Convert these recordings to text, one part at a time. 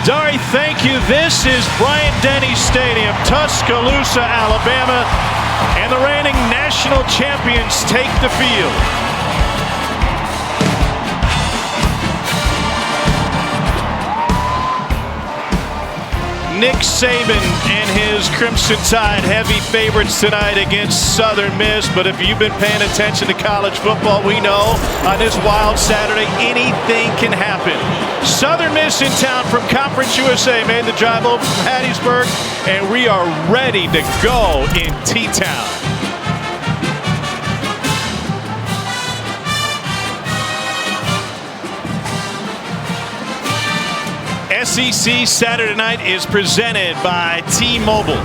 Dari, thank you. This is Bryant-Denny Stadium, Tuscaloosa, Alabama, and the reigning national champions take the field. Nick Saban and his Crimson Tide heavy favorites tonight against Southern Miss. But if you've been paying attention to college football, we know on this wild Saturday, anything can happen. Southern Miss in town from Conference USA made the drive over from Hattiesburg, and we are ready to go in T-Town. SEC Saturday Night is presented by T-Mobile.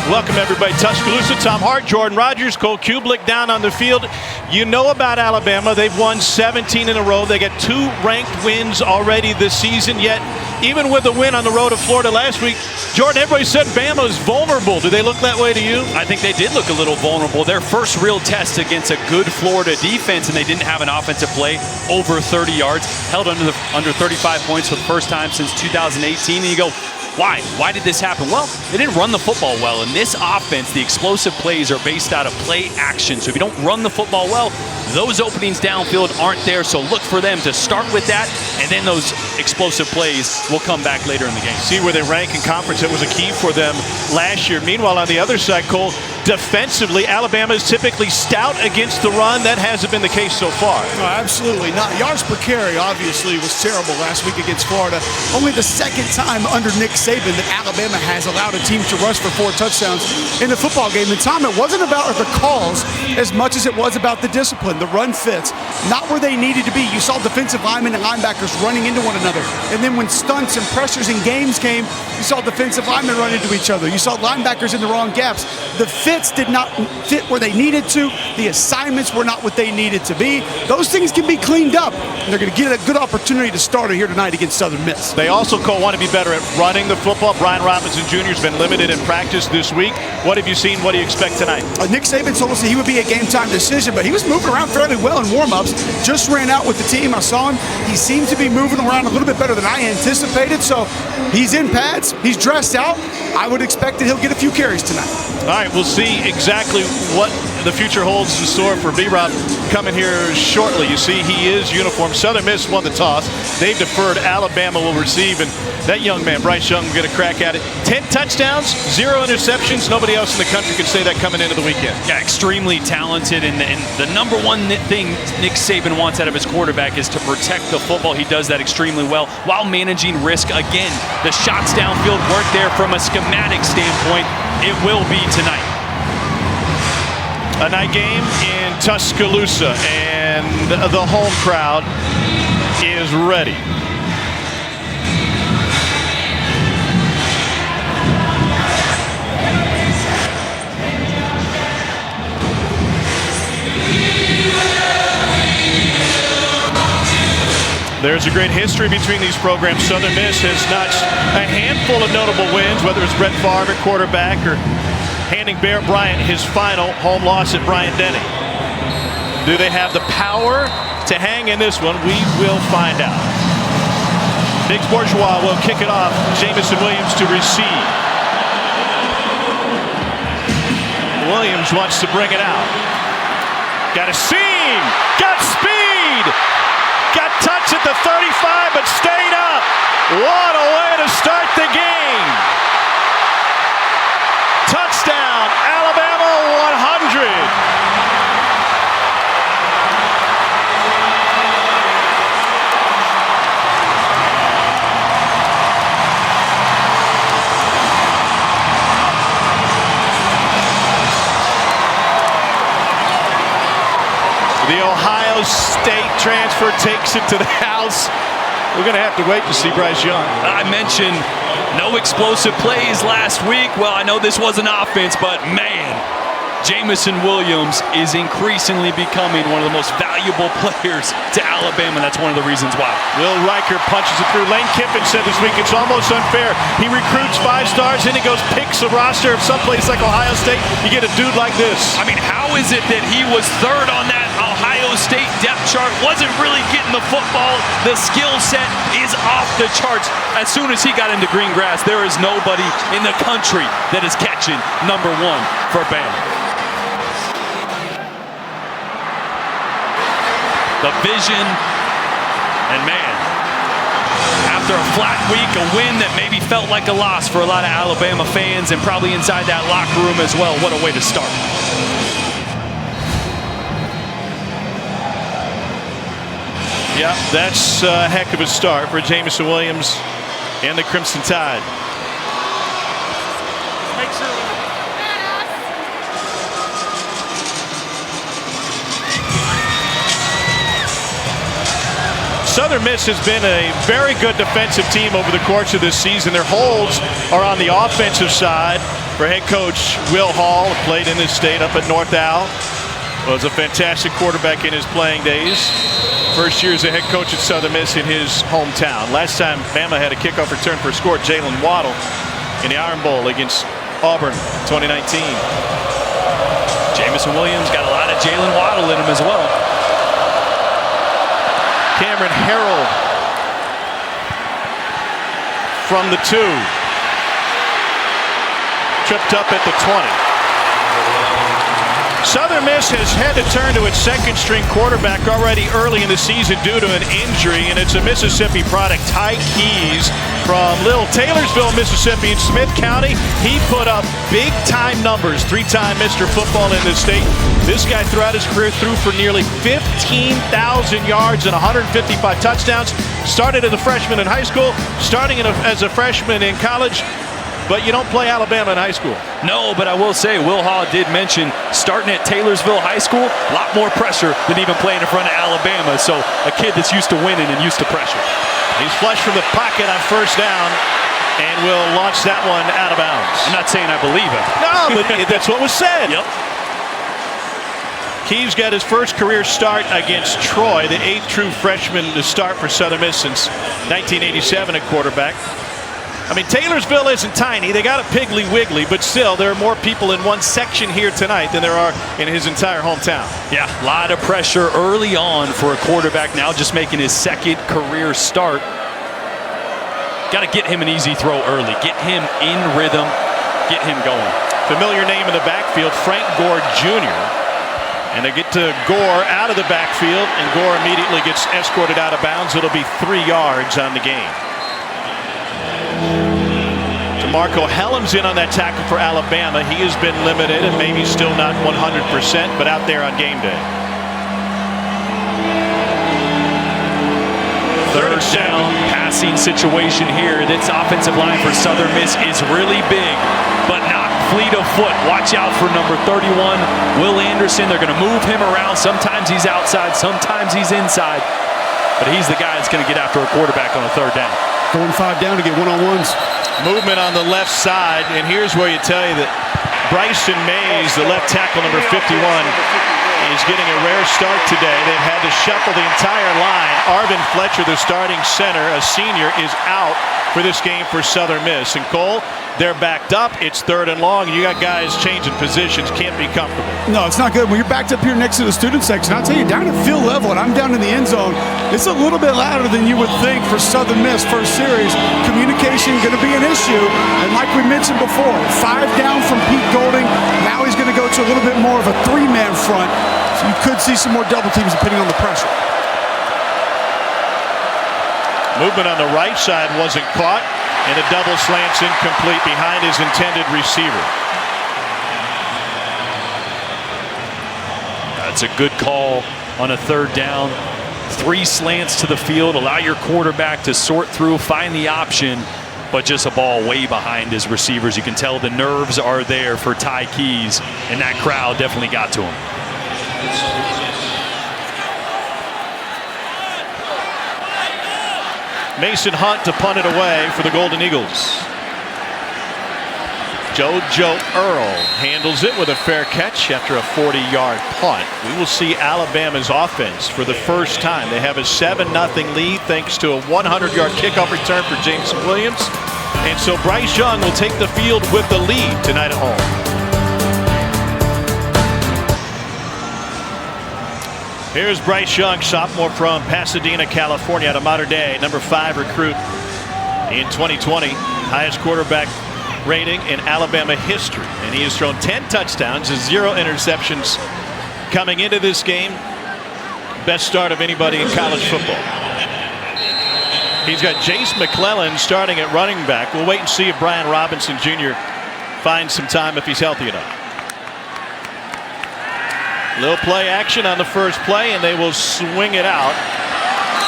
Welcome everybody, Tuscaloosa. Tom Hart, Jordan Rogers, Cole Kublik down on the field. You know about Alabama. They've won 17 in a row. They got 2 ranked wins already this season, yet even with a win on the road to Florida last week, Jordan, everybody said Bama is vulnerable. Do they look that way to you? I think they did look a little vulnerable. Their first real test against a good Florida defense, and they didn't have an offensive play over 30 yards, held under 35 points for the first time since 2018, and you go, why? Why did this happen? Well, they didn't run the football well. In this offense, the explosive plays are based out of play action. So if you don't run the football well, those openings downfield aren't there. So look for them to start with that, and then those explosive plays will come back later in the game. See where they rank in conference. It was a key for them last year. Meanwhile, on the other side, Cole, defensively, Alabama is typically stout against the run. That hasn't been the case so far. No, absolutely not. Yards per carry, obviously, was terrible last week against Florida. Only the second time under Nick Saban that Alabama has allowed a team to rush for 4 touchdowns in the football game. And Tom, it wasn't about the calls as much as it was about the discipline. The run fits, not where they needed to be. You saw defensive linemen and linebackers running into one another. And then when stunts and pressures in games came, you saw defensive linemen run into each other. You saw linebackers in the wrong gaps. The fits did not fit where they needed to. The assignments were not what they needed to be. Those things can be cleaned up. And they're going to get a good opportunity to start it here tonight against Southern Miss. They also, Cole, want to be better at running the football. Brian Robinson Jr. has been limited in practice this week. What have you seen? What do you expect tonight? Nick Saban told us that he would be a game-time decision, but he was moving around fairly well in warm-ups. Just ran out with the team. I saw him. He seems to be moving around a little bit better than I anticipated. So he's in pads. He's dressed out. I would expect that he'll get a few carries tonight. All right, we'll see exactly what the future holds in store for B-Rob coming here shortly. You see, he is uniformed. Southern Miss won the toss. They've deferred. Alabama will receive, and that young man, Bryce Young, will get a crack at it. 10 touchdowns, 0 interceptions. Nobody else in the country could say that coming into the weekend. Yeah, extremely talented, and the number one thing Nick Saban wants out of his quarterback is to protect the football. He does that extremely well while managing risk. Again, the shots downfield weren't there from a schematic standpoint. It will be tonight. A night game in Tuscaloosa, and the home crowd is ready. There's a great history between these programs. Southern Miss has notched a handful of notable wins, whether it's Brett Favre at quarterback or handing Bear Bryant his final home loss at Bryant-Denny. Do they have the power to hang in this one? We will find out. Biggs Bourgeois will kick it off. Jamison Williams to receive. Williams wants to bring it out. Got a seam. Got speed. Got touch at the 35, but stayed up. What a way to start the game. Touchdown, Alabama 100. The Ohio State transfer takes it to the house. We're going to have to wait to see Bryce Young. I mentioned no explosive plays last week. Well, I know this was an offense, but man, Jamison Williams is increasingly becoming one of the most valuable players to Alabama. That's one of the reasons why. Will Riker punches it through. Lane Kiffin said this week it's almost unfair. He recruits 5 stars, and he goes picks a roster of someplace like Ohio State. You get a dude like this. I mean, how is it that he was 3rd on that Ohio Ohio State depth chart, wasn't really getting the football. The skill set is off the charts. As soon as he got into green grass, there is nobody in the country that is catching number 1 for Bama. The vision, and man, after a flat week, a win that maybe felt like a loss for a lot of Alabama fans and probably inside that locker room as well. What a way to start. Yeah, that's a heck of a start for Jamison Williams and the Crimson Tide. Southern Miss has been a very good defensive team over the course of this season. Their holds are on the offensive side for head coach Will Hall, who played in this state up at North Al. Was a fantastic quarterback in his playing days. First year as a head coach at Southern Miss in his hometown. Last time Bama had a kickoff return for a score, Jalen Waddle in the Iron Bowl against Auburn 2019. Jamison Williams got a lot of Jalen Waddle in him as well. Cameron Harrell from the 2. Tripped up at the 20. Southern Miss has had to turn to its second-string quarterback already early in the season due to an injury, and it's a Mississippi product, Ty Keys from Little Taylorsville, Mississippi in Smith County. He put up big-time numbers, 3-time Mr. Football in this state. This guy throughout his career threw for nearly 15,000 yards and 155 touchdowns. Started as a freshman in high school, starting as a freshman in college. But you don't play Alabama in high school. No, but I will say, Will Hall did mention starting at Taylorsville High School, a lot more pressure than even playing in front of Alabama. So a kid that's used to winning and used to pressure. He's flushed from the pocket on first down and will launch that one out of bounds. I'm not saying I believe it. No, but that's what was said. Yep. Keys got his first career start against Troy, the 8th true freshman to start for Southern Miss since 1987 at quarterback. I mean, Taylorsville isn't tiny. They got a Piggly Wiggly, but still, there are more people in one section here tonight than there are in his entire hometown. Yeah, a lot of pressure early on for a quarterback now, just making his second career start. Got to get him an easy throw early. Get him in rhythm. Get him going. Familiar name in the backfield, Frank Gore Jr. And they get to Gore out of the backfield, and Gore immediately gets escorted out of bounds. It'll be 3 yards on the game. Marco Hellam's in on that tackle for Alabama. He has been limited and maybe still not 100%, but out there on game day. Third down passing situation here. This offensive line for Southern Miss is really big, but not fleet of foot. Watch out for number 31, Will Anderson. They're going to move him around. Sometimes he's outside, sometimes he's inside, but he's the guy that's going to get after a quarterback on a third down. Going 5 down to get one-on-ones. Movement on the left side, and here's where you tell you that Bryson Mays, the left tackle, number 51, is getting a rare start today. They've had to shuffle the entire line. Arvin Fletcher, the starting center, a senior, is out for this game for Southern Miss. And Cole, they're backed up. It's 3rd and long. You got guys changing positions. Can't be comfortable. No, it's not good. When you're backed up here next to the student section, I'll tell you, down at field level, and I'm down in the end zone, it's a little bit louder than you would think for Southern Miss first series. Communication going to be an issue. And like we mentioned before, 5 down from Pete Golding. Now he's going to go to a little bit more of a 3-man front. So you could see some more double teams depending on the pressure. Movement on the right side wasn't caught, and a double slant's incomplete behind his intended receiver. That's a good call on a 3rd down. 3 slants to the field, allow your quarterback to sort through, find the option, but just a ball way behind his receivers. You can tell the nerves are there for Ty Keys, and that crowd definitely got to him. Mason Hunt to punt it away for the Golden Eagles. JoJo Earl handles it with a fair catch after a 40-yard punt. We will see Alabama's offense for the first time. They have a 7-0 lead thanks to a 100-yard kickoff return for Jamison Williams. And so Bryce Young will take the field with the lead tonight at home. Here's Bryce Young, sophomore from Pasadena, California, out of Mater Dei, number 5 recruit in 2020, highest quarterback rating in Alabama history. And he has thrown 10 touchdowns and 0 interceptions coming into this game. Best start of anybody in college football. He's got Jace McClellan starting at running back. We'll wait and see if Brian Robinson Jr. finds some time if he's healthy enough. Little play action on the first play, and they will swing it out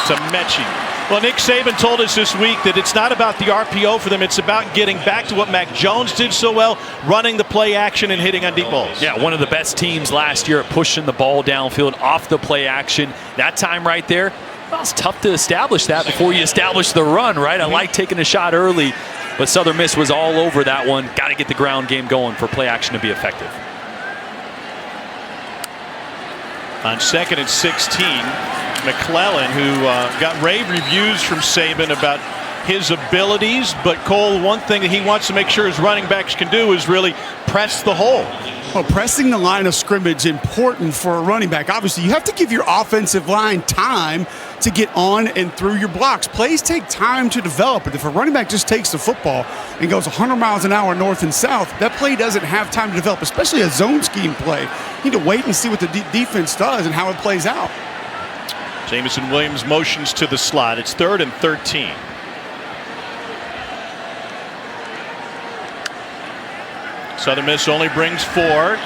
to Mechie. Well, Nick Saban told us this week that it's not about the RPO for them. It's about getting back to what Mac Jones did so well, running the play action and hitting on deep balls. Yeah, one of the best teams last year at pushing the ball downfield off the play action. That time right there, well, it's tough to establish that before you establish the run, right? I like taking a shot early, but Southern Miss was all over that one. Got to get the ground game going for play action to be effective. On 2nd and 16, McClellan, who got rave reviews from Saban about his abilities, but Cole, one thing that he wants to make sure his running backs can do is really press the hole. Well, pressing the line of scrimmage is important for a running back. Obviously, you have to give your offensive line time to get on and through your blocks. Plays take time to develop, but if a running back just takes the football and goes 100 miles an hour north and south, that play doesn't have time to develop, especially a zone scheme play. You need to wait and see what the defense does and how it plays out. Jamison Williams motions to the slot. It's 3rd and 13. Southern Miss only brings 4.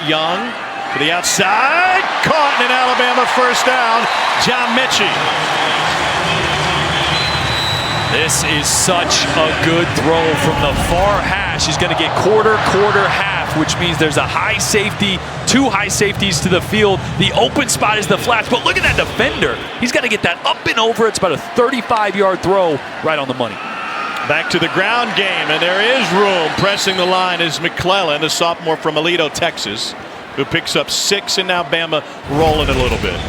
Young to the outside. Caught in an Alabama first down. John Mechie. This is such a good throw from the far hash. He's going to get quarter, half, which means there's a high safety, 2 high safeties to the field. The open spot is the flats, but look at that defender. He's got to get that up and over. It's about a 35-yard throw right on the money. Back to the ground game, and there is room. Pressing the line is McClellan, a sophomore from Aledo, Texas, who picks up 6, and now Bama rolling it a little bit.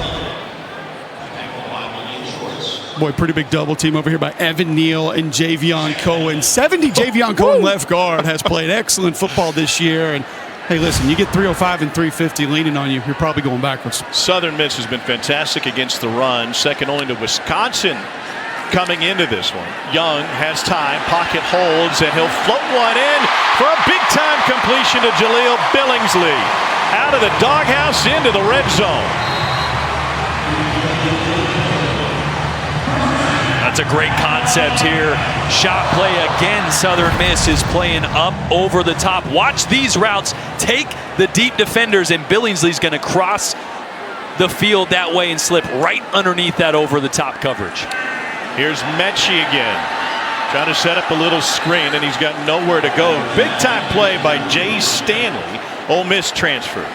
Boy, pretty big double team over here by Evan Neal and Javion Cohen. 70 Javion Cohen left guard has played excellent football this year. And hey, listen, you get 305 and 350 leaning on you, you're probably going backwards. Southern Miss has been fantastic against the run, second only to Wisconsin coming into this one. Young has time, pocket holds, and he'll float one in for a big-time completion to Jaleel Billingsley. Out of the doghouse into the red zone. That's a great concept here. Shot play again. Southern Miss is playing up over the top. Watch these routes take the deep defenders, and Billingsley's going to cross the field that way and slip right underneath that over the top coverage. Here's Mechie again, trying to set up a little screen, and he's got nowhere to go. Big time play by Jay Stanley, Ole Miss transfer.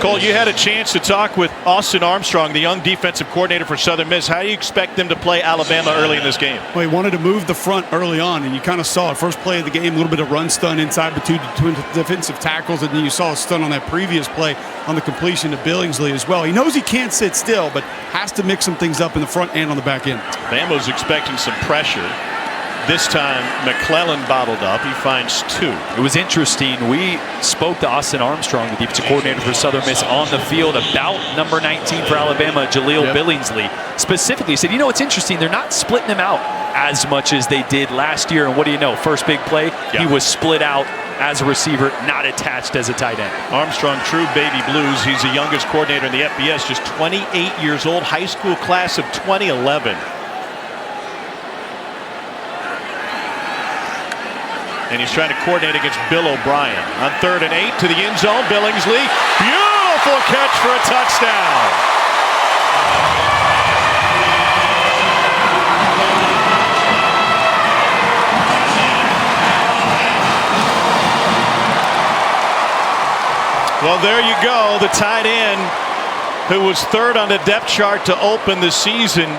Cole, you had a chance to talk with Austin Armstrong, the young defensive coordinator for Southern Miss. How do you expect them to play Alabama early in this game? Well, he wanted to move the front early on, and you kind of saw it. First play of the game, a little bit of run stun inside between defensive tackles, and then you saw a stun on that previous play on the completion to Billingsley as well. He knows he can't sit still, but has to mix some things up in the front and on the back end. Bama's expecting some pressure. This time, McClellan bottled up. He finds 2. It was interesting. We spoke to Austin Armstrong, the defensive coordinator for Southern Miss, on the field about number 19 for Alabama, Jaleel Billingsley. Specifically, he said, you know, it's interesting. They're not splitting him out as much as they did last year. And what do you know? First big play, he was split out as a receiver, not attached as a tight end. Armstrong, true baby blues. He's the youngest coordinator in the FBS, just 28 years old, high school class of 2011. And he's trying to coordinate against Bill O'Brien. On 3rd and 8 to the end zone, Billingsley. Beautiful catch for a touchdown. Well, there you go. The tight end who was 3rd on the depth chart to open the season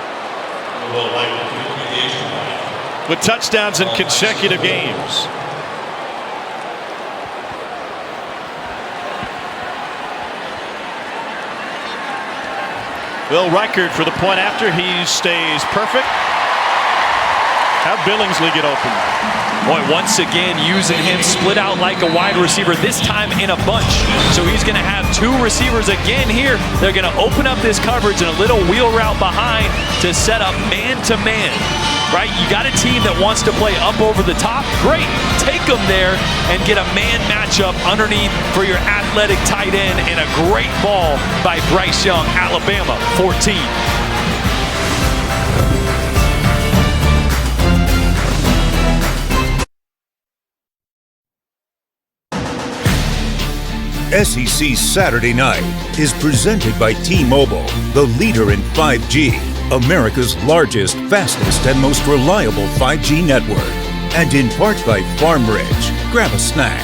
with touchdowns in consecutive games. Will Reichard for the point after. He stays perfect. How Billingsley get open? Boy, once again, using him split out like a wide receiver, this time in a bunch. So he's going to have two receivers again here. They're going to open up this coverage and a little wheel route behind to set up man-to-man. Right? You got a team that wants to play up over the top. Great. Take them there and get a man matchup underneath for your athletic tight end, and a great ball by Bryce Young, Alabama, 14. SEC Saturday Night is presented by T-Mobile, the leader in 5G, America's largest, fastest, and most reliable 5G network. And in part by Farm Ridge. Grab a snack.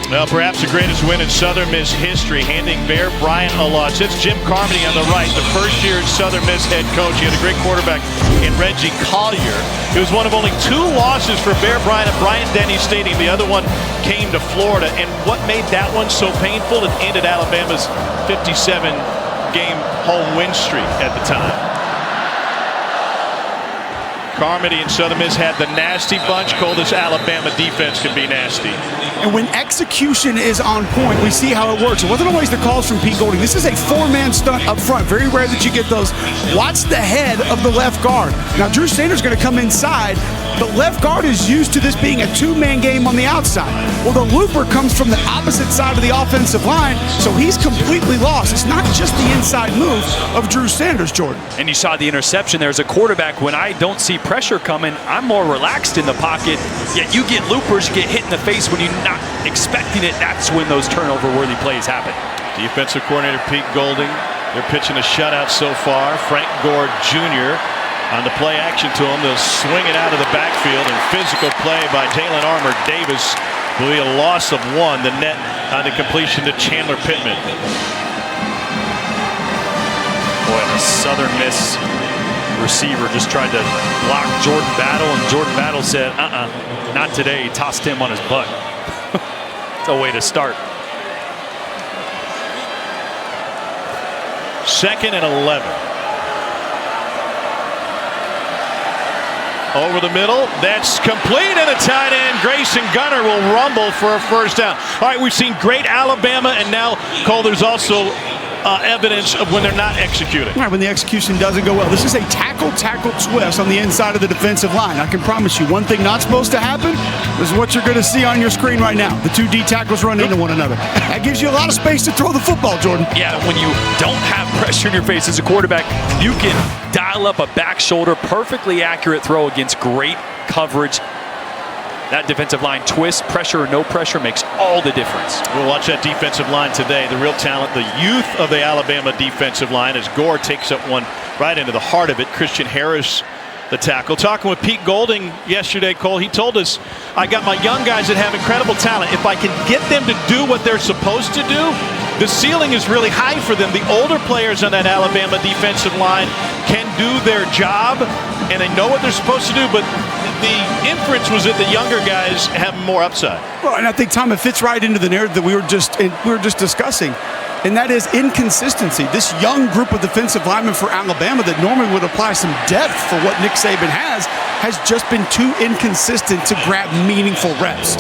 Well, perhaps the greatest win in Southern Miss history, handing Bear Bryant a loss. It's Jim Carmody on the right, the first-year Southern Miss head coach. He had a great quarterback in Reggie Collier. It was one of only 2 losses for Bear Bryant at Bryant-Denny Stadium. The other one came to Florida. And what made that one so painful? It ended Alabama's 57-game home win streak at the time. Carmody and Southern Miss had the nasty bunch. Coldest Alabama defense can be nasty. And when execution is on point, we see how it works. It wasn't always the calls from Pete Golding. This is a 4-man stunt up front. Very rare that you get those. Watch the head of the left guard. Now, Drew Sanders is going to come inside. The left guard is used to this being a 2-man game on the outside. Well, the looper comes from the opposite side of the offensive line, so he's completely lost. It's not just the inside move of Drew Sanders, Jordan. And you saw the interception there as a quarterback. When I don't see pressure coming, I'm more relaxed in the pocket. Yet you get loopers, you get hit in the face when you're not expecting it. That's when those turnover-worthy plays happen. Defensive coordinator Pete Golding. They're pitching a shutout so far. Frank Gore Jr. on the play action to him. They'll swing it out of the backfield, and physical play by Dalen Armour Davis will be a loss of 1. The net on the completion to Chandler Pittman. Boy, the Southern Miss receiver just tried to block Jordan Battle, and Jordan Battle said, not today. He tossed him on his butt. It's a way to start. 2nd and 11. Over the middle, that's complete, and a tight end, Grayson Gunner, will rumble for a first down. All right, we've seen great Alabama, and now, Cole, there's also evidence of when they're not executing. Right, when the execution doesn't go well. This is a tackle twist on the inside of the defensive line. I can promise you, one thing not supposed to happen is what you're going to see on your screen right now. The 2 D tackles run into one another. That gives you a lot of space to throw the football, Jordan. Yeah, when you don't have pressure in your face as a quarterback, you can dial up a back shoulder, perfectly accurate throw against great coverage. That defensive line twist, pressure or no pressure, makes all the difference. We'll watch that defensive line today. The real talent, the youth of the Alabama defensive line, as Gore takes up one right into the heart of it. Christian Harris, the tackle. Talking with Pete Golding yesterday, Cole, he told us, I got my young guys that have incredible talent. If I can get them to do what they're supposed to do, the ceiling is really high for them. The older players on that Alabama defensive line can do their job, and they know what they're supposed to do, but the inference was that the younger guys have more upside. Well, and I think, Tom, it fits right into the narrative that we were just discussing, and that is inconsistency. This young group of defensive linemen for Alabama that normally would apply some depth for what Nick Saban has just been too inconsistent to grab meaningful reps.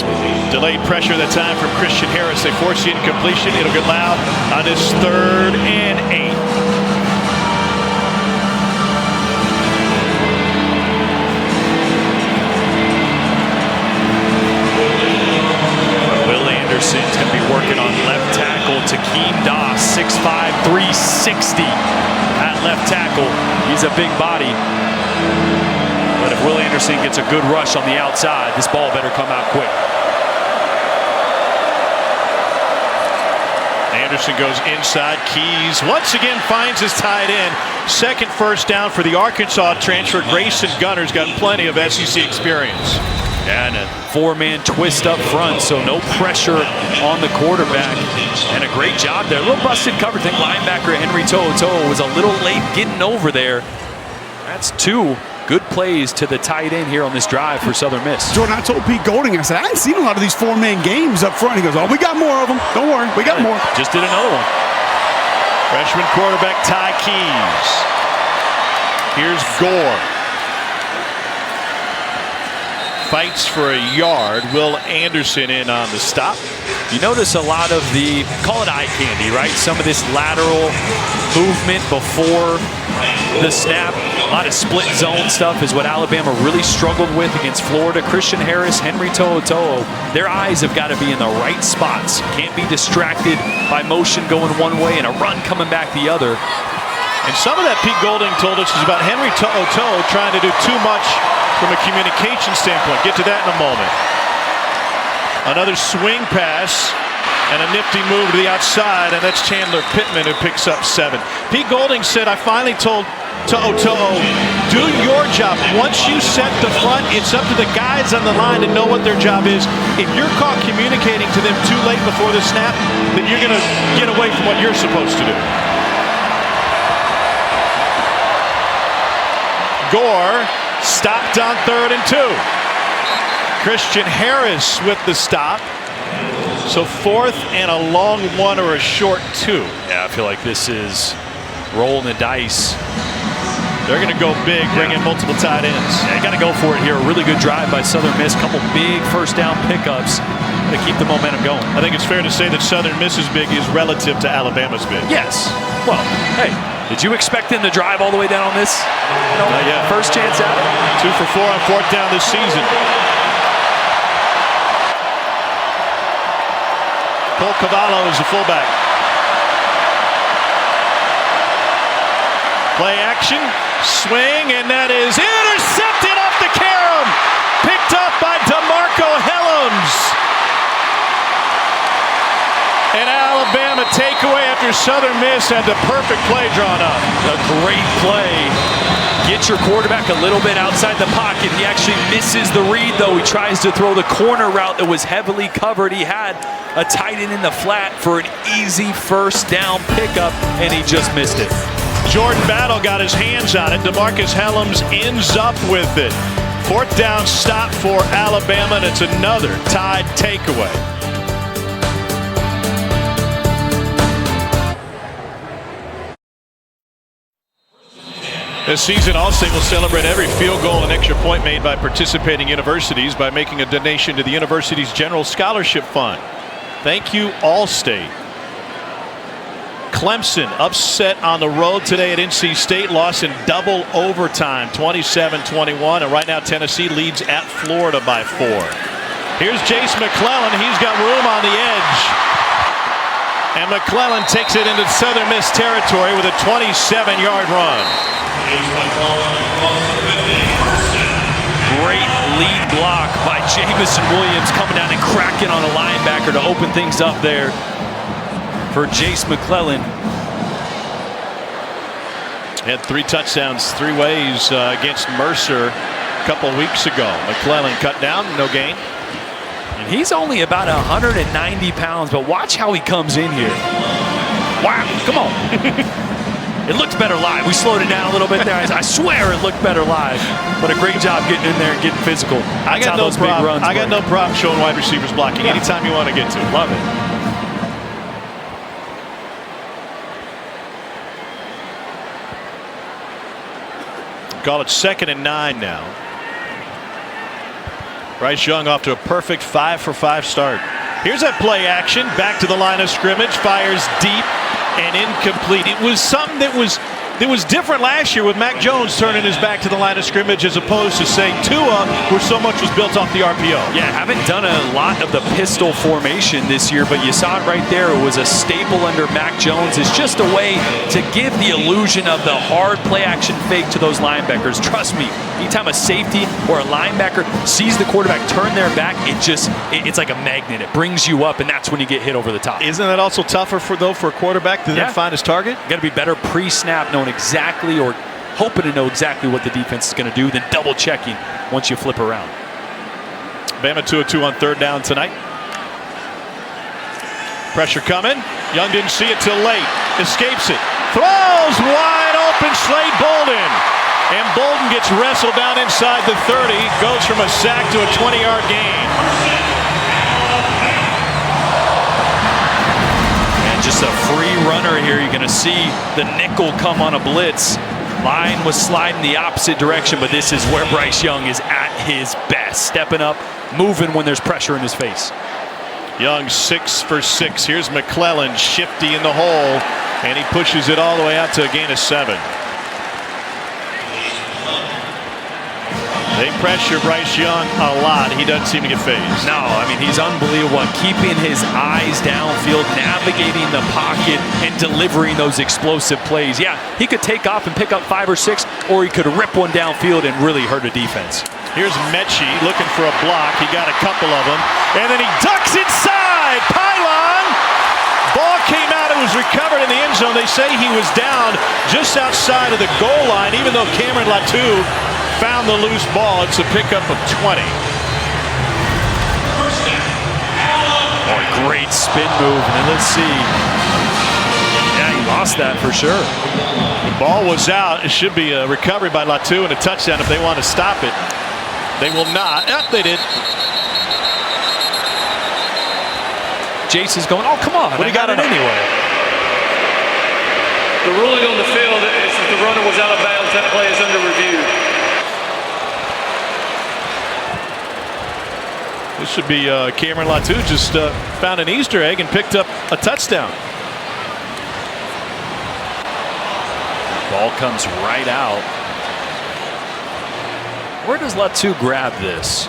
Delayed pressure that time from Christian Harris. They force the incompletion. It'll get loud on this 3rd and 8. Anderson's going to be working on left tackle. Takeem Doss, 6'5", 360 at left tackle. He's a big body. But if Will Anderson gets a good rush on the outside, this ball better come out quick. Anderson goes inside. Keys once again finds his tight end. 2nd first down for the Arkansas transfer. Grayson Gunner's got plenty of SEC experience. And a 4-man twist up front, so no pressure on the quarterback. And a great job there. A little busted coverage. I think linebacker Henry To'oTo'o was a little late getting over there. That's 2 good plays to the tight end here on this drive for Southern Miss. Jordan, I told Pete Golding, I said, I hadn't seen a lot of these 4-man games up front. He goes, oh, we got more of them. Don't worry, we got more. Just did another one. Freshman quarterback Ty Keys. Here's Gore. fights for a yard. Will Anderson in on the stop. You notice a lot of the, call it eye candy, right? Some of this lateral movement before the snap. A lot of split zone stuff is what Alabama really struggled with against Florida. Christian Harris, Henry To'oTo'o, their eyes have got to be in the right spots. Can't be distracted by motion going one way and a run coming back the other. And some of that Pete Golding told us is about Henry To'oTo'o trying to do too much from a communication standpoint. Get to that in a moment. Another swing pass and a nifty move to the outside, and that's Chandler Pittman who picks up 7. Pete Golding said, I finally told To'oTo'o, do your job. Once you set the front, it's up to the guys on the line to know what their job is. If you're caught communicating to them too late before the snap, then you're going to get away from what you're supposed to do. Gore stopped on 3rd and 2. Christian Harris with the stop. So 4th and a long 1 or a short 2. Yeah, I feel like this is rolling the dice. They're going to go big, bring in multiple tight ends. Yeah, you got to go for it here. A really good drive by Southern Miss. Couple big first down pickups to keep the momentum going. I think it's fair to say that Southern Miss's big is relative to Alabama's big. Yes. Well, hey, did you expect them to drive all the way down on this? Not yet. First chance at it? 2 for 4 on 4th down this season. Cole Cavallo is the fullback. Play action, swing, and that is intercepted off the carom. Picked up by DeMarco Helms. An Alabama takeaway after Southern Miss had the perfect play drawn up. A great play. Get your quarterback a little bit outside the pocket. He actually misses the read, though. He tries to throw the corner route that was heavily covered. He had a tight end in the flat for an easy first down pickup, and he just missed it. Jordan Battle got his hands on it. DeMarcus Helms ends up with it. 4th down stop for Alabama, and it's another tied takeaway. This season, Allstate will celebrate every field goal and extra point made by participating universities by making a donation to the university's General Scholarship Fund. Thank you, Allstate. Clemson upset on the road today at NC State, lost in double overtime, 27-21, and right now Tennessee leads at Florida by 4. Here's Jace McClellan. He's got room on the edge. And McClellan takes it into Southern Miss territory with a 27-yard run. Great lead block by Jamison Williams coming down and cracking on a linebacker to open things up there for Jace McClellan. Had 3 touchdowns 3 ways against Mercer a couple weeks ago. McClellan cut down, no gain. And he's only about 190 pounds, but watch how he comes in here. Wow, come on. It looked better live. We slowed it down a little bit there. I swear it looked better live. But a great job getting in there and getting physical. I got no problem showing wide receivers blocking anytime you want to get to. Love it. Call it 2nd and 9 now. Bryce Young off to a perfect 5 for 5 start. Here's that play action. Back to the line of scrimmage. Fires deep and incomplete. It was something that was different last year with Mac Jones turning his back to the line of scrimmage as opposed to, say, Tua, where so much was built off the RPO. Yeah, haven't done a lot of the pistol formation this year, but you saw it right there. It was a staple under Mac Jones. It's just a way to give the illusion of the hard play-action fake to those linebackers. Trust me, anytime a safety or a linebacker sees the quarterback turn their back, it's like a magnet. It brings you up, and that's when you get hit over the top. Isn't that also tougher for a quarterback to then find his target? Got to be better pre-snap, knowing exactly or hoping to know exactly what the defense is going to do, then double checking once you flip around. Bama 2-2 on 3rd down tonight. Pressure coming. Young didn't see it till late. Escapes it. Throws wide open. Slade Bolden. And Bolden gets wrestled down inside the 30. Goes from a sack to a 20-yard gain. Just a free runner here. You're going to see the nickel come on a blitz. Line was sliding the opposite direction, but this is where Bryce Young is at his best, stepping up, moving when there's pressure in his face. Young 6 for 6. Here's McClellan, shifty in the hole, and he pushes it all the way out to a gain of 7. They pressure Bryce Young a lot. He doesn't seem to get phased. No, I mean, he's unbelievable at keeping his eyes downfield, navigating the pocket, and delivering those explosive plays. Yeah, he could take off and pick up 5 or 6, or he could rip one downfield and really hurt a defense. Here's Mechie looking for a block. He got a couple of them, and then he ducks inside. Pylon. Ball came out. It was recovered in the end zone. They say he was down just outside of the goal line, even though Cameron Latu found the loose ball. It's a pickup of 20. Oh, great spin move. And let's see. Yeah, he lost that for sure. The ball was out. It should be a recovery by Latu and a touchdown if they want to stop it. They will not. Yep, they did. Jason's going, oh, come on. What do you got it anyway? The ruling on the field is that the runner was out of bounds. That play is under review. This should be Cameron Latu just found an Easter egg and picked up a touchdown. Ball comes right out. Where does Latu grab this?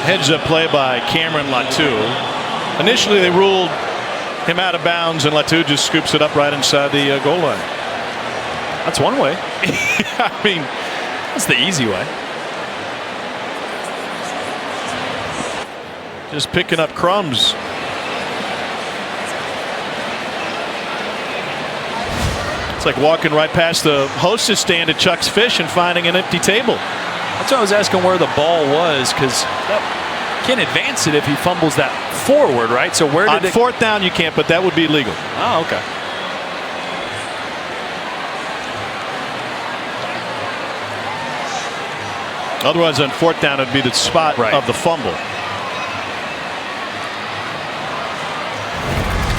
Heads up play by Cameron Latu. Initially they ruled him out of bounds, and Latu just scoops it up right inside the goal line. That's one way. I mean, that's the easy way. Just picking up crumbs. It's like walking right past the hostess stand at Chuck's Fish and finding an empty table. That's why I was asking where the ball was, because that can't advance it if he fumbles that forward, right? So where did on fourth down you can't, but that would be legal. Oh, okay. Otherwise, on fourth down, it'd be the spot of the fumble.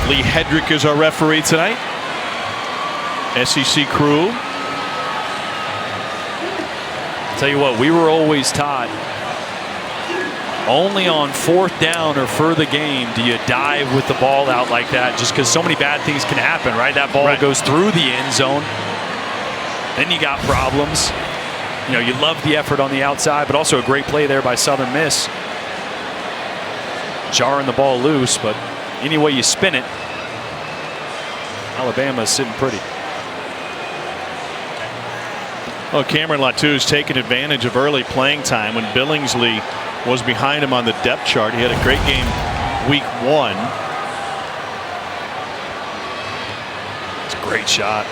Lee Hedrick is our referee tonight. SEC crew. Tell you what, we were always taught only on fourth down or further game do you dive with the ball out like that, just because so many bad things can happen, right? That ball goes through the end zone. Then you got problems. You know, you love the effort on the outside, but also a great play there by Southern Miss. Jarring the ball loose, but any way you spin it, Alabama's sitting pretty. Well, Cameron Latu's taken advantage of early playing time when Billingsley was behind him on the depth chart. He had a great game week 1. It's a great shot.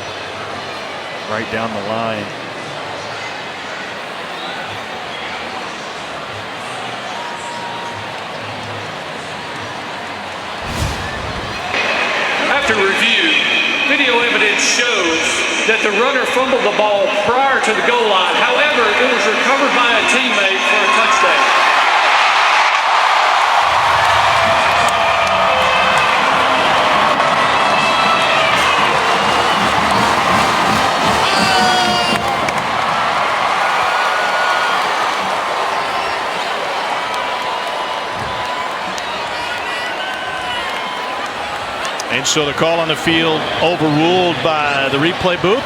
Right down the line. After review, video evidence shows that the runner fumbled the ball prior to the goal line. However, it was recovered by a teammate for a touchdown. And so the call on the field overruled by the replay booth.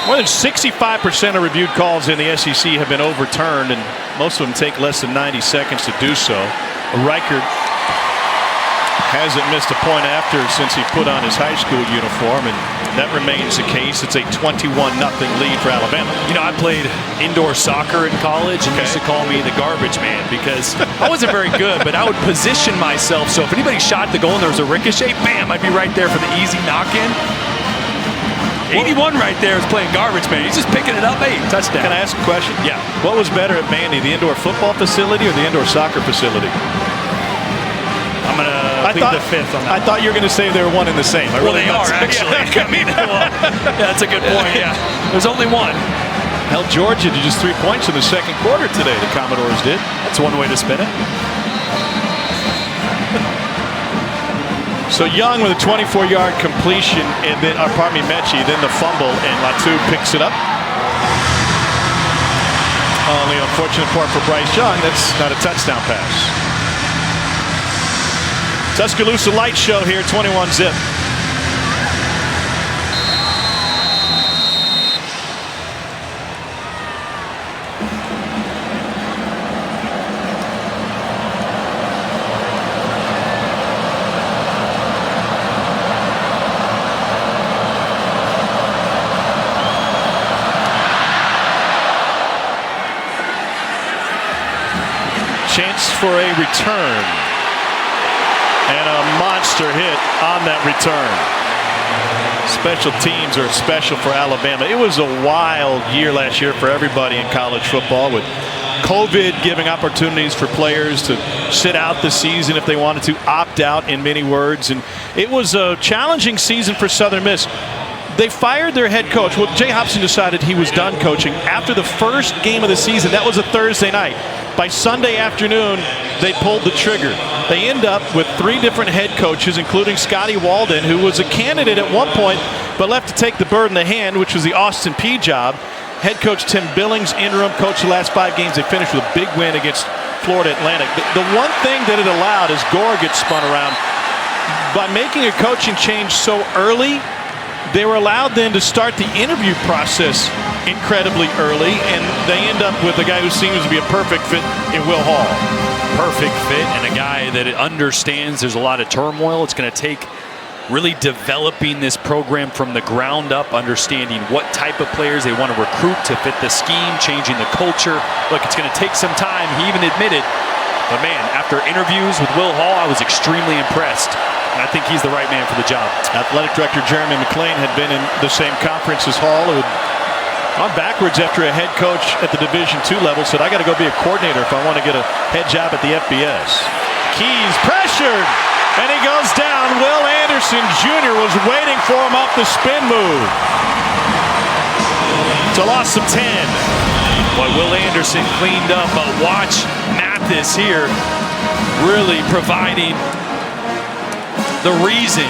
More than 65% of reviewed calls in the SEC have been overturned, and most of them take less than 90 seconds to do so. Reichert hasn't missed a point after since he put on his high school uniform, and that remains the case. It's a 21-0 lead for Alabama. You know, I played indoor soccer in college, and used to call me the garbage man because I wasn't very good, but I would position myself so if anybody shot the goal and there was a ricochet, bam, I'd be right there for the easy knock-in. 81 right there is playing garbage man. He's just picking it up. Hey, touchdown. Can I ask a question? Yeah. What was better at Mandy, the indoor football facility or the indoor soccer facility? I'm going to plead the fifth on that. I thought you were going to say they were one and the same. Well, they are, actually. I mean, well, yeah, that's a good point, yeah. There's only one. Held Georgia to just 3 points in the second quarter today, the Commodores did. That's one way to spin it. So Young with a 24-yard completion, and then, pardon me, Mechie, then the fumble, and Latu picks it up. Only unfortunate part for Bryce Young, that's not a touchdown pass. Tuscaloosa Light Show here, 21-zip. Chance for a return, and a monster hit on that return. Special teams are special for Alabama. It was a wild year last year for everybody in college football, with COVID giving opportunities for players to sit out the season if they wanted to, opt out in many words, and it was a challenging season for Southern Miss. They fired their head coach. Well, Jay Hobson decided he was done coaching after the first game of the season. That was a Thursday night. By Sunday afternoon, they pulled the trigger. They end up with 3 different head coaches, including Scotty Walden, who was a candidate at one point, but left to take the bird in the hand, which was the Austin Peay job. Head coach Tim Billings, interim coach the last 5 games. They finished with a big win against Florida Atlantic. The one thing that it allowed is Gore gets spun around. By making a coaching change so early, they were allowed then to start the interview process incredibly early, and they end up with a guy who seems to be a perfect fit in Will Hall. Perfect fit, and a guy that understands there's a lot of turmoil. It's going to take really developing this program from the ground up, understanding what type of players they want to recruit to fit the scheme, changing the culture. Look, it's going to take some time, he even admitted. But man, after interviews with Will Hall, I was extremely impressed. And I think he's the right man for the job. Athletic director Jeremy McLean had been in the same conference as Hall, who had gone backwards after a head coach at the Division II level, said, I got to go be a coordinator if I want to get a head job at the FBS. Keys pressured, and he goes down. Will Anderson Jr. was waiting for him off the spin move. It's a loss of 10. Boy, Will Anderson cleaned up, but watch Mathis here really providing the reason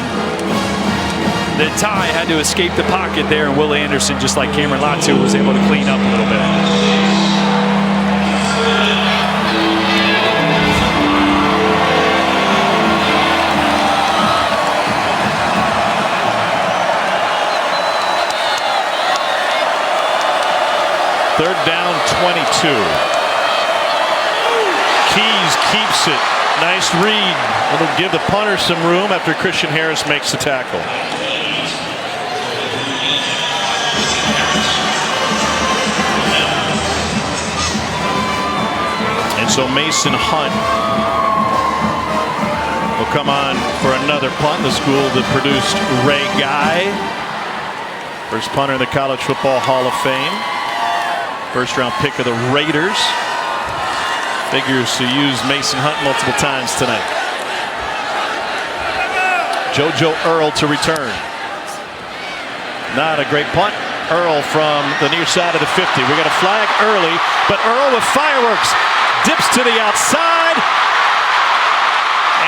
that Ty had to escape the pocket there, and Will Anderson, just like Cameron Latu, was able to clean up a little bit. Third down, 22. Keys keeps it. Nice read. It'll give the punter some room after Christian Harris makes the tackle. And so Mason Hunt will come on for another punt. The school that produced Ray Guy, first punter in the College Football Hall of Fame, first round pick of the Raiders. Figures to use Mason Hunt multiple times tonight. JoJo Earl to return. Not a great punt. Earl from the near side of the 50. We got a flag early, but Earl with fireworks dips to the outside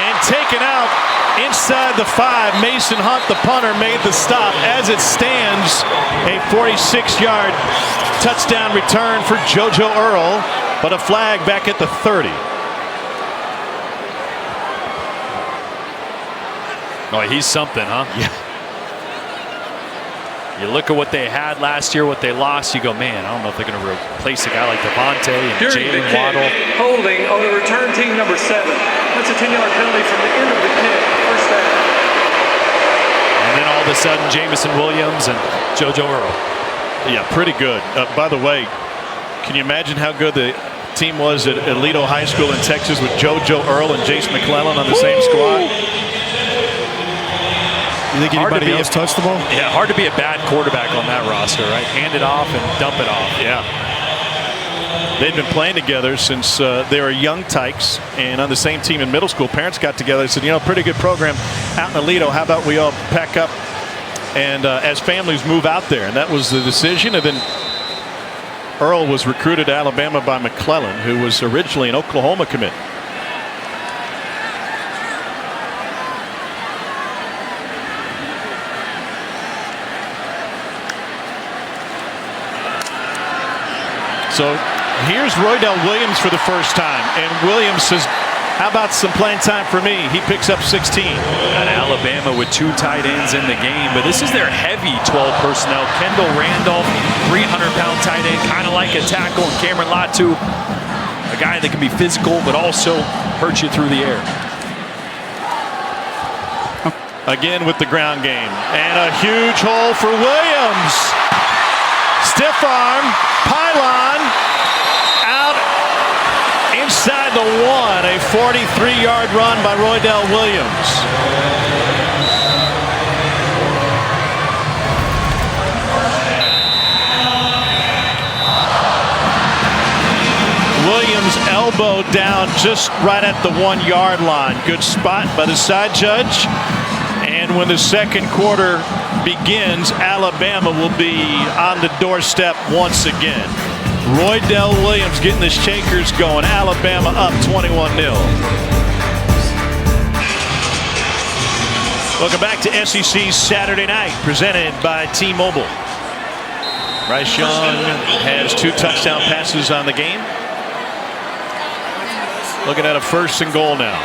and taken out inside the 5. Mason Hunt, the punter, made the stop. As it stands, a 46-yard touchdown return for JoJo Earl, but a flag back at the 30. Oh, he's something, huh? Yeah. You look at what they had last year, what they lost, you go, man, I don't know if they're going to replace a guy like Devontae and Jalen Waddle. Holding on the return team number 7. That's a 10-yard penalty from the end of the kick. First down. And then all of a sudden, Jamison Williams and JoJo Earl. Yeah, pretty good. By the way, can you imagine how good the team was at Aledo High School in Texas with JoJo Earl and Jace McClellan on the same squad? You think anybody else touched the ball? Yeah, hard to be a bad quarterback on that roster, right? Hand it off and dump it off. Yeah. They'd been playing together since they were young tykes, and on the same team in middle school. Parents got together and said, you know, pretty good program out in Aledo. How about we all pack up and as families move out there? And that was the decision. And then Earl was recruited to Alabama by McClellan, who was originally an Oklahoma commit. So here's Roydell Williams for the first time. And Williams says, how about some playing time for me? He picks up 16. And Alabama with 2 tight ends in the game, but this is their heavy 12 personnel. Kendall Randolph, 300-pound tight end, kind of like a tackle, and Cameron Latu, a guy that can be physical but also hurt you through the air. Again with the ground game. And a huge hole for Williams. Stiff arm, pylon, out inside the 1. A 43-yard run by Roydell Williams. Williams elbow down just right at the 1-yard line. Good spot by the side judge. And when the second quarter begins, Alabama will be on the doorstep once again. Roydell Williams getting the Shakers going. Alabama up 21-0. Welcome back to SEC Saturday Night, presented by T-Mobile. Bryce Young has 2 touchdown passes on the game. Looking at a 1st and goal now.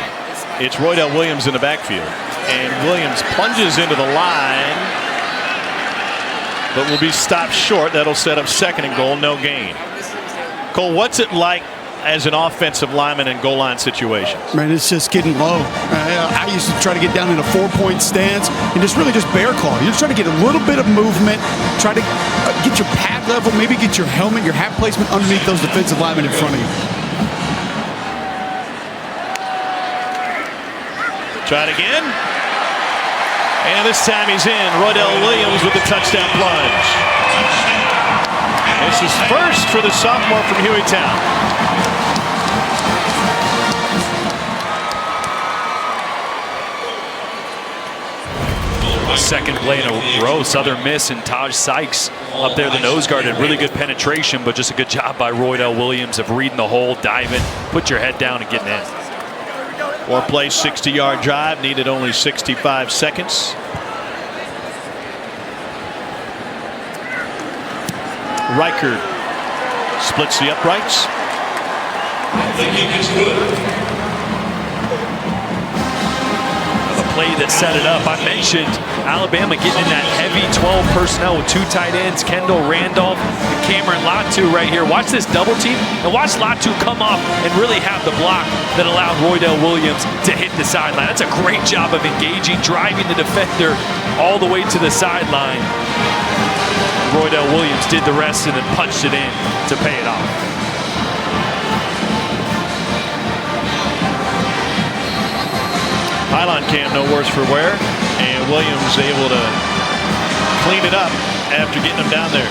It's Roydell Williams in the backfield. And Williams plunges into the line, but will be stopped short. That'll set up 2nd and goal, no gain. Cole, what's it like as an offensive lineman in goal line situations? Man, it's just getting low. I used to try to get down in a 4-point stance and just bear claw. You're just trying to get a little bit of movement, try to get your pad level, maybe get your helmet, your hat placement underneath those defensive linemen in front of you. Try it again. And this time he's in. Roydell Williams with the touchdown plunge. This is first for the sophomore from Hueytown. Second play in a row, Southern Miss and Taj Sykes up there, the nose guard, had really good penetration, but just a good job by Roydell Williams of reading the hole, diving, put your head down and getting in. 4-play, 60-yard drive, needed only 65 seconds. Reichard splits the uprights. The play that set it up. I mentioned Alabama getting in that heavy 12 personnel with 2 tight ends, Kendall Randolph and Cameron Latu right here. Watch this double team and watch Latu come up and really have the block that allowed Roydell Williams to hit the sideline. That's a great job of engaging, driving the defender all the way to the sideline. Roydell Williams did the rest and then punched it in to pay it off. Pylon cam no worse for wear, and Williams able to clean it up after getting him down there.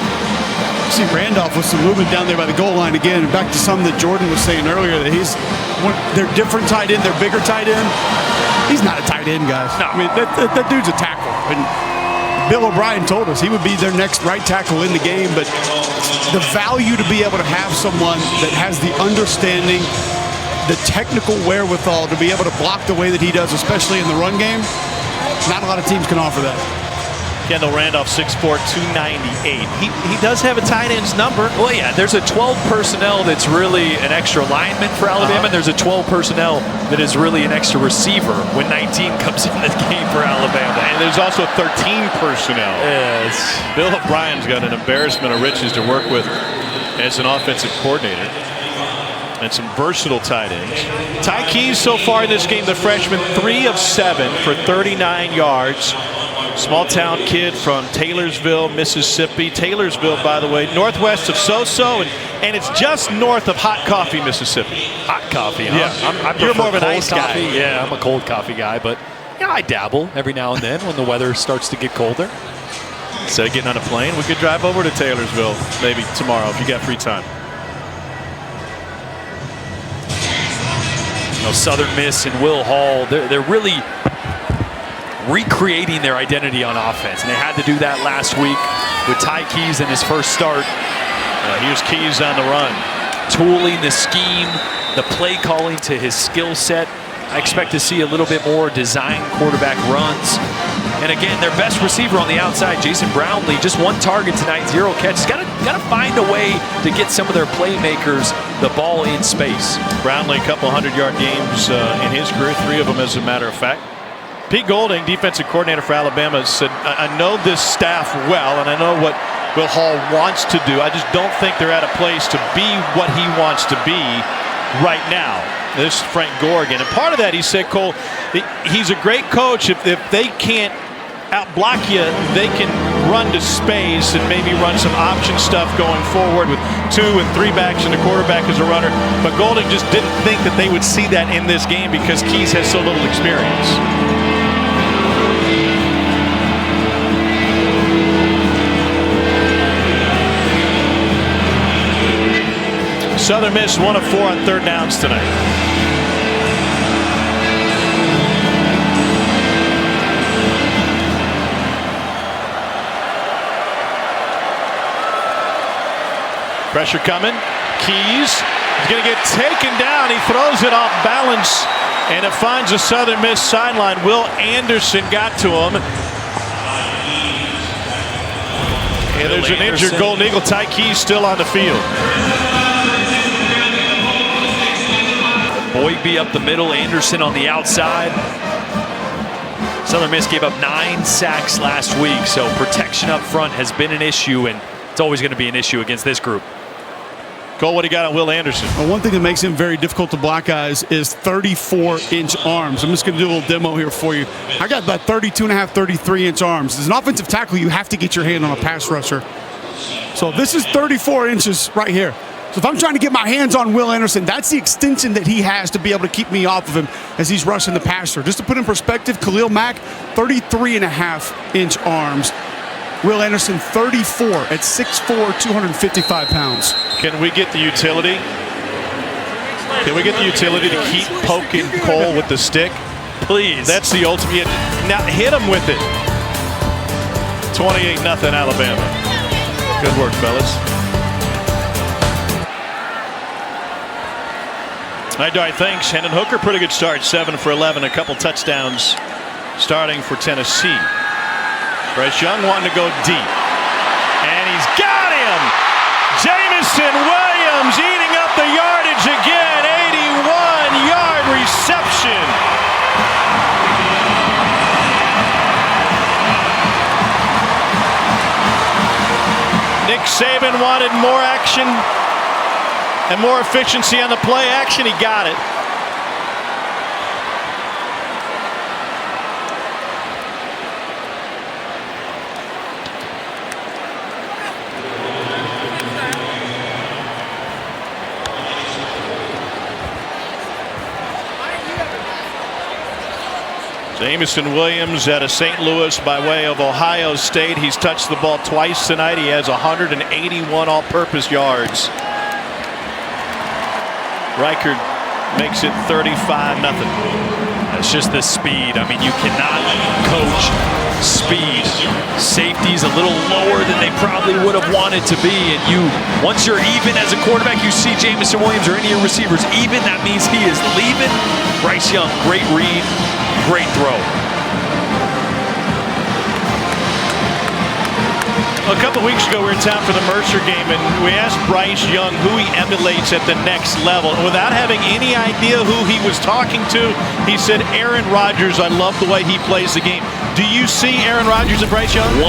See Randolph with some movement down there by the goal line again. And back to something that Jordan was saying earlier, that they're different tight end, they're bigger tight end. He's not a tight end, guys. No. I mean, that dude's a tackle. And Bill O'Brien told us he would be their next right tackle in the game, but the value to be able to have someone that has the understanding, the technical wherewithal to be able to block the way that he does, especially in the run game, not a lot of teams can offer that. Kendall Randolph, 6'4", 298. He does have a tight end's number. Well, yeah, there's a 12 personnel that's really an extra lineman for Alabama. There's a 12 personnel that is really an extra receiver when 19 comes in the game for Alabama. And there's also 13 personnel. Yes. Bill O'Brien's got an embarrassment of riches to work with as an offensive coordinator. And some versatile tight ends. Ty Keys so far in this game, the freshman, 3 of 7 for 39 yards. Small town kid from Taylorsville, Mississippi. Taylorsville, by the way, northwest of Soso, and it's just north of Hot Coffee, Mississippi. Hot coffee, huh? Yeah, you're more of an ice guy. Yeah, I'm a cold coffee guy, but yeah, I dabble every now and then when the weather starts to get colder. Instead of getting on a plane, we could drive over to Taylorsville maybe tomorrow if you got free time. You know, Southern Miss and Will Hall, they're really recreating their identity on offense, and they had to do that last week with Ty Keys in his first start. Here's Keys on the run. Tooling the scheme, the play calling to his skill set. I expect to see a little bit more design quarterback runs. And again, their best receiver on the outside, Jason Brownlee, just 1 target tonight, 0 catches. Got to find a way to get some of their playmakers the ball in space. Brownlee, a couple 100-yard games in his career, 3 of them as a matter of fact. Pete Golding, defensive coordinator for Alabama, said, I know this staff well, and I know what Will Hall wants to do. I just don't think they're at a place to be what he wants to be right now. This is Frank Gorgan. And part of that, he said, Cole, he's a great coach. If they can't outblock you, they can run to space and maybe run some option stuff going forward with 2 and 3 backs and the quarterback as a runner. But Golding just didn't think that they would see that in this game because Keys has so little experience. Southern Miss 1 of 4 on 3rd downs tonight. Pressure coming. Keys is going to get taken down. He throws it off balance, and it finds the Southern Miss sideline. Will Anderson got to him. And there's an injured Golden Eagle. Ty Keys still on the field. Boygby up the middle, Anderson on the outside. Southern Miss gave up 9 sacks last week, so protection up front has been an issue, and it's always going to be an issue against this group. Cole, what do you got on Will Anderson? Well, one thing that makes him very difficult to block guys is 34-inch arms. I'm just going to do a little demo here for you. I got about 32.5, 33-inch arms. As an offensive tackle, you have to get your hand on a pass rusher. So this is 34 inches right here. So if I'm trying to get my hands on Will Anderson, that's the extension that he has to be able to keep me off of him as he's rushing the passer. Just to put in perspective, Khalil Mack, 33.5-inch arms. Will Anderson, 34 at 6'4", 255 pounds. Can we get the utility? Can we get the utility to keep poking Cole with the stick? Please. That's the ultimate. Now hit him with it. 28-0 Alabama. Good work, fellas. All right, thanks. Hendon Hooker, pretty good start. 7 for 11, a couple touchdowns starting for Tennessee. Bryce Young wanting to go deep. And he's got him! Jamison Williams eating up the yardage again. 81-yard reception. Nick Saban wanted more action and more efficiency on the play action. He got it. Jamison Williams out of St. Louis by way of Ohio State. He's touched the ball twice tonight. He has 181 all-purpose yards. Reichard makes it 35-0. It's just the speed. I mean, you cannot coach speed. Safety's a little lower than they probably would have wanted to be. And once you're even as a quarterback, you see Jamison Williams or any of your receivers even, that means he is leaving. Bryce Young, great read, great throw. A couple weeks ago, we were in town for the Mercer game, and we asked Bryce Young who he emulates at the next level. And without having any idea who he was talking to, he said, Aaron Rodgers, I love the way he plays the game. Do you see Aaron Rodgers and Bryce Young? 100%.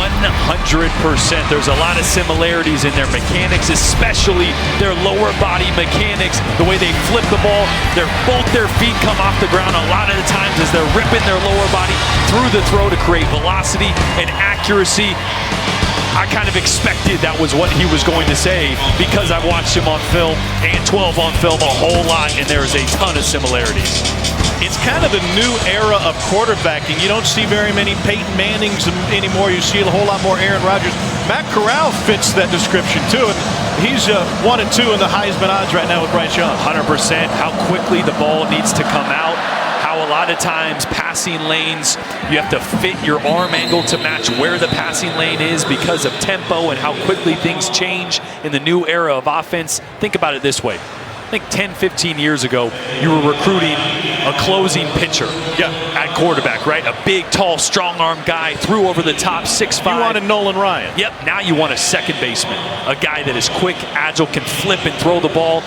There's a lot of similarities in their mechanics, especially their lower body mechanics, the way they flip the ball. Both their feet come off the ground a lot of the times as they're ripping their lower body through the throw to create velocity and accuracy. I kind of expected that was what he was going to say because I've watched him on film and 12 on film a whole lot, and there is a ton of similarities. It's kind of the new era of quarterbacking. You don't see very many Peyton Mannings anymore. You see a whole lot more Aaron Rodgers. Matt Corral fits that description too. And he's 1 and 2 in the Heisman odds right now with Bryce Young. 100%. How quickly the ball needs to come out. How a lot of times passing lanes, you have to fit your arm angle to match where the passing lane is because of tempo and how quickly things change in the new era of offense. Think about it this way. I think 10, 15 years ago, you were recruiting a closing pitcher at quarterback, right? A big, tall, strong-arm guy, threw over the top, 6'5". You wanted Nolan Ryan. Yep, now you want a second baseman, a guy that is quick, agile, can flip and throw the ball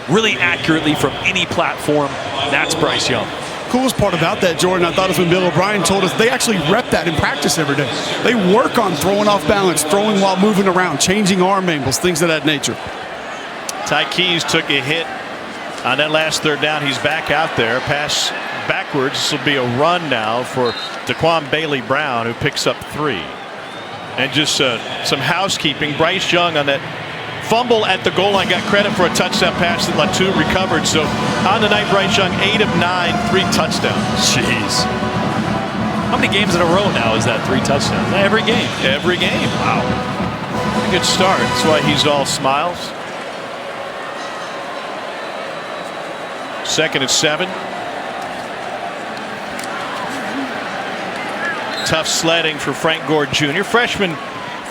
really accurately from any platform. That's Bryce Young. Coolest part about that, Jordan, I thought, is when Bill O'Brien told us they actually rep that in practice every day. They work on throwing off balance, throwing while moving around, changing arm angles, things of that nature. Ty Keys took a hit on that last third down. He's back out there. Pass backwards. This will be a run now for Daquan Bailey Brown, who picks up 3. And just some housekeeping. Bryce Young on that fumble at the goal line got credit for a touchdown pass that Latu recovered. So on the night, Bryce Young 8 of 9, 3 touchdowns. Jeez. How many games in a row now is that 3 touchdowns? Every game. Every game. Wow. Pretty good start. That's why he's all smiles. 2nd and 7. Tough sledding for Frank Gore Jr., freshman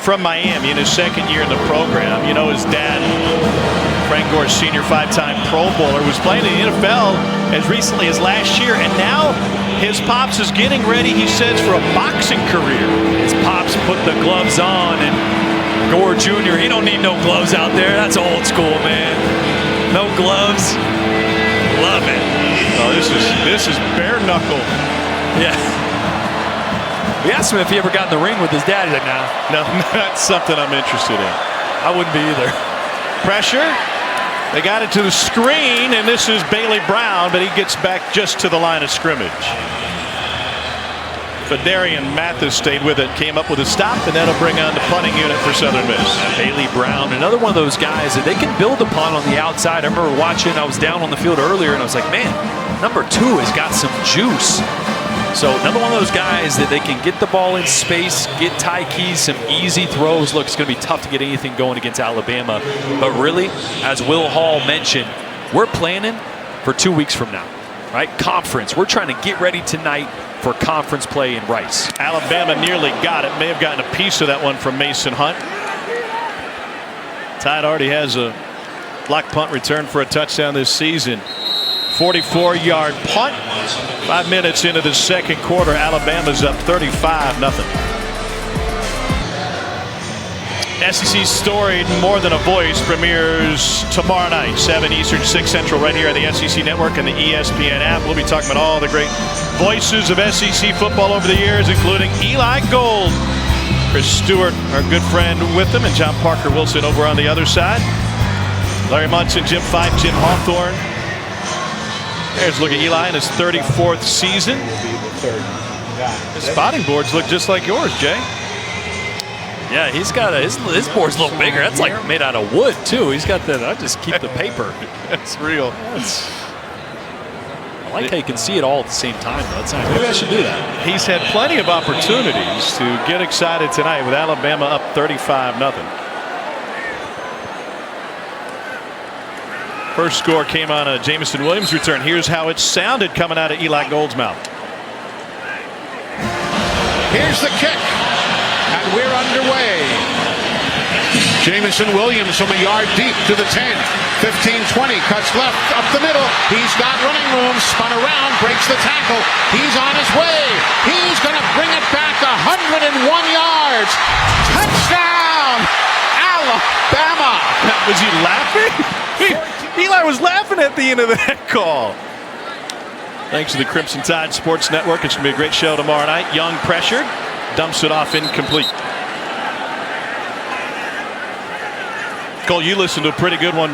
from Miami in his 2nd year in the program. You know, his dad, Frank Gore Sr., 5-time Pro Bowler, was playing in the NFL as recently as last year, and now his pops is getting ready, he says, for a boxing career. His pops put the gloves on, and Gore Jr., he don't need no gloves out there. That's old school, man. No gloves. Love it. Oh, this is bare knuckle. Yeah. We asked him if he ever got in the ring with his dad. He's like, nah. No, not something I'm interested in. I wouldn't be either. Pressure. They got it to the screen, and this is Bailey Brown, but he gets back just to the line of scrimmage. Fadarian Mathis stayed with it, came up with a stop, and that'll bring on the punting unit for Southern Miss. Bailey Brown, another one of those guys that they can build upon on the outside. I remember watching, I was down on the field earlier, and I was like, man, number 2 has got some juice. So another one of those guys that they can get the ball in space, get Ty Keys some easy throws. Look, it's going to be tough to get anything going against Alabama. But really, as Will Hall mentioned, we're planning for 2 weeks from now, right? Conference. We're trying to get ready tonight for conference play in Rice. Alabama nearly got it. May have gotten a piece of that one from Mason Hunt. Tide already has a block punt return for a touchdown this season. 44-yard punt. 5 minutes into the 2nd quarter. Alabama's up 35-0. SEC Storied More Than a Voice premieres tomorrow night, 7 Eastern, 6 Central, right here on the SEC Network and the ESPN app. We'll be talking about all the great voices of SEC football over the years, including Eli Gold, Chris Stewart, our good friend, with him, and John Parker Wilson over on the other side. Larry Munson, Jim Fife, Jim Hawthorne. There's a look at Eli in his 34th season. His spotting boards look just like yours, Jay. Yeah, he's got his board's a little bigger. That's like made out of wood too. He's got that. I just keep the paper. That's real. I like how you can see it all at the same time. That's nice. Maybe I should do that. He's had plenty of opportunities to get excited tonight with Alabama up 35-0. First score came on a Jamison Williams return. Here's how it sounded coming out of Eli Gold's mouth. Here's the kick, and we're underway. Jamison Williams from a yard deep to the 10. 15-20, cuts left, up the middle. He's got running room, spun around, breaks the tackle. He's on his way. He's going to bring it back 101 yards. Touchdown, Alabama. Was he laughing? Eli was laughing at the end of that call. Thanks to the Crimson Tide Sports Network. It's going to be a great show tomorrow night. Young pressured, dumps it off incomplete. Cole, you listened to a pretty good one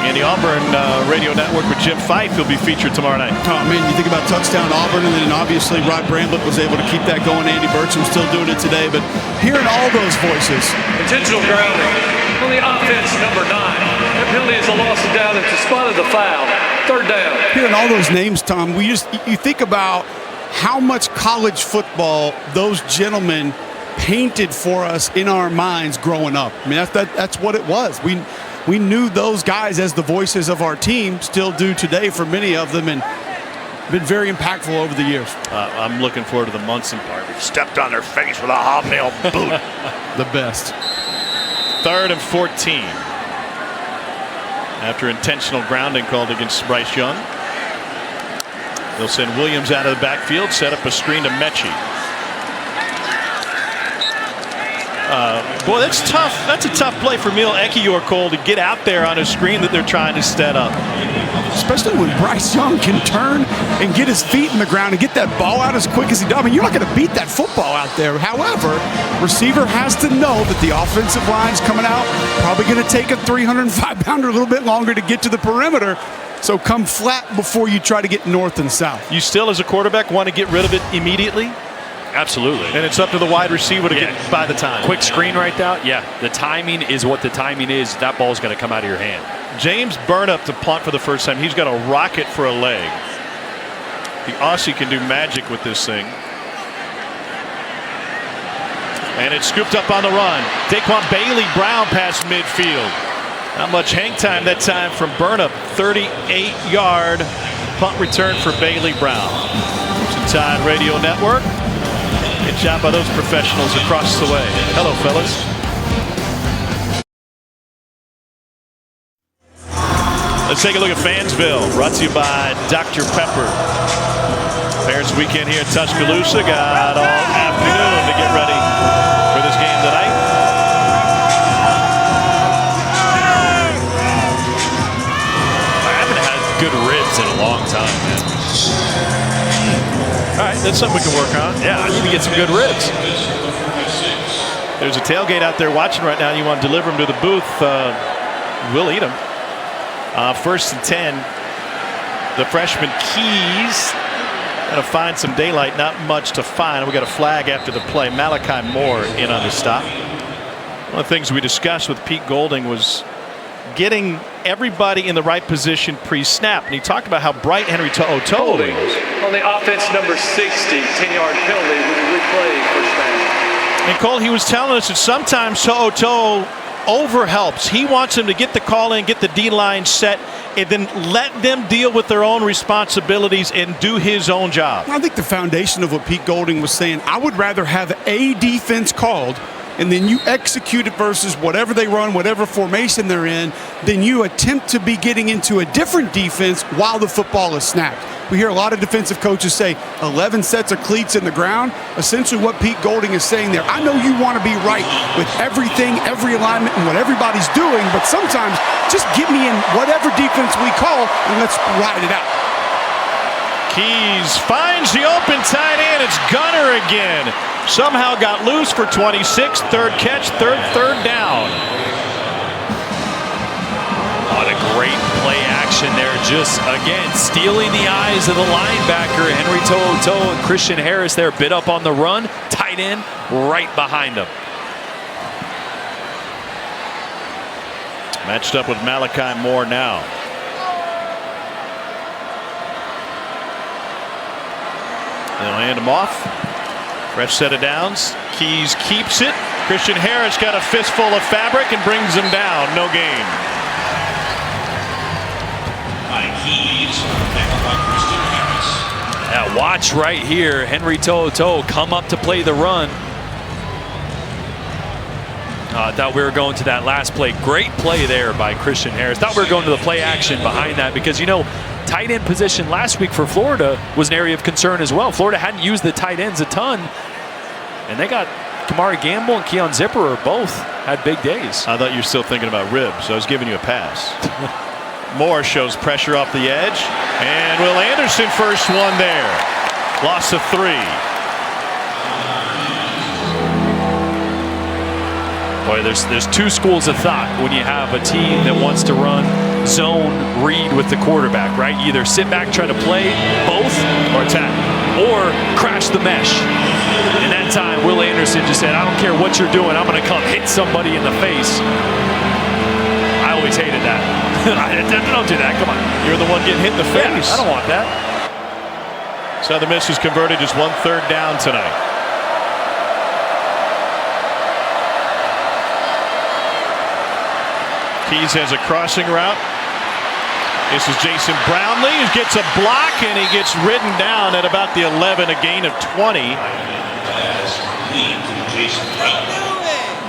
in the Auburn radio network with Jim Fife. He'll be featured tomorrow night. Oh, man, you think about touchdown Auburn, and then obviously Rod Bramblett was able to keep that going. Andy Burcham still doing it today. But hearing all those voices. Intentional grounding on the offense, number 9. That penalty is a loss of down at the spot of the foul. 3rd down. Hearing all those names, Tom, you think about how much college football those gentlemen painted for us in our minds growing up. I mean, that's what it was. We knew those guys as the voices of our team, still do today for many of them, and been very impactful over the years. I'm looking forward to the Munson part. We stepped on their face with a hobnail boot. The best. 3rd and 14. after intentional grounding called against Bryce Young. They'll send Williams out of the backfield, set up a screen to Mechie. Boy, that's tough. That's a tough play for Emil Ekiyor, Cole, to get out there on a screen that they're trying to set up. Especially when Bryce Young can turn and get his feet in the ground and get that ball out as quick as he does. I mean, you're not going to beat that football out there. However, receiver has to know that the offensive line's coming out, probably going to take a 305-pounder a little bit longer to get to the perimeter. So come flat before you try to get north and south. You still, as a quarterback, want to get rid of it immediately? Absolutely. And it's up to the wide receiver to get by the time. Quick screen right now. Yeah, the timing is what the timing is. That ball's going to come out of your hand. James Burnup to punt for the first time. He's got a rocket for a leg. The Aussie can do magic with this thing. And it's scooped up on the run. Daquan Bailey Brown past midfield. Not much hang time that time from Burnap. 38-yard punt return for Bailey Brown. Crimson Tide Radio Network. Good job by those professionals across the way. Hello, fellas. Let's take a look at Fansville, brought to you by Dr. Pepper. Parents weekend here in Tuscaloosa. Got all afternoon to get ready for this game tonight. I haven't had good ribs in a long time, man. All right, that's something we can work on. Yeah, I need to get some good ribs. There's a tailgate out there watching right now. You want to deliver them to the booth, we'll eat them. First and 10. The freshman Keys going to find some daylight. Not much to find. We got a flag after the play. Malachi Moore in on the stop. One of the things we discussed with Pete Golding was getting everybody in the right position pre-snap. And he talked about how bright Henry To'o is. On the offense, number 60, 10-yard penalty with a replay first down. And Cole, he was telling us that sometimes To'o over helps. He wants them to get the call in, get the D-line set, and then let them deal with their own responsibilities and do his own job. I think the foundation of what Pete Golding was saying, I would rather have a defense called and then you execute it versus whatever they run, whatever formation they're in, then you attempt to be getting into a different defense while the football is snapped. We hear a lot of defensive coaches say 11 sets of cleats in the ground. Essentially what Pete Golding is saying there, I know you want to be right with everything, every alignment, and what everybody's doing, but sometimes just get me in whatever defense we call and let's ride it out. Keys finds the open tight end. It's Gunner again. Somehow got loose for 26. Third catch, third down. What a great play action there. Just, again, stealing the eyes of the linebacker. Henry To'o and Christian Harris there bit up on the run. Tight end right behind him. Matched up with Malachi Moore now. They'll hand him off. Fresh set of downs. Keys keeps it. Christian Harris got a fistful of fabric and brings him down. No gain. Now watch right here. Henry To'o come up to play the run. I thought we were going to that last play. Great play there by Christian Harris. Thought we were going to the play action behind that because, you know, tight end position last week for Florida was an area of concern as well. Florida hadn't used the tight ends a ton, and they got Kamari Gamble and Keon Zipper both had big days. I thought you were still thinking about ribs, so I was giving you a pass. Moore shows pressure off the edge, and Will Anderson first one there. Loss of 3. Boy, there's two schools of thought when you have a team that wants to run zone read with the quarterback, right? Either sit back, try to play both, Or attack. or crash the mesh. And that time, Will Anderson just said, I don't care what you're doing, I'm going to come hit somebody in the face. I always hated that. Don't do that, come on. You're the one getting hit in the face. Yeah, I don't want that. Southern Miss has converted just 1 third down tonight. Keys has a crossing route. This is Jason Brownlee, who gets a block, and he gets ridden down at about the 11, a gain of 20.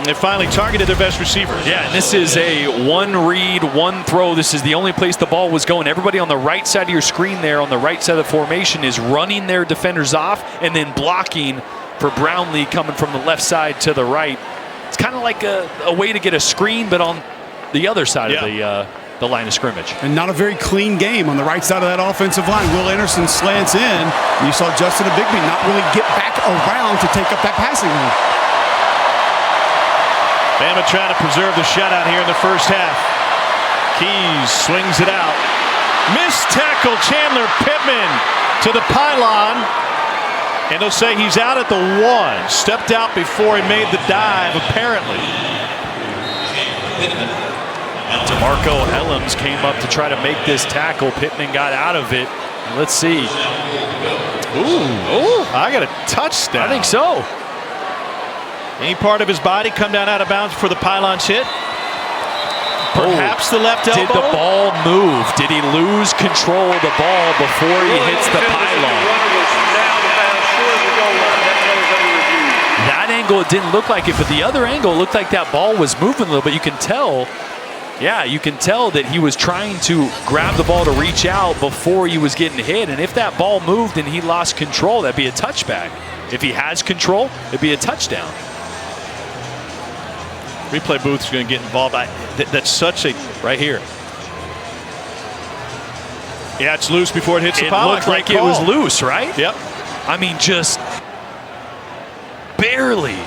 And they finally targeted their best receiver. Yeah, and this is a one read, one throw. This is the only place the ball was going. Everybody on the right side of your screen there, on the right side of the formation, is running their defenders off and then blocking for Brownlee coming from the left side to the right. It's kind of like a way to get a screen, but on the other side of the line of scrimmage. And not a very clean game on the right side of that offensive line. Will Anderson slants in. And you saw Justin Bigby not really get back around to take up that passing lane. Bama trying to preserve the shutout here in the first half. Keys swings it out. Missed tackle, Chandler Pittman to the pylon. And they'll say he's out at the 1. Stepped out before he made the dive, apparently. DeMarco Helms came up to try to make this tackle. Pittman got out of it. Let's see. Ooh, I got a touchdown. I think so. Any part of his body come down out of bounds before the pylon's hit? Perhaps the left elbow? Did the ball move? Did he lose control of the ball before he hits the pylon? That angle, it didn't look like it, but the other angle looked like that ball was moving a little bit. You can tell, you can tell that he was trying to grab the ball to reach out before he was getting hit. And if that ball moved and he lost control, that'd be a touchback. If he has control, it'd be a touchdown. Replay booth is going to get involved. That's such a, right here. Yeah, it's loose before it hits the pylon. It looked like it was loose, right? Yep. I mean, just barely.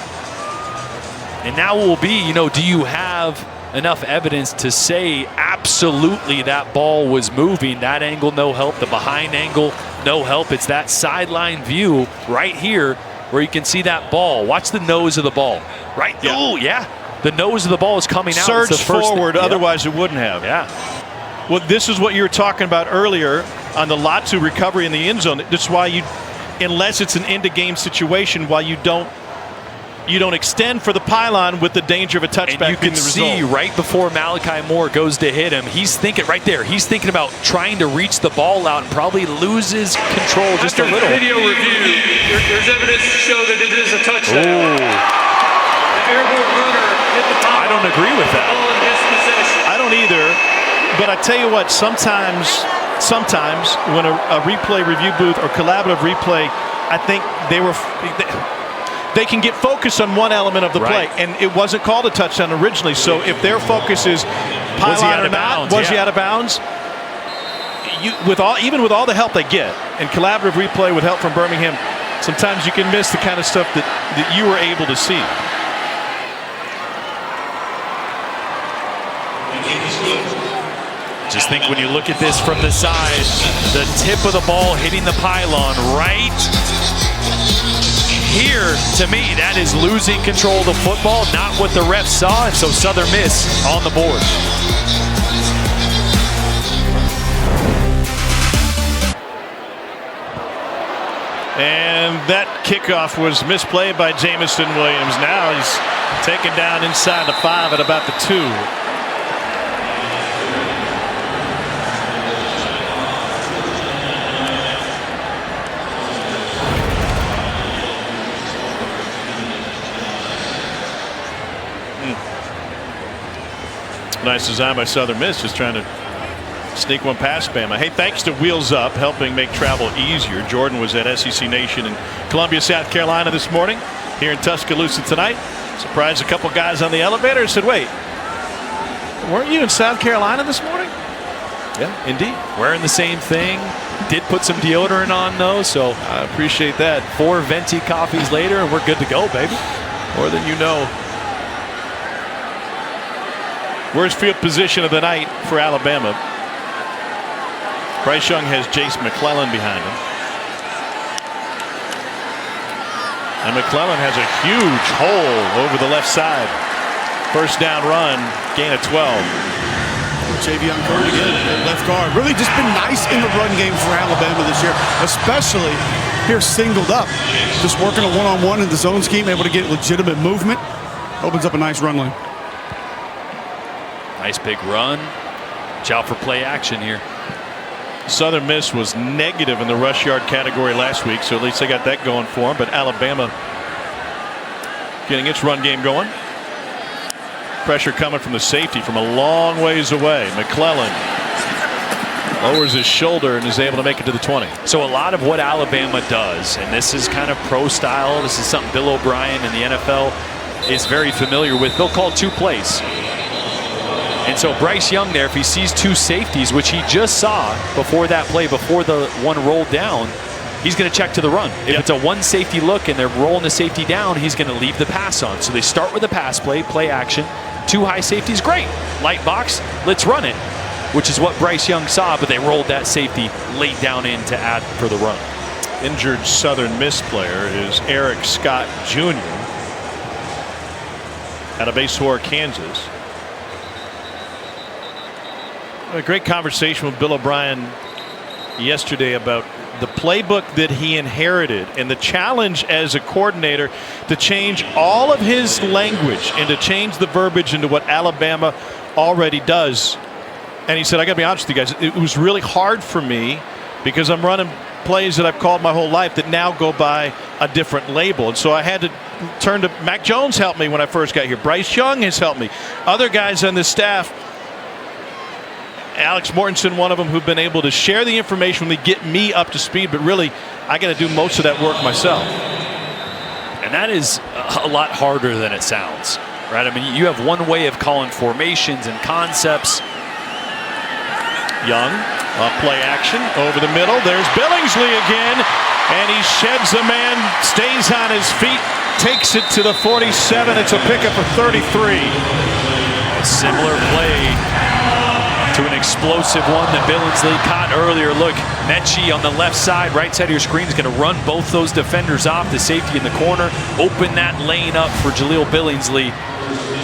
And now will be, do you have enough evidence to say absolutely that ball was moving? That angle, no help. The behind angle, no help. It's that sideline view right here where you can see that ball. Watch the nose of the ball. Right? Yeah. Oh, yeah. The nose of the ball is coming out. Surged forward, otherwise it wouldn't have. Yeah. Well, this is what you were talking about earlier on the Latu recovery in the end zone. That's why you, unless it's an end-of-game situation, why you don't extend for the pylon with the danger of a touchback. And you can see right before Malachi Moore goes to hit him, he's thinking right there. He's thinking about trying to reach the ball out and probably loses control just a little. Video review, there's evidence to show that it is a touchdown. Oh. The airborne runner hit the pylon. I don't agree with that. On his possession. I don't either. But I tell you what, sometimes when a replay review booth or collaborative replay, I think they can get focused on one element of the play, and it wasn't called a touchdown originally. So if their focus is pylon or not, was he out of bounds? Even with all the help they get and collaborative replay with help from Birmingham, sometimes you can miss the kind of stuff that you were able to see. Just think when you look at this from the side, the tip of the ball hitting the pylon right here, to me, that is losing control of the football, not what the refs saw, and so Southern Miss on the board. And that kickoff was misplayed by Jamison Williams. Now he's taken down inside the 5 at about the 2. Nice design by Southern Miss, just trying to sneak one past Bama. Hey, thanks to Wheels Up, helping make travel easier. Jordan was at SEC Nation in Columbia, South Carolina this morning. Here in Tuscaloosa tonight. Surprised a couple guys on the elevator and said, wait, weren't you in South Carolina this morning? Yeah, indeed. Wearing the same thing. Did put some deodorant on, though, so I appreciate that. 4 venti coffees later, and we're good to go, baby. More than you know. Worst field position of the night for Alabama. Bryce Young has Jace McClellan behind him. And McClellan has a huge hole over the left side. First down run, gain of 12. Javion Curry again at left guard. Really just been nice in the run game for Alabama this year, especially here singled up. Just working a one-on-one in the zone scheme, able to get legitimate movement. Opens up a nice run lane. Nice big run. Watch out for play action here. Southern Miss was negative in the rush yard category last week, so at least they got that going for them. But Alabama getting its run game going. Pressure coming from the safety from a long ways away. McClellan lowers his shoulder and is able to make it to the 20. So a lot of what Alabama does, and this is kind of pro style, this is something Bill O'Brien in the NFL is very familiar with. They'll call 2 plays. And so Bryce Young there, if he sees 2 safeties, which he just saw before that play, before the one rolled down, he's going to check to the run. If it's a 1 safety look and they're rolling the safety down, he's going to leave the pass on. So they start with a pass play action. 2 high safeties, great. Light box, let's run it, which is what Bryce Young saw, but they rolled that safety late down in to add for the run. Injured Southern Miss player is Eric Scott Jr. out of Basehor, Kansas. A great conversation with Bill O'Brien yesterday about the playbook that he inherited and the challenge as a coordinator to change all of his language and to change the verbiage into what Alabama already does. And he said, I got to be honest with you guys, it was really hard for me because I'm running plays that I've called my whole life that now go by a different label. And so I had to turn to Mac Jones helped me when I first got here. Bryce Young has helped me. Other guys on the staff, Alex Mortensen, one of them, who've been able to share the information when they get me up to speed, but really I got to do most of that work myself. And that is a lot harder than it sounds, right? I mean, you have one way of calling formations and concepts. Young, play action over the middle. There's Billingsley again, and he sheds a man, stays on his feet, takes it to the 47. It's a pickup of 33. A similar play to an explosive one that Billingsley caught earlier. Look, Mechie on the left side, right side of your screen, is going to run both those defenders off. The safety in the corner, open that lane up for Jaleel Billingsley.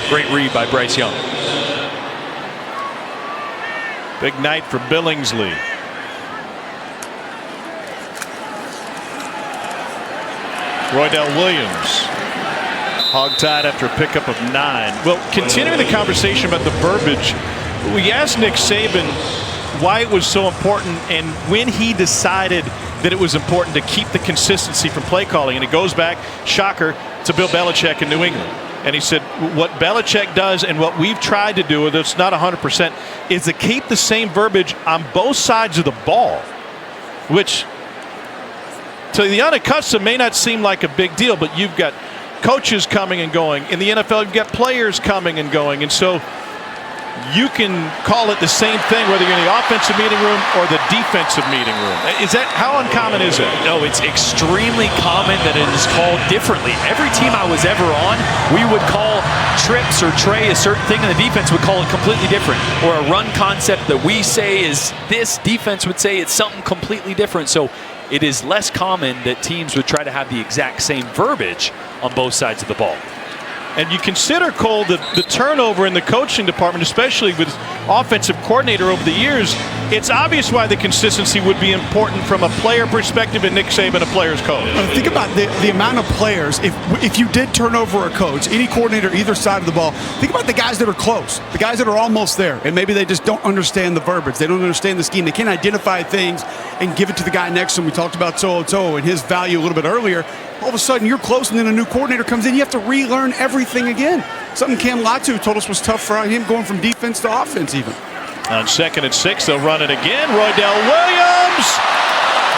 Great read by Bryce Young. Big night for Billingsley. Roydell Williams, hogtied after a pickup of 9. Well, continuing the conversation about the verbiage, we asked Nick Saban why it was so important and when he decided that it was important to keep the consistency from play calling. And it goes back, shocker, to Bill Belichick in New England. And he said what Belichick does and what we've tried to do, it's not 100%, is to keep the same verbiage on both sides of the ball, which to the unaccustomed may not seem like a big deal, but you've got coaches coming and going. In the NFL, you've got players coming and going. And so you can call it the same thing whether you're in the offensive meeting room or the defensive meeting room. Is that, how uncommon is that? No, it's extremely common that it is called differently. Every team I was ever on, we would call trips or tray a certain thing, and the defense would call it completely different. Or a run concept that we say is this, defense would say it's something completely different. So it is less common that teams would try to have the exact same verbiage on both sides of the ball. And you consider, Cole, the turnover in the coaching department, especially with offensive coordinator over the years, it's obvious why the consistency would be important from a player perspective and Nick Saban, a player's coach. Think about the amount of players. If you did turn over a coach, any coordinator either side of the ball, think about the guys that are close, the guys that are almost there, and maybe they just don't understand the verbiage. They don't understand the scheme. They can't identify things and give it to the guy next to them. We talked about To'o and his value a little bit earlier. All of a sudden, you're close, and then a new coordinator comes in. You have to relearn everything again. Something Cam Latu told us was tough for him going from defense to offense even. On 2nd and 6, they'll run it again. Roydell Williams!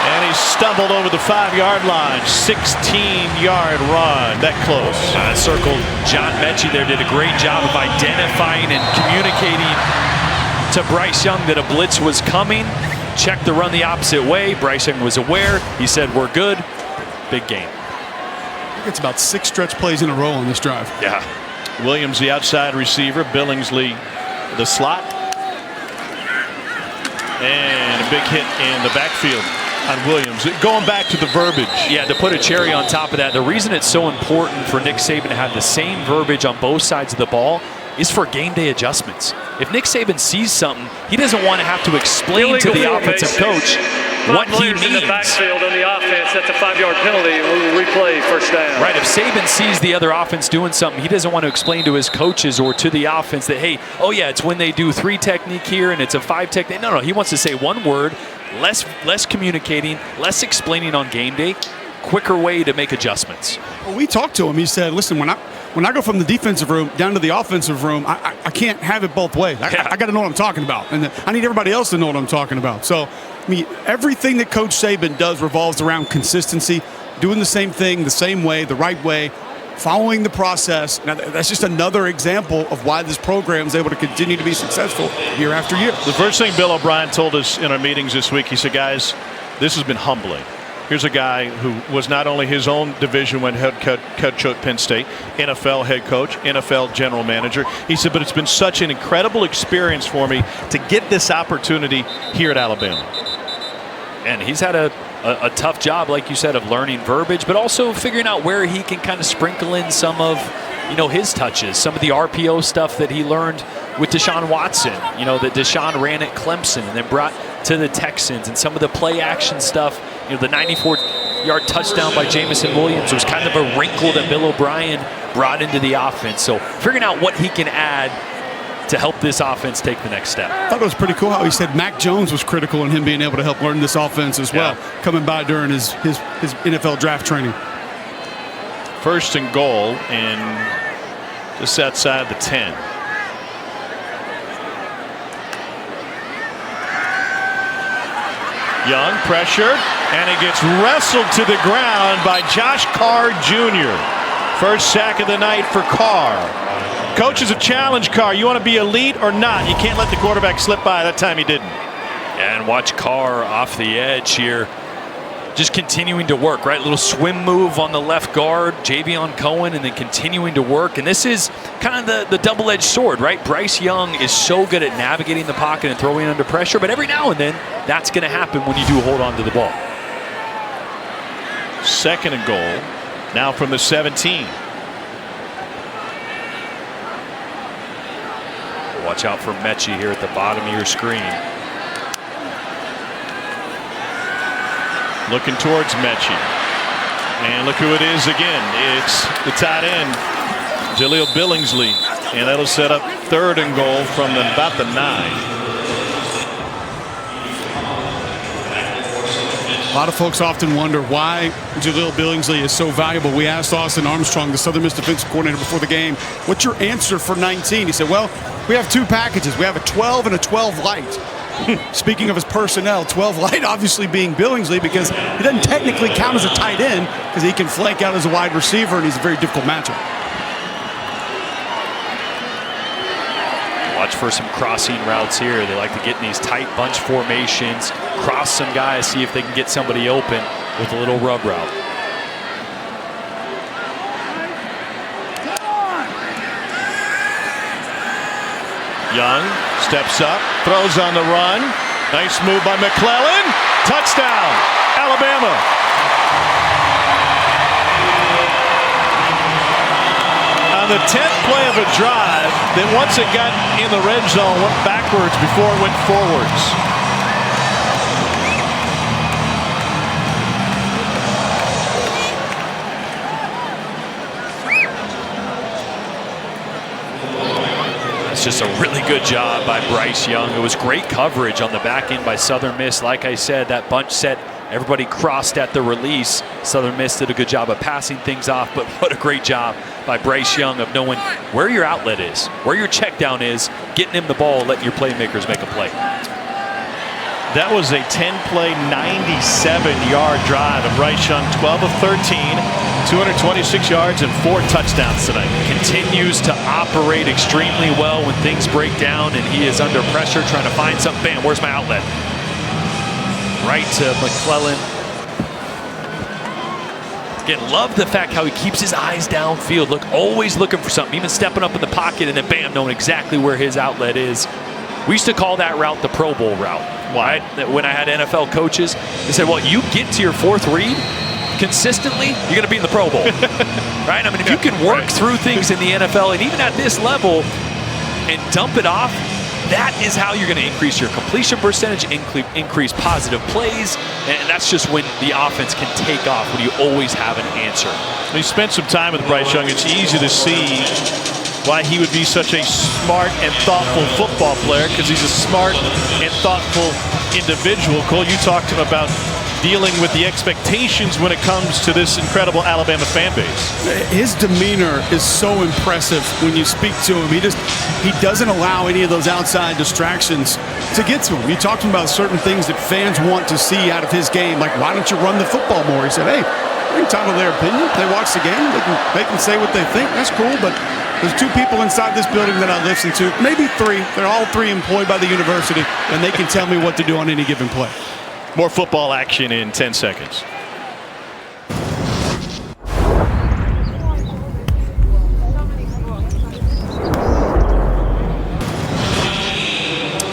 And he stumbled over the 5-yard line. 16-yard run. That close. Circled John Mechie there did a great job of identifying and communicating to Bryce Young that a blitz was coming. Checked the run the opposite way. Bryce Young was aware. He said, we're good. Big game. It's about 6 stretch plays in a row on this drive. Yeah. Williams, the outside receiver. Billingsley, the slot. And a big hit in the backfield on Williams. Going back to the verbiage. Yeah, to put a cherry on top of that, the reason it's so important for Nick Saban to have the same verbiage on both sides of the ball is for game day adjustments. If Nick Saban sees something, he doesn't want to have to explain to the offensive coach what he means. In the backfield on the offense, that's a 5-yard penalty, and we will replay first down. Right, if Saban sees the other offense doing something, he doesn't want to explain to his coaches or to the offense that, hey, oh yeah, it's when they do 3 technique here and it's a 5 technique. No, he wants to say one word, less communicating, less explaining on game day, quicker way to make adjustments. Well, we talked to him. He said, listen, when I go from the defensive room down to the offensive room, I can't have it both ways. I got to know what I'm talking about. And I need everybody else to know what I'm talking about. So, I mean, everything that Coach Saban does revolves around consistency, doing the same thing, the same way, the right way, following the process. Now, that's just another example of why this program is able to continue to be successful year after year. The first thing Bill O'Brien told us in our meetings this week, he said, guys, this has been humbling. Here's a guy who was not only his own Division I head coach at Penn State, NFL head coach, NFL general manager. He said, but it's been such an incredible experience for me to get this opportunity here at Alabama. And he's had a tough job, like you said, of learning verbiage, but also figuring out where he can kind of sprinkle in some of, his touches, some of the RPO stuff that he learned with Deshaun Watson, that Deshaun ran at Clemson and then brought to the Texans, and some of the play action stuff. The 94-yard touchdown by Jamison Williams was kind of a wrinkle that Bill O'Brien brought into the offense. So figuring out what he can add to help this offense take the next step. I thought it was pretty cool how he said Mac Jones was critical in him being able to help learn this offense as well, coming by during his NFL draft training. First and goal, and just outside the 10. Young, pressure, and it gets wrestled to the ground by Josh Carr Jr. First sack of the night for Carr. Coaches have challenged Carr. You want to be elite or not? You can't let the quarterback slip by. That time he didn't. And watch Carr off the edge here. Just continuing to work, right? Little swim move on the left guard, Javion Cohen, and then continuing to work. And this is kind of the double-edged sword, right? Bryce Young is so good at navigating the pocket and throwing under pressure, but every now and then, that's going to happen when you do hold on to the ball. Second and goal, now from the 17. Watch out for Mechie here at the bottom of your screen. Looking towards Mechie. And look who it is again. It's the tight end, Jaleel Billingsley. And that'll set up third and goal from about the 9. A lot of folks often wonder why Jaleel Billingsley is so valuable. We asked Austin Armstrong, the Southern Miss defensive coordinator, before the game, what's your answer for 19? He said, well, we have two packages. We have a 12 and a 12 light. Speaking of his personnel, 12 light obviously being Billingsley, because he doesn't technically count as a tight end because he can flank out as a wide receiver, and he's a very difficult matchup. Watch for some crossing routes here. They like to get in these tight bunch formations, cross some guys, see if they can get somebody open with a little rub route. Young steps up, throws on the run. Nice move by McClellan. Touchdown, Alabama. On the 10th play of a drive that once it got in the red zone went backwards before it went forwards. Just a really good job by Bryce Young. It was great coverage on the back end by Southern Miss. Like I said, that bunch set, everybody crossed at the release. Southern Miss did a good job of passing things off, but what a great job by Bryce Young of knowing where your outlet is, where your check down is, getting him the ball, letting your playmakers make a play. That was a 10-play, 97-yard drive of Bryce Young, 12 of 13, 226 yards and 4 touchdowns tonight. Continues to operate extremely well when things break down and he is under pressure trying to find something. Bam, where's my outlet? Right to McClellan. Again, love the fact how he keeps his eyes downfield. Always looking for something, even stepping up in the pocket and then bam, knowing exactly where his outlet is. We used to call that route the Pro Bowl route. Why? When I had NFL coaches, they said, well, you get to your fourth read consistently, you're going to be in the Pro Bowl. Right? I mean, if you can work through things in the NFL and even at this level and dump it off, that is how you're going to increase your completion percentage, increase positive plays, and that's just when the offense can take off, when you always have an answer. He spent some time with Bryce Young. It's easy to see why he would be such a smart and thoughtful football player, because he's a smart and thoughtful individual. Cole, you talked to him about dealing with the expectations when it comes to this incredible Alabama fan base. His demeanor is so impressive when you speak to him. He doesn't allow any of those outside distractions to get to him. You talked to him about certain things that fans want to see out of his game, like why don't you run the football more? He said, hey, they're entitled to their opinion. They watch the game. They can say what they think. That's cool, but there's 2 people inside this building that I listen to, maybe 3. They're all 3 employed by the university, and they can tell me what to do on any given play. More football action in 10 seconds.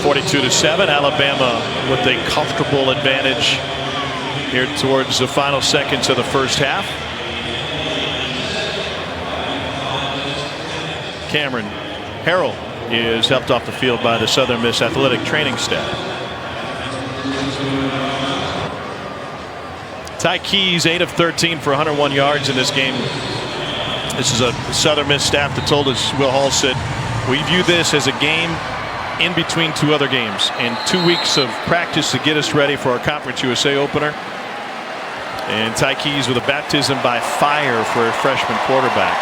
(42-7), Alabama with a comfortable advantage here towards the final seconds of the first half. Cameron Harrell is helped off the field by the Southern Miss athletic training staff. Ty Keys, 8 of 13 for 101 yards in this game. This is a Southern Miss staff that told us, Will Hall said, we view this as a game in between 2 other games and 2 weeks of practice to get us ready for our Conference USA opener. And Ty Keys with a baptism by fire for a freshman quarterback.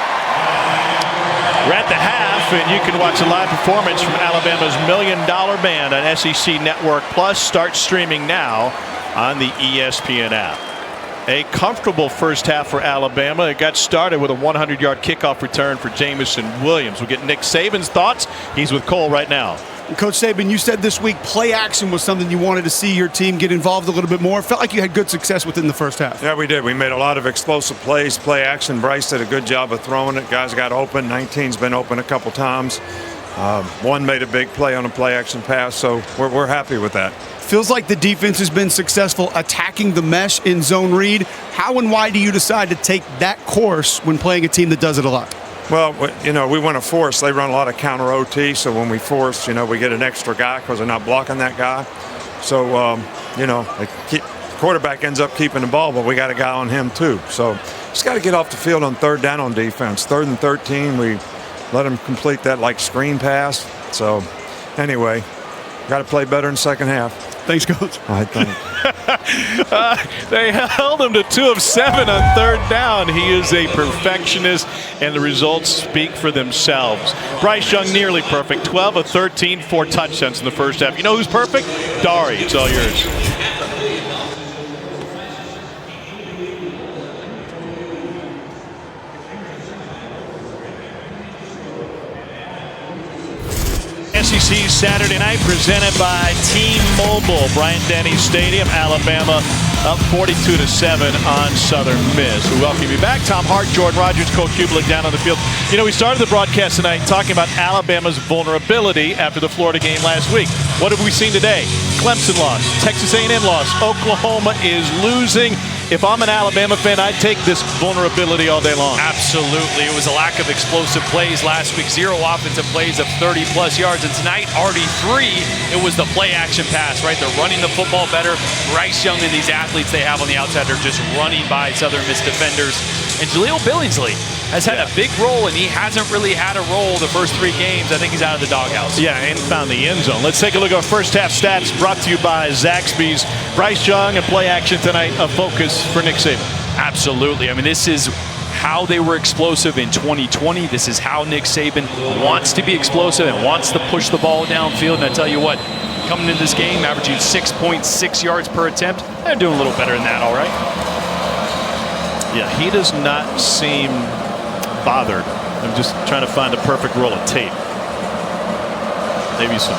We're at the half, and you can watch a live performance from Alabama's $1 Million Band on SEC Network Plus. Start streaming now on the ESPN app. A comfortable first half for Alabama. It got started with a 100-yard kickoff return for Jamison Williams. We'll get Nick Saban's thoughts. He's with Cole right now. Coach Saban, you said this week play action was something you wanted to see your team get involved a little bit more. Felt like you had good success within the first half. Yeah, we did. We made a lot of explosive plays, play action. Bryce did a good job of throwing it. Guys got open. 19's been open a couple times. One made a big play on a play action pass, so we're happy with that. Feels like the defense has been successful attacking the mesh in zone read. How and why do you decide to take that course when playing a team that does it a lot? Well, you know, we want to force. They run a lot of counter OT, so when we force, you know, we get an extra guy because they're not blocking that guy. So, you know, the quarterback ends up keeping the ball, but we got a guy on him too. So just got to get off the field on 3rd down on defense. 3rd and 13, we let them complete that like screen pass. So anyway, got to play better in the second half. Thanks, Coach. I think. They held him to 2 of 7 on 3rd down. He is a perfectionist, and the results speak for themselves. Bryce Young nearly perfect. 12 of 13, 4 touchdowns in the first half. You know who's perfect? Dari. It's all yours. SEC Saturday night presented by T-Mobile. Bryant-Denny Stadium, Alabama up 42-7 on Southern Miss. We welcome you back. Tom Hart, Jordan Rogers, Coach Kublik down on the field. You know, we started the broadcast tonight talking about Alabama's vulnerability after the Florida game last week. What have we seen today? Clemson lost. Texas A&M lost. Oklahoma is losing. If I'm an Alabama fan, I'd take this vulnerability all day long. Absolutely. It was a lack of explosive plays last week. 0 offensive plays of 30-plus yards. And tonight, already 3, it was the play-action pass, right? They're running the football better. Bryce Young and these athletes they have on the outside are just running by Southern Miss defenders. And Jaleel Billingsley has had a big role, and he hasn't really had a role the first 3 games. I think he's out of the doghouse. Yeah, and found the end zone. Let's take a look at our first half stats brought to you by Zaxby's. Bryce Young and play action tonight, a focus for Nick Saban. Absolutely. I mean, this is how they were explosive in 2020. This is how Nick Saban wants to be explosive and wants to push the ball downfield. And I tell you what, coming into this game, averaging 6.6 yards per attempt, they're doing a little better than that, all right? Yeah, he does not seem bothered. I'm just trying to find a perfect roll of tape. Maybe some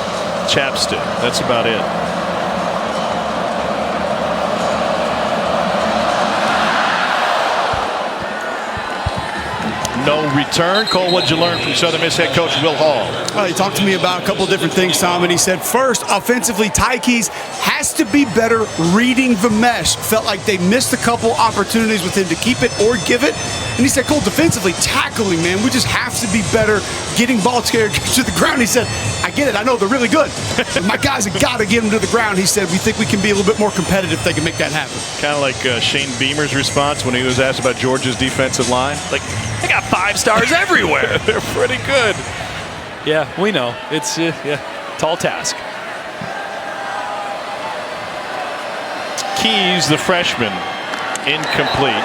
chapstick. That's about it. No return. Cole, what'd you learn from Southern Miss head coach Will Hall? He talked to me about a couple of different things, Tom, and he said, first, offensively, Ty Keys has to be better reading the mesh. Felt like they missed a couple opportunities with him to keep it or give it. And he said, Cole, defensively, tackling, man, we just have to be better getting ball scared to the ground. He said, I get it. I know they're really good. But my guys have got to get them to the ground. He said, we think we can be a little bit more competitive if they can make that happen. Kind of like Shane Beamer's response when he was asked about Georgia's defensive line. Like, They got 5 stars everywhere. They're pretty good. Yeah, we know. It's tall task. Keys, the freshman, incomplete.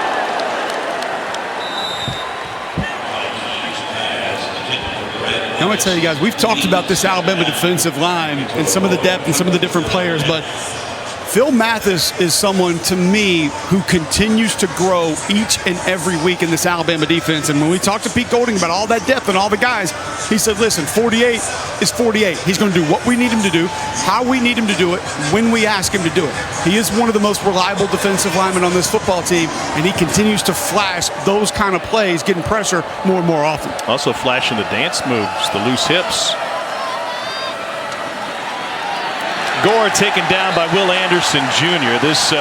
I'm going to tell you guys, we've talked about this Alabama defensive line and some of the depth and some of the different players, but Phil Mathis is someone, to me, who continues to grow each and every week in this Alabama defense. And when we talked to Pete Golding about all that depth and all the guys, he said, listen, 48 is 48. He's going to do what we need him to do, how we need him to do it, when we ask him to do it. He is one of the most reliable defensive linemen on this football team, and he continues to flash those kind of plays, getting pressure more and more often. Also flashing the dance moves, the loose hips. Gore taken down by Will Anderson Jr. This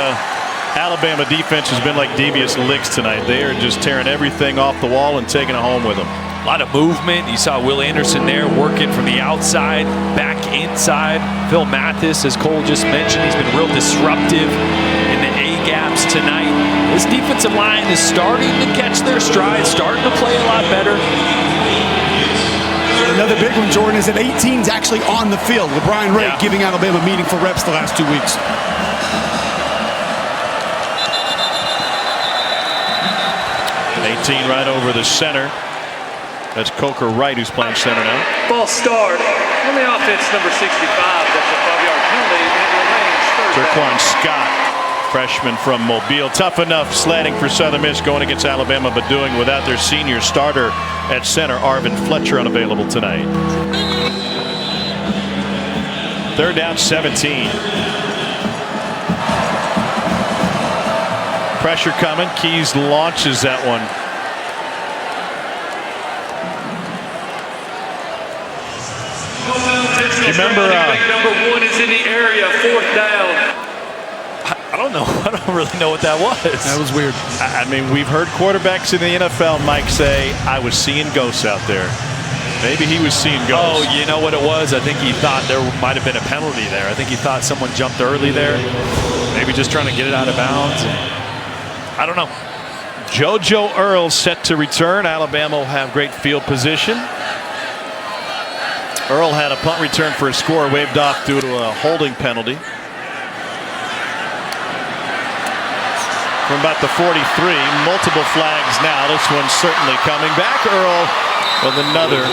Alabama defense has been like devious licks tonight. They are just tearing everything off the wall and taking it home with them. A lot of movement. You saw Will Anderson there working from the outside, back inside. Phil Mathis, as Cole just mentioned, he's been real disruptive in the A-gaps tonight. This defensive line is starting to catch their stride, starting to play a lot better. Another big one, Jordan, is that 18's actually on the field with Brian Ray giving Alabama meaningful reps the last 2 weeks. Right over the center. That's Coker Wright who's playing center now. Ball start on the offense, number 65. That's a 5-yard penalty, and it remains third Terquan down. Scott, freshman from Mobile. Tough enough slanting for Southern Miss going against Alabama, but doing without their senior starter at center, Arvin Fletcher, unavailable tonight. Third down, 17. Pressure coming. Keys launches that one. Remember, number 1 is in the area, fourth down. I don't know. I don't really know what that was. That was weird. I mean, we've heard quarterbacks in the NFL, Mike, say, I was seeing ghosts out there. Maybe he was seeing ghosts. Oh, you know what it was? I think he thought there might have been a penalty there. I think he thought someone jumped early there. Maybe just trying to get it out of bounds. I don't know. JoJo Earl set to return. Alabama will have great field position. Earl had a punt return for a score waved off due to a holding penalty. From about the 43, multiple flags now. This one's certainly coming back. Earl with another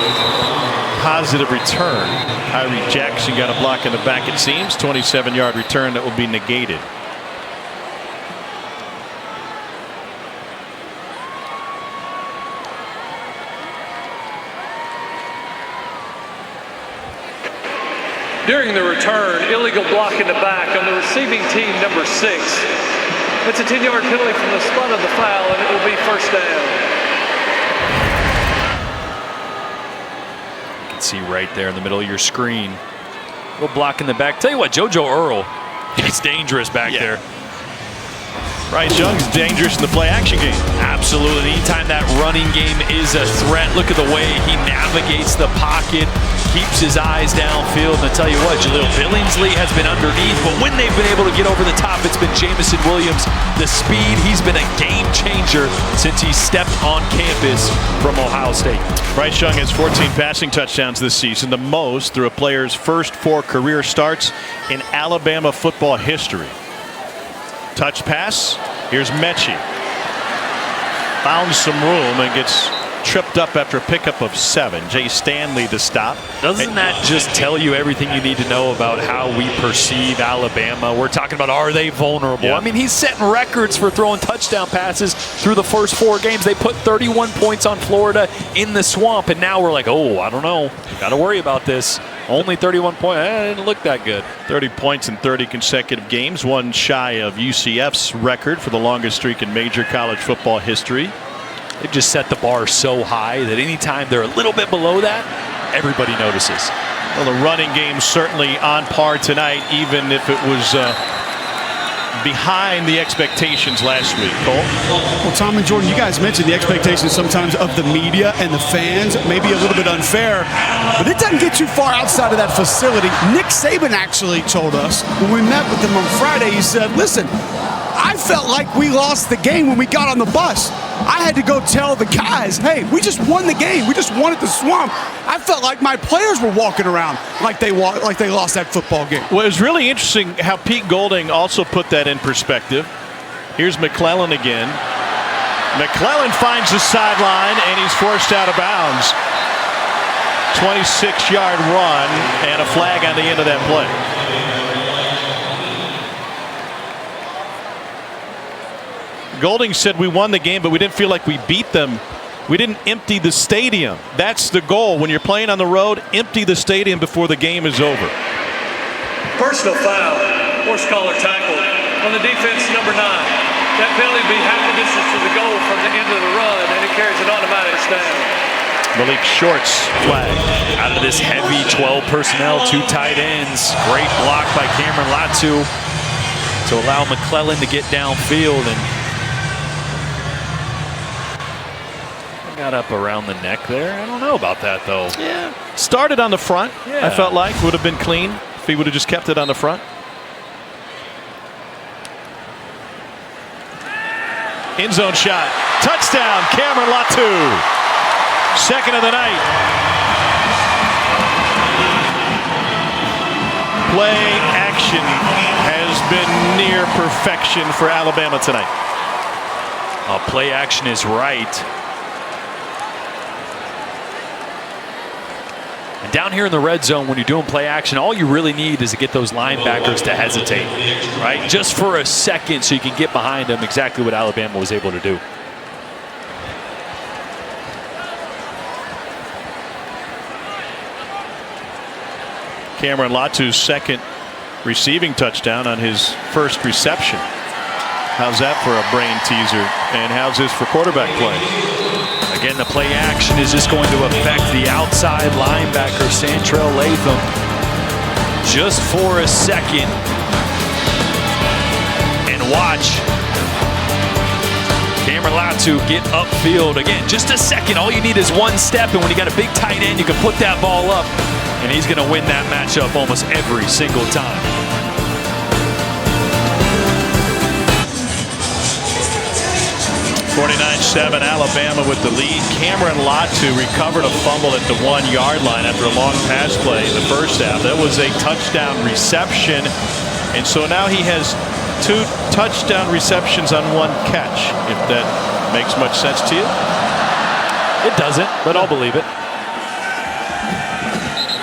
positive return. Tyree Jackson got a block in the back, it seems. 27-yard return that will be negated. During the return, illegal block in the back on the receiving team, number 6. It's a 10-yard penalty from the spot of the foul, and it will be first down. You can see right there in the middle of your screen. Little block in the back. Tell you what, JoJo Earl, he's dangerous back there. Bryce Young's dangerous in the play-action game. Absolutely. Anytime that running game is a threat, look at the way he navigates the pocket, keeps his eyes downfield. And I tell you what, Jaleel Billingsley has been underneath, but when they've been able to get over the top, it's been Jamison Williams. The speed, he's been a game changer since he stepped on campus from Ohio State. Bryce Young has 14 passing touchdowns this season, the most through a player's first 4 career starts in Alabama football history. Touch pass. Here's Mechie. Found some room and gets tripped up after a pickup of 7. Jay Stanley to stop. Doesn't that just tell you everything you need to know about how we perceive Alabama? We're talking about, are they vulnerable? Yeah. I mean, he's setting records for throwing touchdown passes through the first 4 games. They put 31 points on Florida in the swamp, and now we're like, oh, I don't know. Got to worry about this. Only 31 points. It didn't look that good. 30 points in 30 consecutive games, one shy of UCF's record for the longest streak in major college football history. They've just set the bar so high that anytime they're a little bit below that, everybody notices. Well, the running game certainly on par tonight, even if it was behind the expectations last week. Cole? Well, Tom and Jordan, you guys mentioned the expectations sometimes of the media and the fans, maybe a little bit unfair, but it doesn't get too far outside of that facility. Nick Saban actually told us when we met with him on Friday, he said, listen, I felt like we lost the game when we got on the bus. I had to go tell the guys, hey, we just won the game. We just won at the Swamp. I felt like my players were walking around like they lost that football game. Well, it was really interesting how Pete Golding also put that in perspective. Here's McClellan again. McClellan finds the sideline, and he's forced out of bounds. 26-yard run and a flag on the end of that play. Golding said we won the game, but we didn't feel like we beat them. We didn't empty the stadium. That's the goal. When you're playing on the road, empty the stadium before the game is over. Personal foul, horse collar tackle on the defense, number 9. That penalty will be half the distance to the goal from the end of the run, and it carries an automatic down. Malik Short's flag. Out of this heavy 12 personnel, 2 tight ends. Great block by Cameron Latu to allow McClellan to get downfield, and got up around the neck there. I don't know about that, though. Yeah. Started on the front. Yeah. I felt like would have been clean if he would have just kept it on the front. End zone shot. Touchdown, Cameron Latu. Second of the night. Play action has been near perfection for Alabama tonight. Play action is right. And down here in the red zone, when you're doing play action, all you really need is to get those linebackers to hesitate, right? Just for a second so you can get behind them, exactly what Alabama was able to do. Cameron Latu's second receiving touchdown on his first reception. How's that for a brain teaser? And how's this for quarterback play? Again, the play action is just going to affect the outside linebacker, Santrell Latham, just for a second. And watch Cameron Latu get upfield. Again, just a second. All you need is one step, and when you got a big tight end, you can put that ball up, and he's going to win that matchup almost every single time. 49-7, Alabama with the lead. Cameron Latu recovered a fumble at the 1-yard line after a long pass play in the first half. That was a touchdown reception, and so now he has 2 touchdown receptions on 1 catch, if that makes much sense to you. It doesn't, but I'll believe it.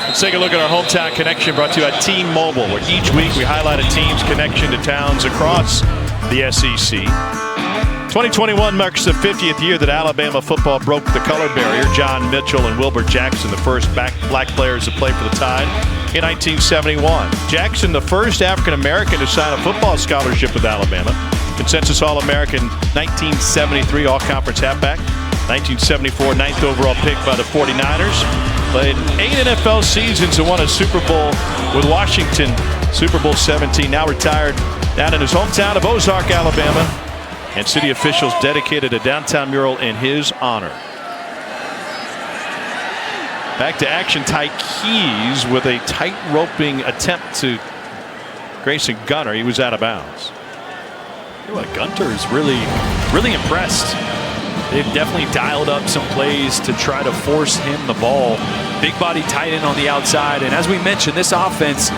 Let's take a look at our Hometown Connection, brought to you by T-Mobile, where each week we highlight a team's connection to towns across the SEC. 2021 marks the 50th year that Alabama football broke the color barrier. John Mitchell and Wilbur Jackson, the first black players to play for the Tide in 1971. Jackson, the first African-American to sign a football scholarship with Alabama. Consensus All-American 1973 All-Conference halfback. 1974 9th overall pick by the 49ers. Played 8 NFL seasons and won a Super Bowl with Washington. Super Bowl 17, now retired down in his hometown of Ozark, Alabama. And city officials dedicated a downtown mural in his honor. Back to action, Ty Keys with a tight roping attempt to Grayson Gunter. He was out of bounds. Gunter is really impressed. They've definitely dialed up some plays to try to force him the ball. Big body tight end on the outside. And as we mentioned, this offense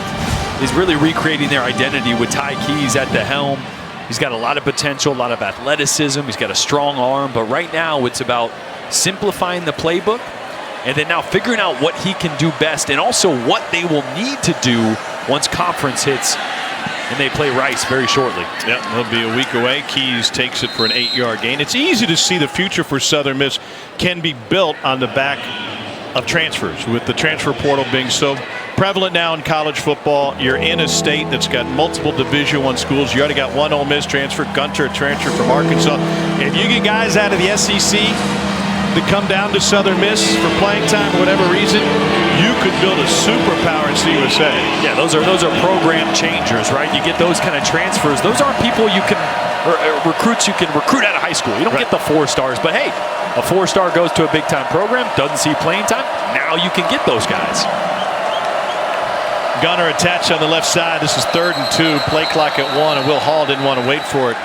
is really recreating their identity with Ty Keys at the helm. He's got a lot of potential, a lot of athleticism. He's got a strong arm. But right now it's about simplifying the playbook and then now figuring out what he can do best and also what they will need to do once conference hits and they play Rice very shortly. Yep, he'll be a week away. Keys takes it for an 8-yard gain. It's easy to see the future for Southern Miss can be built on the back of transfers, with the transfer portal being so prevalent now in college football. You're in a state that's got multiple Division I schools. You already got one Ole Miss transfer, Gunter, a transfer from Arkansas. If you get guys out of the SEC that come down to Southern Miss for playing time for whatever reason, you could build a superpower in CUSA. Yeah, those are program changers, right? You get those kind of transfers. Those aren't people you can recruits you can recruit out of high school. You don't get the 4 stars, but hey, a 4-star goes to a big-time program, doesn't see playing time. Now you can get those guys. Gunner attached on the left side. This is 3rd and 2. Play clock at 1, and Will Hall didn't want to wait for it.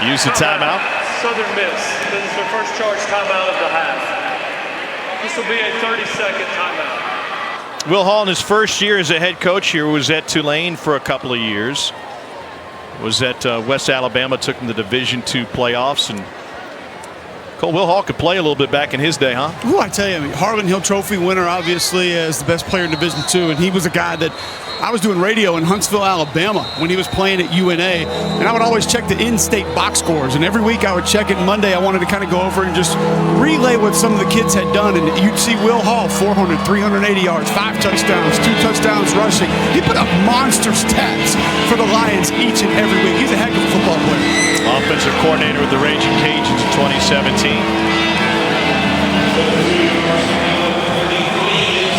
Use the timeout. Southern Miss. This is their first charge timeout of the half. This will be a 30-second timeout. Will Hall, in his first year as a head coach here, was at Tulane for a couple of years. Was at West Alabama, took him to the Division II playoffs, and Will Hall could play a little bit back in his day, huh? Ooh, I tell you, Harlan Hill Trophy winner, obviously, as the best player in Division II, and he was a guy that I was doing radio in Huntsville, Alabama, when he was playing at UNA, and I would always check the in-state box scores, and every week I would check it. Monday, I wanted to kind of go over and just relay what some of the kids had done, and you'd see Will Hall, 400, 380 yards, 5 touchdowns, 2 touchdowns rushing. He put up monster stats for the Lions each and every week. He's a heck of a football player. Offensive coordinator with the Raging Cajuns in 2017.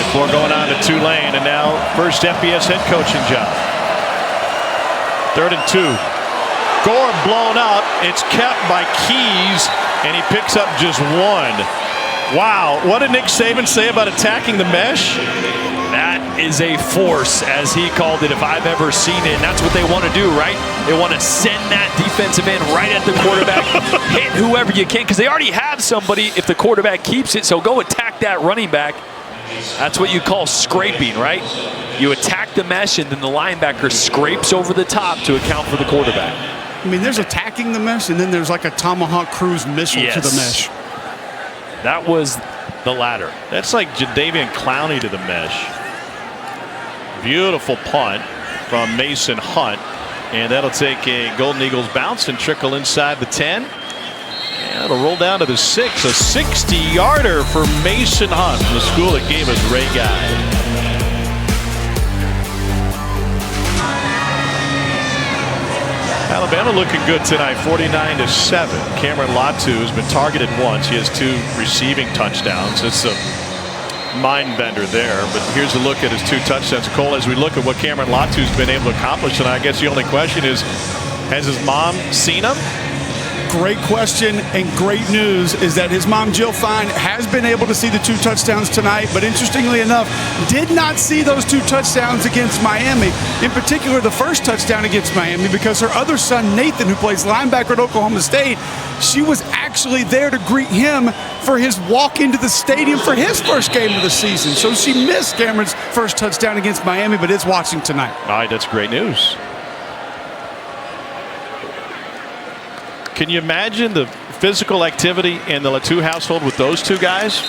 Before going on to Tulane, and now first FBS head coaching job. 3rd and 2. Gore blown up. It's kept by Keys, and he picks up just 1. Wow, what did Nick Saban say about attacking the mesh? That is a force, as he called it, if I've ever seen it. And that's what they want to do, right? They want to send that defensive end right at the quarterback, hit whoever you can, because they already have somebody if the quarterback keeps it. So go attack that running back. That's what you call scraping, right? You attack the mesh, and then the linebacker scrapes over the top to account for the quarterback. I mean, there's attacking the mesh, and then there's like a Tomahawk cruise missile to the mesh. That was the latter. That's like Jadeveon Clowney to the mesh. Beautiful punt from Mason Hunt, and that'll take a Golden Eagles bounce and trickle inside the 10. And it'll roll down to the 6. A 60-yarder for Mason Hunt from the school that gave us Ray Guy. Alabama looking good tonight, 49-7. Cameron Latu has been targeted once. He has 2 receiving touchdowns. It's a mind bender there, but here's a look at his 2 touchdowns. Cole, as we look at what Cameron Latu's been able to accomplish tonight, I guess the only question is, has his mom seen him? Great question, and great news is that his mom, Jill Fine, has been able to see the 2 touchdowns tonight, but interestingly enough, did not see those 2 touchdowns against Miami. In particular, the first touchdown against Miami, because her other son, Nathan, who plays linebacker at Oklahoma State, she was actually there to greet him for his walk into the stadium for his first game of the season. So she missed Cameron's first touchdown against Miami, but is watching tonight. All right, that's great news. Can you imagine the physical activity in the Latu household with those 2 guys?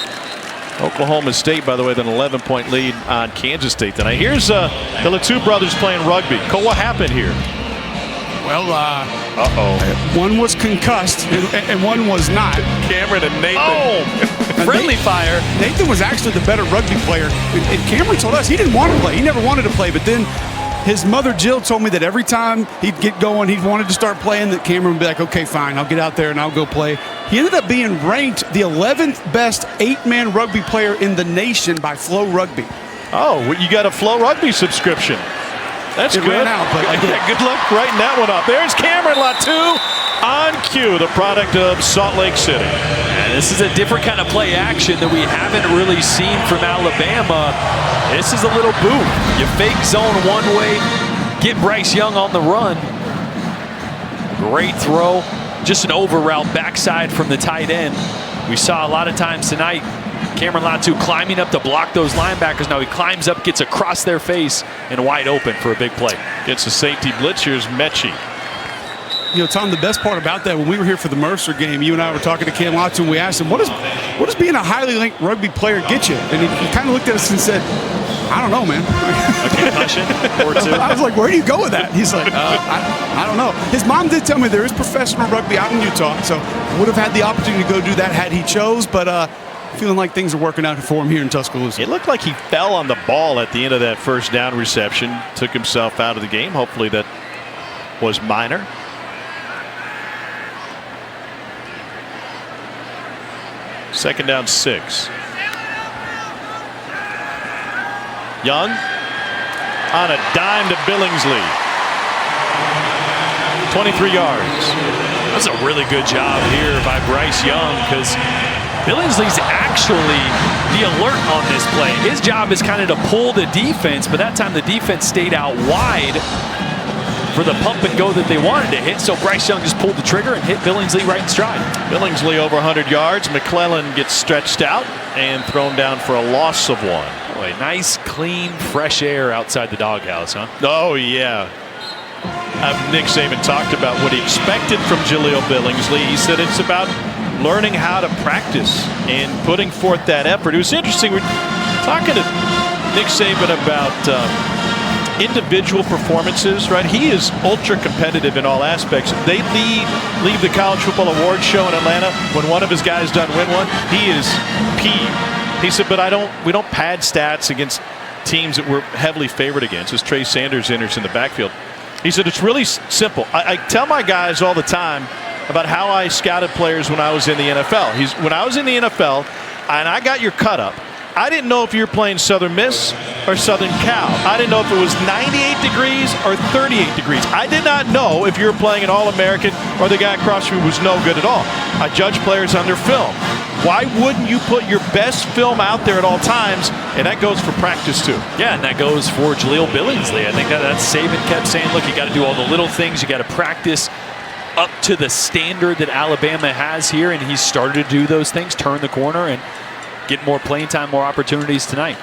Oklahoma State, by the way, with an 11-point lead on Kansas State tonight. Here's the Latu brothers playing rugby. Cole, what happened here? Well, one was concussed and one was not. Cameron and Nathan. Oh, friendly fire. Nathan was actually the better rugby player. And Cameron told us he didn't want to play. He never wanted to play, but then his mother, Jill, told me that every time he'd get going, he wanted to start playing, that Cameron would be like, okay, fine, I'll get out there and I'll go play. He ended up being ranked the 11th best 8-man rugby player in the nation by Flow Rugby. Oh, well, you got a Flow Rugby subscription. That's it good. Ran out, but good luck writing that one up. There's Cameron Latu on cue, the product of Salt Lake City. And this is a different kind of play action that we haven't really seen from Alabama. This is a little boom. You fake zone one way, get Bryce Young on the run. Great throw. Just an over route backside from the tight end. We saw a lot of times tonight Cameron Latu climbing up to block those linebackers. Now he climbs up, gets across their face, and wide open for a big play. Gets the safety blitzers, Mechie. You know, Tom, the best part about that, when we were here for the Mercer game, you and I were talking to Cam Latu, and we asked him, what does being a highly linked rugby player get you? And he kind of looked at us and said, I don't know, man. A concussion or 2. I was like, where do you go with that? He's like, I don't know. His mom did tell me there is professional rugby out in Utah, so would have had the opportunity to go do that had he chose, but feeling like things are working out for him here in Tuscaloosa. It looked like he fell on the ball at the end of that first down reception, took himself out of the game. Hopefully that was minor. Second down 6. Young on a dime to Billingsley. 23 yards. That's a really good job here by Bryce Young, because Billingsley's actually the alert on this play. His job is kind of to pull the defense, but that time the defense stayed out wide for the pump and go that they wanted to hit. So Bryce Young just pulled the trigger and hit Billingsley right in stride. Billingsley over 100 yards. McClellan gets stretched out and thrown down for a loss of 1. Boy, nice, clean, fresh air outside the doghouse, huh? Oh, yeah. Nick Saban talked about what he expected from Jaleel Billingsley. He said it's about learning how to practice and putting forth that effort. It was interesting. We're talking to Nick Saban about individual performances, right? He is ultra competitive in all aspects. They leave the College Football Awards show in Atlanta when one of his guys doesn't win one. He is peeved. He said, but we don't pad stats against teams that we're heavily favored against as Trey Sanders enters in the backfield. He said it's really simple. I tell my guys all the time about how I scouted players when I was in the NFL. When I was in the NFL and I got your cut up, I didn't know if you were playing Southern Miss or Southern Cal. I didn't know if it was 98 degrees or 38 degrees. I did not know if you were playing an All-American or the guy across from you was no good at all. I judge players on their film. Why wouldn't you put your best film out there at all times? And that goes for practice too. Yeah, and that goes for Jaleel Billingsley. I think that's Saban kept saying, look, you got to do all the little things. You got to practice up to the standard that Alabama has here, and he's started to do those things, turn the corner, and get more playing time, more opportunities tonight.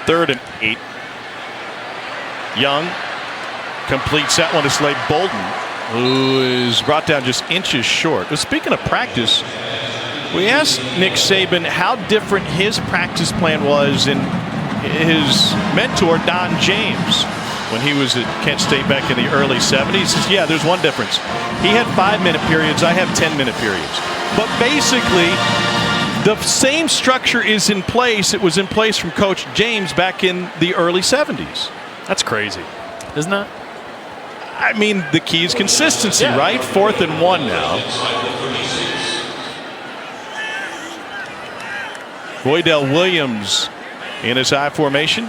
3rd and 8. Young completes that one to Slade Bolden, who is brought down just inches short. But speaking of practice, we asked Nick Saban how different his practice plan was in his mentor, Don James, when he was at Kent State back in the early 70s. He says, yeah, there's one difference. He had 5-minute periods. I have 10-minute periods. But basically, the same structure is in place. It was in place from Coach James back in the early 70s. That's crazy, isn't that? I mean, the key is consistency, right? 4th and 1 now. Boydell Williams in his I formation.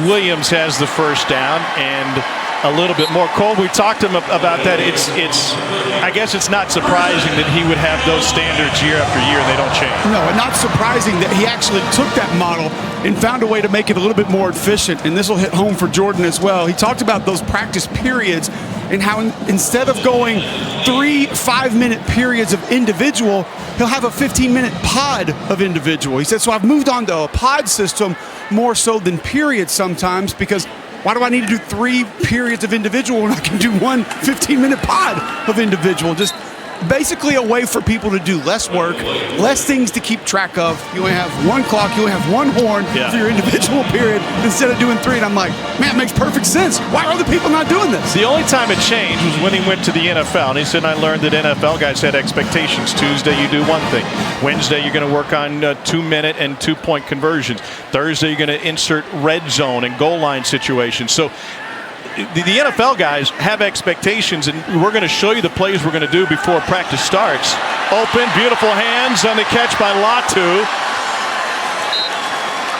Williams has the first down and a little bit more. Cole, we talked to him about that. I guess it's not surprising that he would have those standards year after year and they don't change. No, and not surprising that he actually took that model and found a way to make it a little bit more efficient. And this will hit home for Jordan as well. He talked about those practice periods and how instead of going 3 5-minute periods of individual, he'll have a 15-minute pod of individual. He said, so I've moved on to a pod system more so than periods sometimes, because why do I need to do 3 periods of individual when I can do one 15-minute pod of individual? Just basically a way for people to do less work, less things to keep track of. You only have one clock, you only have one horn for your individual period instead of doing 3. And I'm like, man, it makes perfect sense. Why are other people not doing this? The only time it changed was when he went to the NFL. And he said, I learned that NFL guys had expectations. Tuesday, you do one thing. Wednesday, you're going to work on 2-minute and 2-point conversions. Thursday, you're going to insert red zone and goal line situations. So the NFL guys have expectations, and we're going to show you the plays we're going to do before practice starts. Open, beautiful hands on the catch by Latu.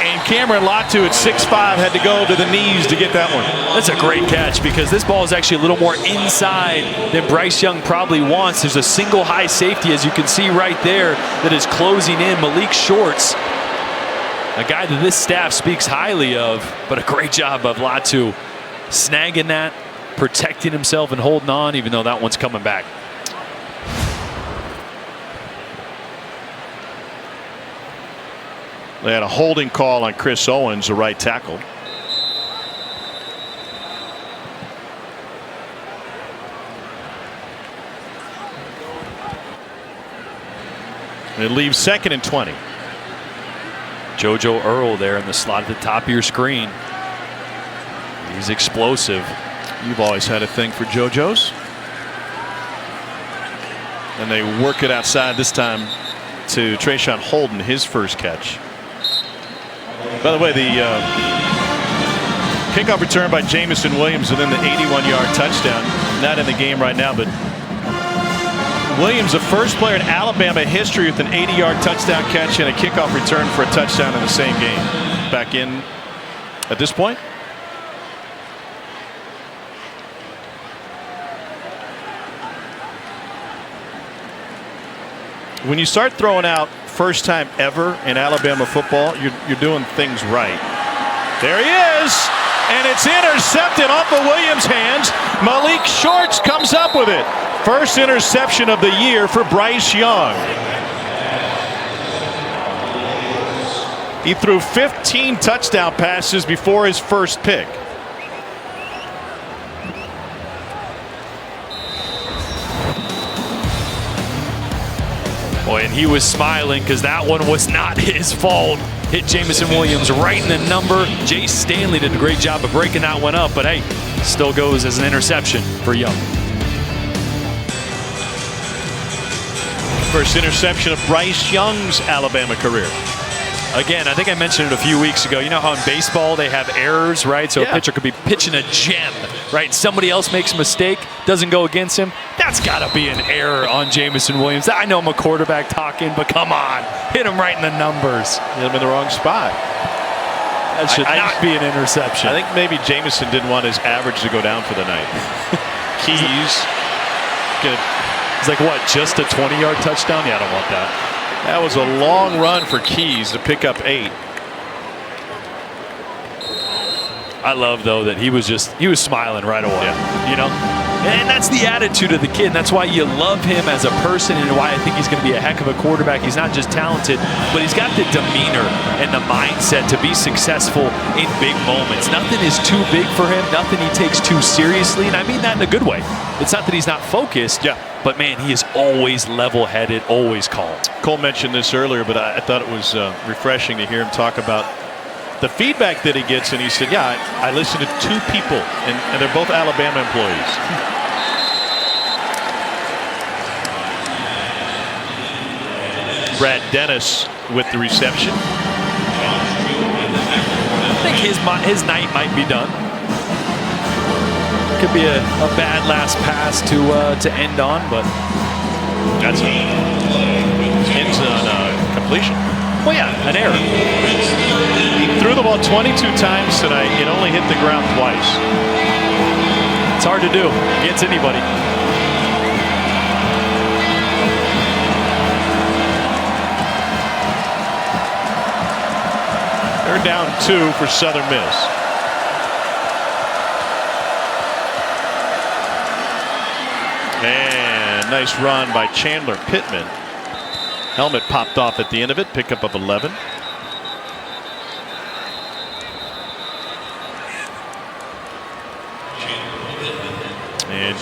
And Cameron Latu at 6'5" had to go to the knees to get that one. That's a great catch because this ball is actually a little more inside than Bryce Young probably wants. There's a single high safety, as you can see right there, that is closing in. Malik Shorts, a guy that this staff speaks highly of, but a great job of Latu snagging that, protecting himself and holding on, even though that one's coming back. They had a holding call on Chris Owens, the right tackle. And it leaves 2nd and 20. JoJo Earl there in the slot at the top of your screen. He's explosive. You've always had a thing for JoJo's. And they work it outside this time to Trayshawn Holden, his first catch. By the way, the kickoff return by Jamison Williams and then the 81-yard touchdown. Not in the game right now, but Williams, the first player in Alabama history with an 80-yard touchdown catch and a kickoff return for a touchdown in the same game. Back in at this point. When you start throwing out first time ever in Alabama football, you're doing things right. There he is. and it's intercepted off of Williams' hands. Malik Shorts comes up with it. First interception of the year for Bryce Young. He threw 15 touchdown passes before his first pick. Boy, and he was smiling because that one was not his fault. Hit Jameson Williams right in the number. Jay Stanley did a great job of breaking that one up, but hey, still goes as an interception for Young. First interception of Bryce Young's Alabama career. Again, I think I mentioned it a few weeks ago. You know how in baseball they have errors, right? So a pitcher could be pitching a gem, right? Somebody else makes a mistake, doesn't go against him. That's got to be an error on Jameson Williams. I know I'm a quarterback talking, but come on. Hit him right in the numbers. Hit him in the wrong spot. That should not be an interception. I think maybe Jameson didn't want his average to go down for the night. Keys. It's like, what, just a 20-yard touchdown? Yeah, I don't want that. That was a long run for Keys to pick up 8. I love, though, that he was smiling right away, you know? And that's the attitude of the kid. And that's why you love him as a person and why I think he's going to be a heck of a quarterback. He's not just talented, but he's got the demeanor and the mindset to be successful in big moments. Nothing is too big for him. Nothing he takes too seriously. And I mean that in a good way. It's not that he's not focused. But, man, he is always level-headed, always calm. Cole mentioned this earlier, but I thought it was refreshing to hear him talk about the feedback that he gets. And he said, yeah, I listened to 2 people, and they're both Alabama employees. Brad Dennis with the reception. I think his night might be done. Could be a bad last pass to end on, but that's ends on completion. Well, yeah, an error. He threw the ball 22 times tonight. It only hit the ground twice. It's hard to do against anybody. They're down 2 for Southern Miss. And nice run by Chandler Pittman. Helmet popped off at the end of it. Pickup of 11. And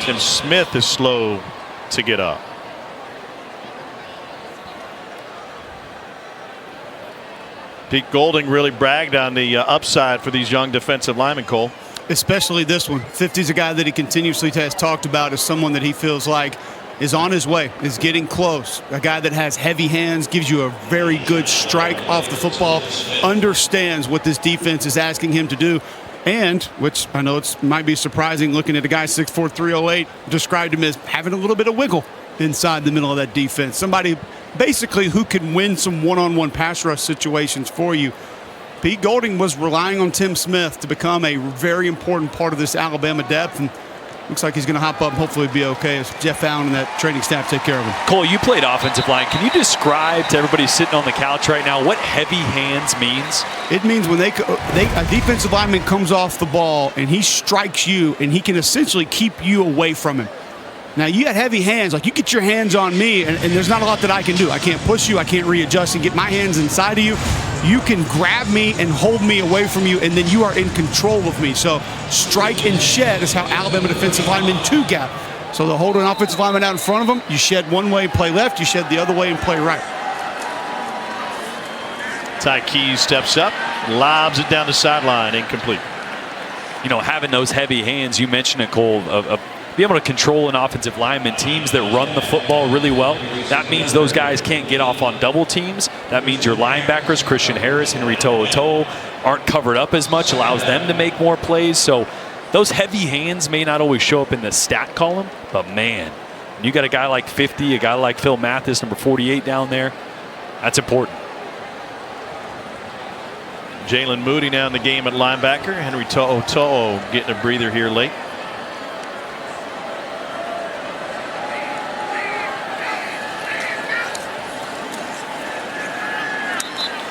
Tim Smith is slow to get up. Pete Golding really bragged on the upside for these young defensive linemen, Cole. Especially this one. 50's a guy that he continuously has talked about as someone that he feels like is on his way, is getting close. A guy that has heavy hands, gives you a very good strike off the football, understands what this defense is asking him to do. And, which I know might be surprising looking at a guy 6'4", 308, described him as having a little bit of wiggle inside the middle of that defense. Somebody basically who can win some one-on-one pass rush situations for you. Pete Golding was relying on Tim Smith to become a very important part of this Alabama depth, and looks like he's going to hop up and hopefully be okay as Jeff Allen and that training staff take care of him. Cole, you played offensive line. Can you describe to everybody sitting on the couch right now what heavy hands means? It means when a defensive lineman comes off the ball and he strikes you and he can essentially keep you away from him. Now, you got heavy hands. Like, you get your hands on me, and there's not a lot that I can do. I can't push you. I can't readjust and get my hands inside of you. You can grab me and hold me away from you, and then you are in control of me. So strike and shed is how Alabama defensive linemen two-gap. So they'll hold an offensive lineman out in front of them. You shed one way and play left. You shed the other way and play right. Ty Keys steps up, lobs it down the sideline, incomplete. You know, having those heavy hands, you mentioned it, Cole, of be able to control an offensive lineman, teams that run the football really well. That means those guys can't get off on double teams. That means your linebackers, Christian Harris, Henry To'oTo'o, aren't covered up as much, allows them to make more plays. So those heavy hands may not always show up in the stat column, but man, you got a guy like 50, a guy like Phil Mathis, number 48 down there, that's important. Jalen Moody now in the game at linebacker. Henry To'oTo'o getting a breather here late.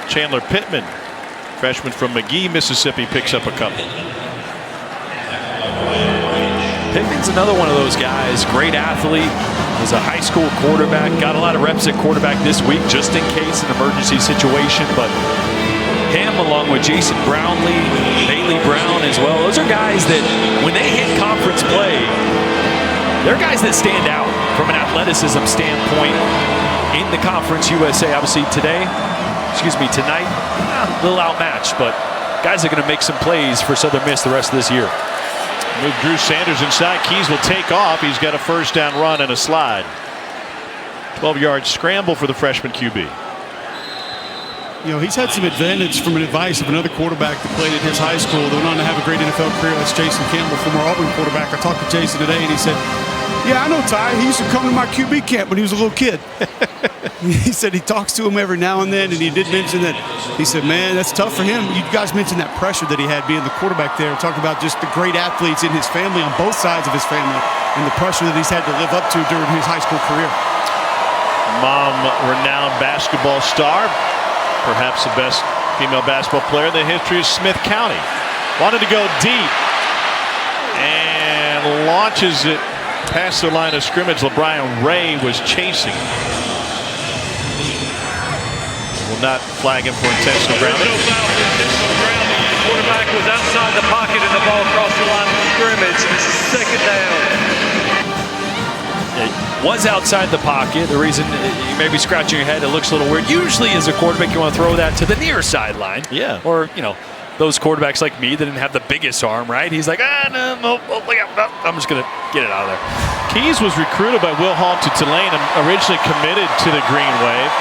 Chandler Pittman Freshman from McGee, Mississippi, picks up a couple. Pittman's another one of those guys, great athlete, was a high school quarterback, got a lot of reps at quarterback this week just in case an emergency situation, but him along with Jason Brownlee, Bailey Brown as well, those are guys that when they hit conference play, they're guys that stand out from an athleticism standpoint in the Conference USA. Obviously tonight, a little outmatched, but guys are going to make some plays for Southern Miss the rest of this year. Move Drew Sanders inside. Keys will take off. He's got a first down run and a slide. 12-yard scramble for the freshman QB. You know, he's had some advantage from an advice of another quarterback that played at his high school. They went on to have a great NFL career. That's Jason Campbell, former Auburn quarterback. I talked to Jason today, and he said, yeah, I know Ty. He used to come to my QB camp when he was a little kid. He said he talks to him every now and then, and he did mention that. He said, man, that's tough for him. You guys mentioned that pressure that he had being the quarterback there. Talked about just the great athletes in his family, on both sides of his family, and the pressure that he's had to live up to during his high school career. Mom, renowned basketball star, perhaps the best female basketball player in the history of Smith County. Wanted to go deep and launches it past the line of scrimmage. LeBron Ray was chasing. Will not flag him for intentional grounding. No foul for intentional grounding. The quarterback was outside the pocket and the ball crossed the line of scrimmage. Second down. It was outside the pocket. The reason you may be scratching your head, it looks a little weird. Usually as a quarterback, you want to throw that to the near sideline. Yeah. Or, you know, those quarterbacks like me that didn't have the biggest arm, right? He's like, no, I'm just going to get it out of there. Keys was recruited by Will Hall to Tulane and originally committed to the Green Wave.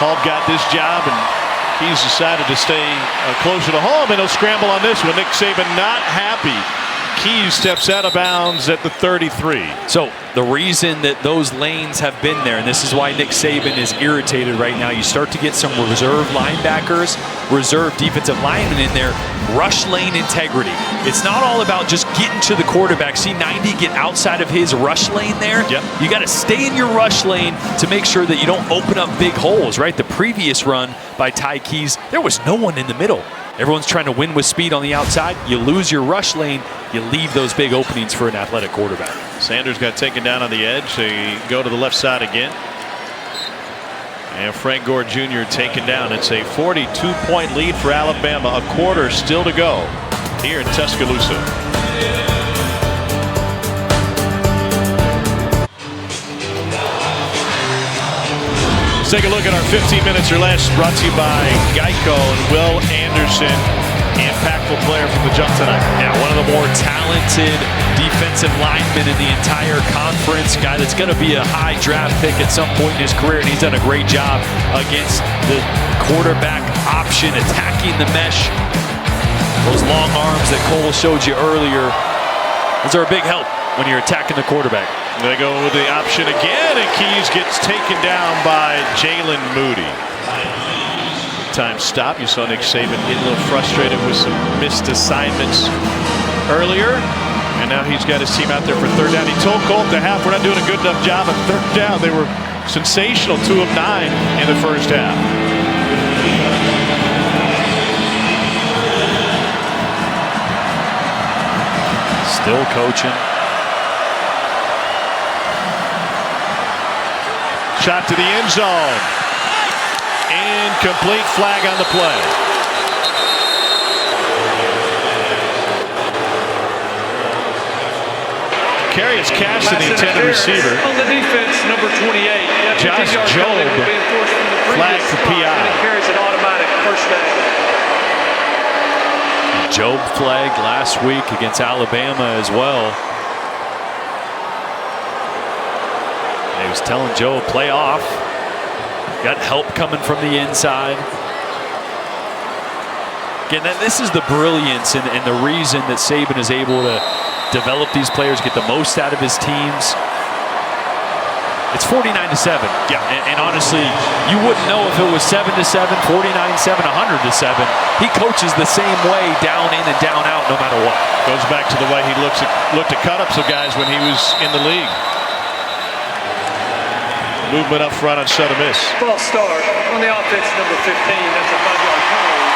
Hall got this job, and Keys decided to stay closer to home, and he'll scramble on this one. Nick Saban not happy. Keys steps out of bounds at the 33. So the reason that those lanes have been there, and this is why Nick Saban is irritated right now, you start to get some reserve linebackers, reserve defensive linemen in there, rush lane integrity. It's not all about just getting to the quarterback. See 90 get outside of his rush lane there. Yep. You got to stay in your rush lane to make sure that you don't open up big holes, right? The previous run by Ty Keys, there was no one in the middle. Everyone's trying to win with speed on the outside. You lose your rush lane, you leave those big openings for an athletic quarterback. Sanders got taken down on the edge. They go to the left side again. And Frank Gore Jr. taken down. It's a 42-point lead for Alabama. A quarter still to go here in Tuscaloosa. Let's take a look at our 15 minutes or less, brought to you by Geico and Will Anderson, impactful player from the jump tonight. Yeah, one of the more talented defensive linemen in the entire conference. Guy that's going to be a high draft pick at some point in his career, and he's done a great job against the quarterback option, attacking the mesh. Those long arms that Cole showed you earlier, those are a big help when you're attacking the quarterback. They go with the option again, and Keys gets taken down by Jalen Moody. Time stop. You saw Nick Saban getting a little frustrated with some missed assignments earlier, and now he's got his team out there for third down. He told Colt at the half, we're not doing a good enough job at third down. They were sensational, 2 of 9 in the first half. Still coaching. Shot to the end zone. Incomplete, flag on the play. Carry is Cash to the intended receiver. On the defense, number 28. Josh Jobe, flag for PI. And it carries an automatic first down. Jobe flagged last week against Alabama as well. He was telling Joe, play off. Got help coming from the inside. Again, this is the brilliance and the reason that Saban is able to develop these players, get the most out of his teams. It's 49-7. Yeah. And honestly, you wouldn't know if it was 7-7, 49-7, 100-7. He coaches the same way, down in and down out, no matter what. Goes back to the way he looked at cut-ups of guys when he was in the league. Movement up front on Southern Miss. False start on the offense, number 15. That's a 5-yard penalty.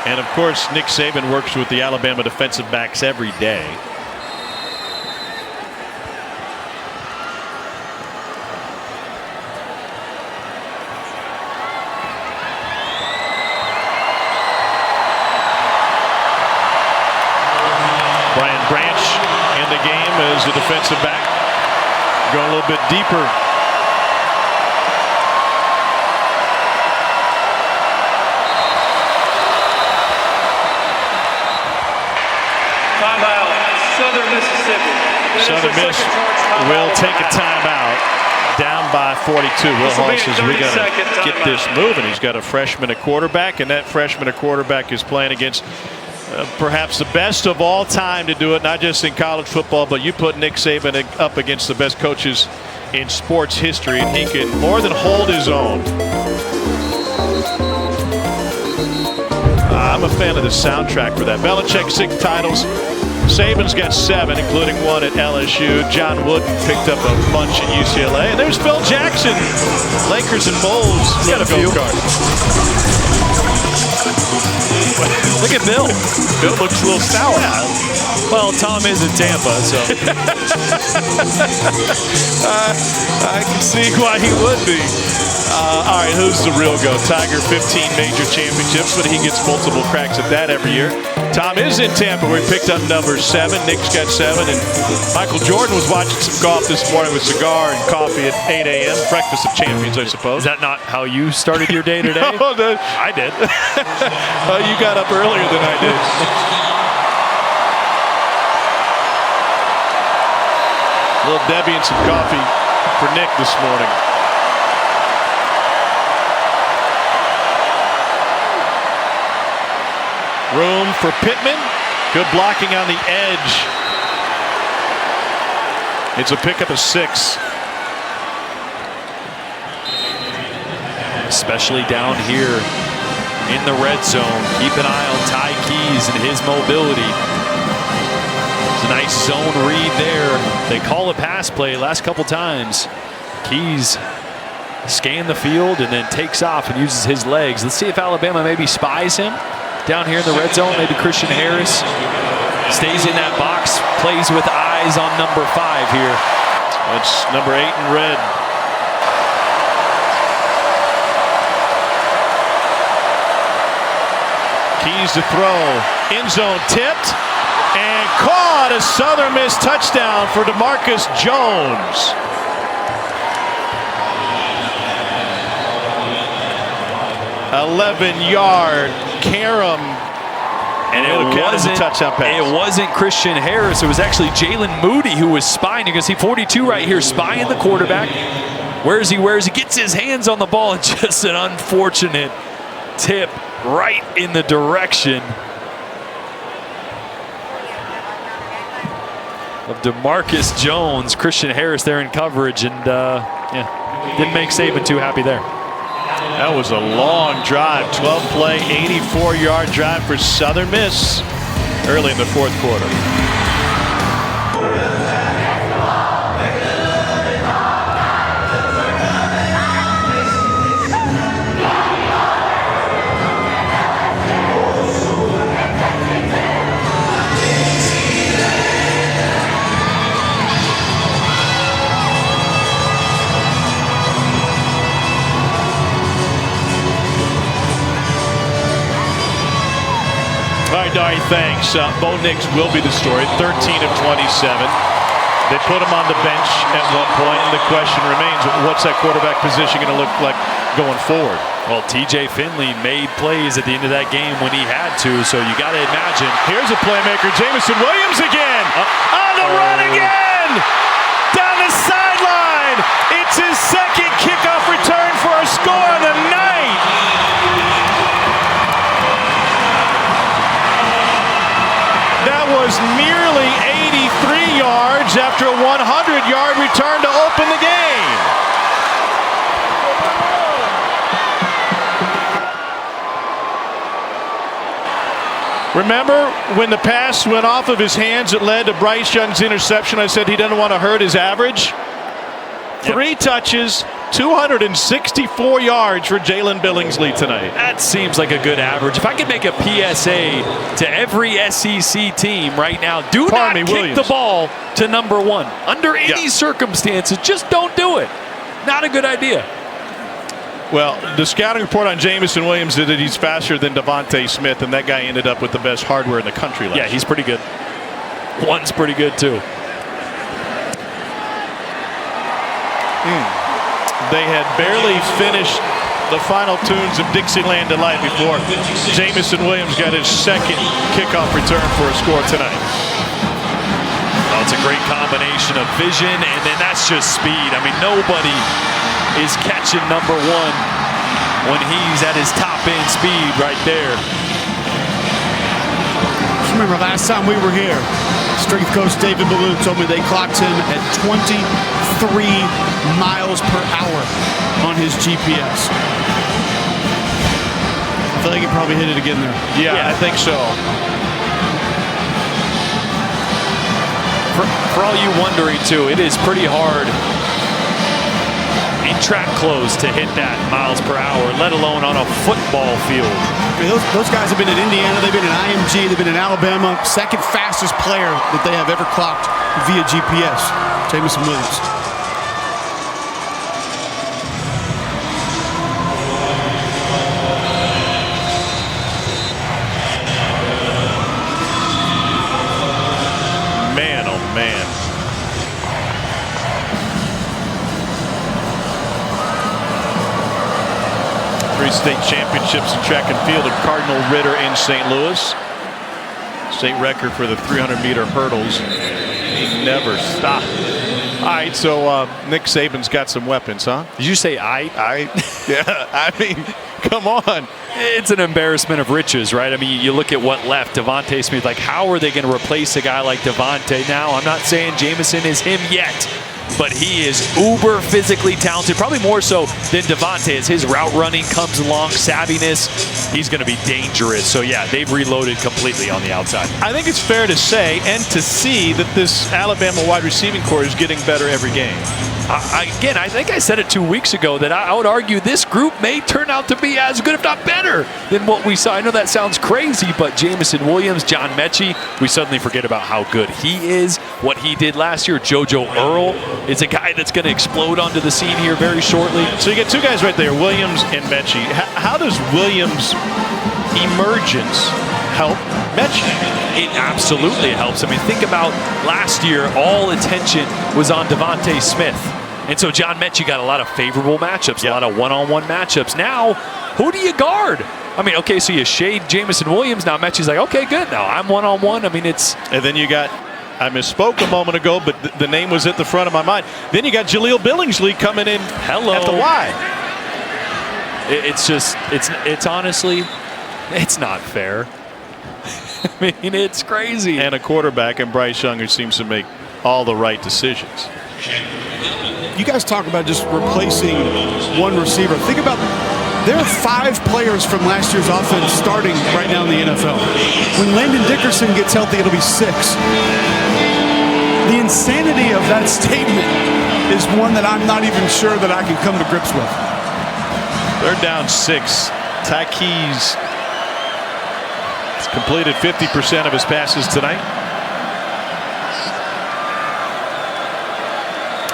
And of course, Nick Saban works with the Alabama defensive backs every day. Brian Branch in the game as the defensive back, going a little bit deeper. Timeout, Southern Mississippi. Southern Miss will take a timeout, down by 42. Will Hall says we got to get this moving. He's got a freshman at quarterback, and that freshman at quarterback is playing against perhaps the best of all time to do it, not just in college football, but you put Nick Saban up against the best coaches in sports history, and he can more than hold his own. I'm a fan of the soundtrack for that. Belichick 6 titles. Saban's got 7, including 1 at LSU. John Wooden picked up a bunch at UCLA. And there's Phil Jackson. Lakers and Bulls. Got a few. Card. Look at Bill. Bill looks a little sour. Yeah. Well, Tom is in Tampa, so. I can see why he would be. All right, who's the real go? Tiger, 15 major championships, but he gets multiple cracks at that every year. Tom is in Tampa, where he picked up number 7. Nick's got 7, and Michael Jordan was watching some golf this morning with cigar and coffee at 8 a.m. Breakfast of champions, I suppose. Is that not how you started your day today? No, I did. You got up earlier than I did. Little Debbie and some coffee for Nick this morning. Room for Pittman. Good blocking on the edge. It's a pickup of 6. Especially down here in the red zone. Keep an eye on Ty Keys and his mobility. It's a nice zone read there. They call a pass play last couple times. Keys scan the field and then takes off and uses his legs. Let's see if Alabama maybe spies him down here in the red zone. Maybe Christian Harris stays in that box, plays with eyes on number 5 here. That's number 8 in red. Keys to throw. End zone tipped and caught. A Southern Miss touchdown for DeMarcus Jones. $11-yard carom. And it wasn't Christian Harris. It was actually Jalen Moody who was spying. You can see 42 right here, spying the quarterback. Where is he? He gets his hands on the ball, and just an unfortunate tip right in the direction of DeMarcus Jones. Christian Harris there in coverage, and didn't make Saban too happy there. That was a long drive, 12-play, 84-yard drive for Southern Miss early in the 4th quarter. All right, thanks. Bo Nix will be the story. 13 of 27. They put him on the bench at one point, and the question remains, what's that quarterback position going to look like going forward? Well, TJ Finley made plays at the end of that game when he had to, so you got to imagine. Here's a playmaker, Jamison Williams again. On the run again! Down the sideline! It's his 2nd kickoff return for a score of the night! That was nearly 83 yards after a 100-yard return to open the game. Remember when the pass went off of his hands, it led to Bryce Young's interception. I said he doesn't want to hurt his average. 3 touches, 264 yards for Jalen Billingsley tonight. That seems like a good average. If I could make a PSA to every SEC team right now, do not kick the ball to number 1. Under any circumstances, just don't do it. Not a good idea. Well, the scouting report on Jamison Williams is that he's faster than Devontae Smith, and that guy ended up with the best hardware in the country last year. Yeah, he's pretty good. One's pretty good, too. They had barely finished the final tunes of Dixieland Delight before Jamison Williams got his second kickoff return for a score tonight. Oh, it's a great combination of vision, and then that's just speed. I mean, nobody is catching number 1 when he's at his top end speed right there. Just remember last time we were here, strength coach David Balloon told me they clocked him at 23 miles per hour on his GPS. I feel like he probably hit it again there. Yeah, I think so. For all you wondering, too, it is pretty hard in track clothes to hit that miles per hour, let alone on a football field. I mean, those guys have been at Indiana, they've been at IMG, they've been in Alabama. Second fastest player that they have ever clocked via GPS, Jamison Williams. Man, oh man. Three state championships in track and field of Cardinal Ritter in St. Louis. State record for the 300-meter hurdles. He never stopped. All right, so Nick Saban's got some weapons, huh? Did you say Yeah, I mean, come on. It's an embarrassment of riches, right? I mean, you look at what left. Devontae Smith, like, how are they going to replace a guy like Devontae now? I'm not saying Jamison is him yet, but he is uber physically talented, probably more so than Devontae as his route running comes along, savviness. He's going to be dangerous. So, yeah, they've reloaded completely on the outside. I think it's fair to say and to see that this Alabama wide receiving core is getting better every game. Again, I think I said it 2 weeks ago that I would argue this group may turn out to be as good, if not better, than what we saw. I know that sounds crazy, but Jamison Williams, John Mechie, we suddenly forget about how good he is, what he did last year. JoJo Earl is a guy that's going to explode onto the scene here very shortly. So you get two guys right there, Williams and Mechie. How does Williams' emergence help Mechie? It absolutely helps. I mean, think about last year, all attention was on Devontae Smith. And so John Mechie got a lot of favorable matchups, a lot of one-on-one matchups. Now, who do you guard? I mean, okay, so you shade Jamison Williams. Now Mechie's like, okay, good. Now I'm one-on-one. I mean, it's... And then you got, I misspoke a moment ago, but the name was at the front of my mind. Then you got Jaleel Billingsley coming in at the Y. It's just, it's honestly, it's not fair. I mean, it's crazy. And a quarterback in Bryce Young who seems to make all the right decisions. You guys talk about just replacing one receiver. Think about, there are 5 players from last year's offense starting right now in the NFL. When Landon Dickerson gets healthy, it'll be 6. The insanity of that statement is one that I'm not even sure that I can come to grips with. They're down 6. Tykees has completed 50% of his passes tonight.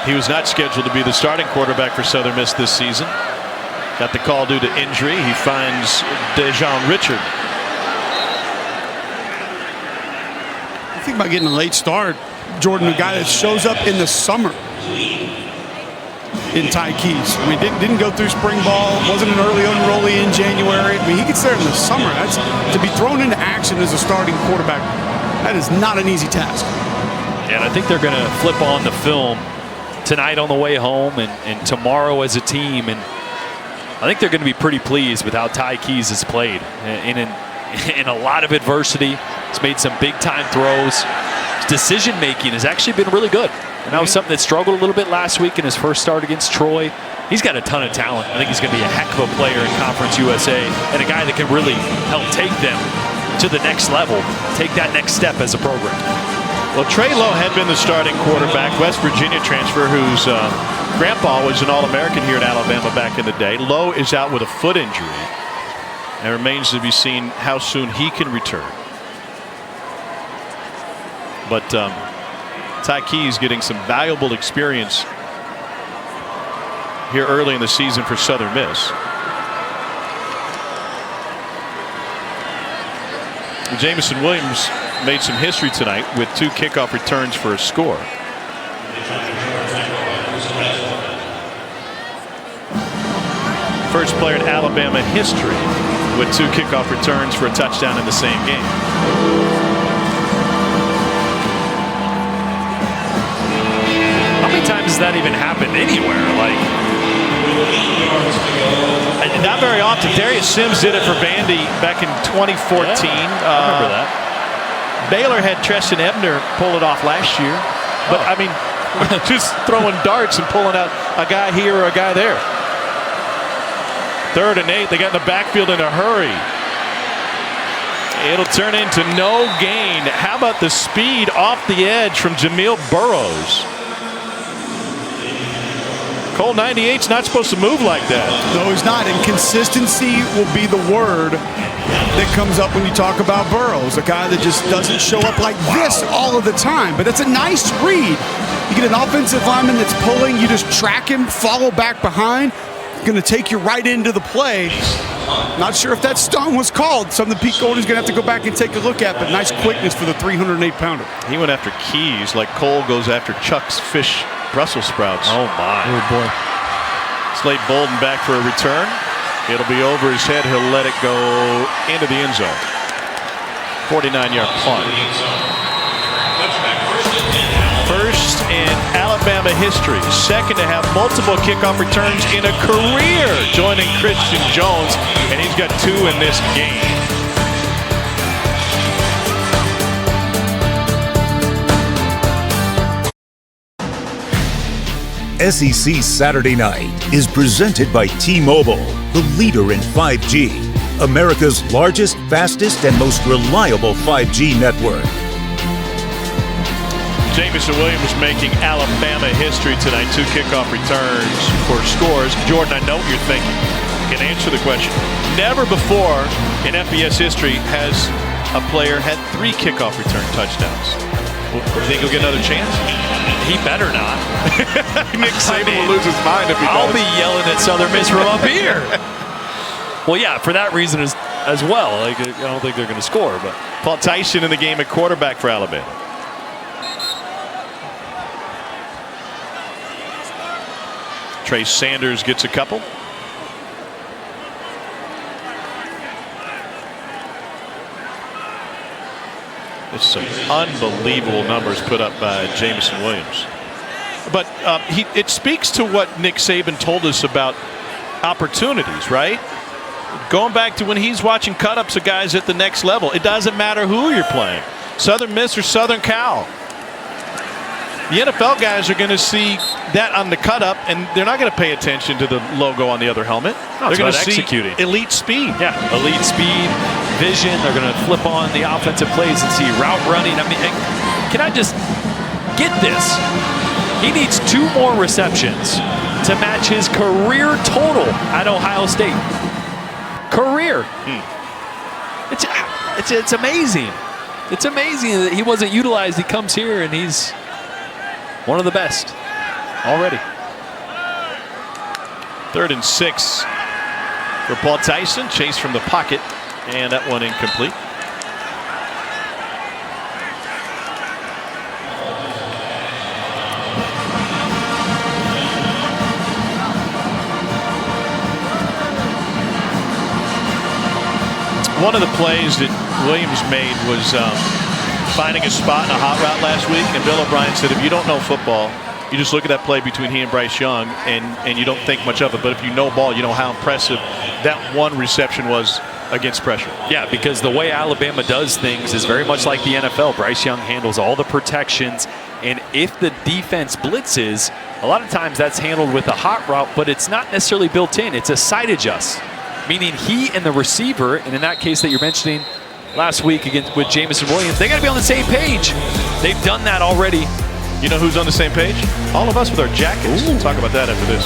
He was not scheduled to be the starting quarterback for Southern Miss this season. Got the call due to injury. He finds Dejon Richard. Think about getting a late start, Jordan, a guy that shows up in the summer in Tykees. I mean, didn't go through spring ball, wasn't an early unrollee in January. I mean, he gets there in the summer. That's to be thrown into action as a starting quarterback. That is not an easy task. And I think they're going to flip on the film tonight on the way home and tomorrow as a team. And I think they're going to be pretty pleased with how Tykees has played in a lot of adversity. He's made some big-time throws. His decision-making has actually been really good. And that was something that struggled a little bit last week in his first start against Troy. He's got a ton of talent. I think he's going to be a heck of a player in Conference USA and a guy that can really help take them to the next level, take that next step as a program. Well, Trey Lowe had been the starting quarterback, West Virginia transfer, who's Grandpa was an All-American here at Alabama back in the day. Lowe is out with a foot injury. And it remains to be seen how soon he can return. But Ty Keyes getting some valuable experience here early in the season for Southern Miss. Jamison Williams made some history tonight with 2 kickoff returns for a score. First player in Alabama history with 2 kickoff returns for a touchdown in the same game. How many times has that even happened anywhere? Like, not very often. Darius Sims did it for Vandy back in 2014. I remember that. Baylor had Treston Ebner pull it off last year. But, I mean, just throwing darts and pulling out a guy here or a guy there. 3rd and 8. They got in the backfield in a hurry. It'll turn into no gain. How about the speed off the edge from Jamil Burroughs? Cole 98's not supposed to move like that. No, he's not. And consistency will be the word that comes up when you talk about Burroughs, a guy that just doesn't show up like this all of the time. But it's a nice read. You get an offensive lineman that's pulling, you just track him, follow back behind. Going to take you right into the play. Not sure if that stunt was called. Something Pete Golding's going to have to go back and take a look at, but nice quickness for the 308-pounder. He went after Keyes like Cole goes after Chuck's fish Brussels sprouts. Oh, my. Oh, boy. Slade Bolden back for a return. It'll be over his head. He'll let it go into the end zone. 49-yard punt. First in Alabama history. Second to have multiple kickoff returns in a career, joining Christian Jones, and he's got 2 in this game. SEC Saturday Night is presented by T-Mobile, the leader in 5G, America's largest, fastest, and most reliable 5G network. Jamison Williams making Alabama history tonight. 2 kickoff returns for scores. Jordan, I know what you're thinking. You can answer the question. Never before in FBS history has a player had 3 kickoff return touchdowns. You think he'll get another chance? He better not. Nick Saban will lose his mind if he I'll does. be yelling at Southern Miss from up here. Well, yeah, for that reason as well. Like, I don't think they're going to score. But Paul Tyson in the game at quarterback for Alabama. Trace Sanders gets a couple. It's some unbelievable numbers put up by Jamison Williams. But it speaks to what Nick Saban told us about opportunities, right? Going back to when he's watching cut-ups of guys at the next level. It doesn't matter who you're playing. Southern Miss or Southern Cal. The NFL guys are going to see that on the cut-up, and they're not going to pay attention to the logo on the other helmet. No, they're going to see executing. Elite speed. Yeah, elite speed, vision. They're going to flip on the offensive plays and see route running. I mean, can I just get this? He needs 2 more receptions to match his career total at Ohio State. Career. It's amazing. It's amazing that he wasn't utilized. He comes here and he's one of the best already. 3rd and 6 for Paul Tyson. Chase from the pocket, and that one incomplete. One of the plays that Williams made was finding a spot in a hot route last week, and Bill O'Brien said if you don't know football, you just look at that play between he and Bryce Young and you don't think much of it. But if you know ball, you know how impressive that one reception was against pressure. Yeah, because the way Alabama does things is very much like the NFL. Bryce Young handles all the protections, and if the defense blitzes, a lot of times that's handled with a hot route, but it's not necessarily built in. It's a side adjust, meaning he and the receiver, and in that case that you're mentioning last week with Jamison Williams, they got to be on the same page. They've done that already. You know who's on the same page? All of us with our jackets. We'll talk about that after this.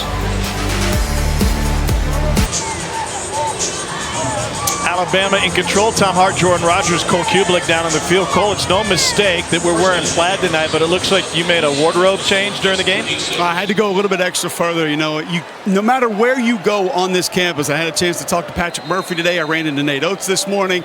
Alabama in control. Tom Hart, Jordan Rogers, Cole Kubelik down on the field. Cole, it's no mistake that we're wearing plaid tonight, but it looks like you made a wardrobe change during the game. I had to go a little bit extra further. You know, no matter where you go on this campus, I had a chance to talk to Patrick Murphy today. I ran into Nate Oates this morning.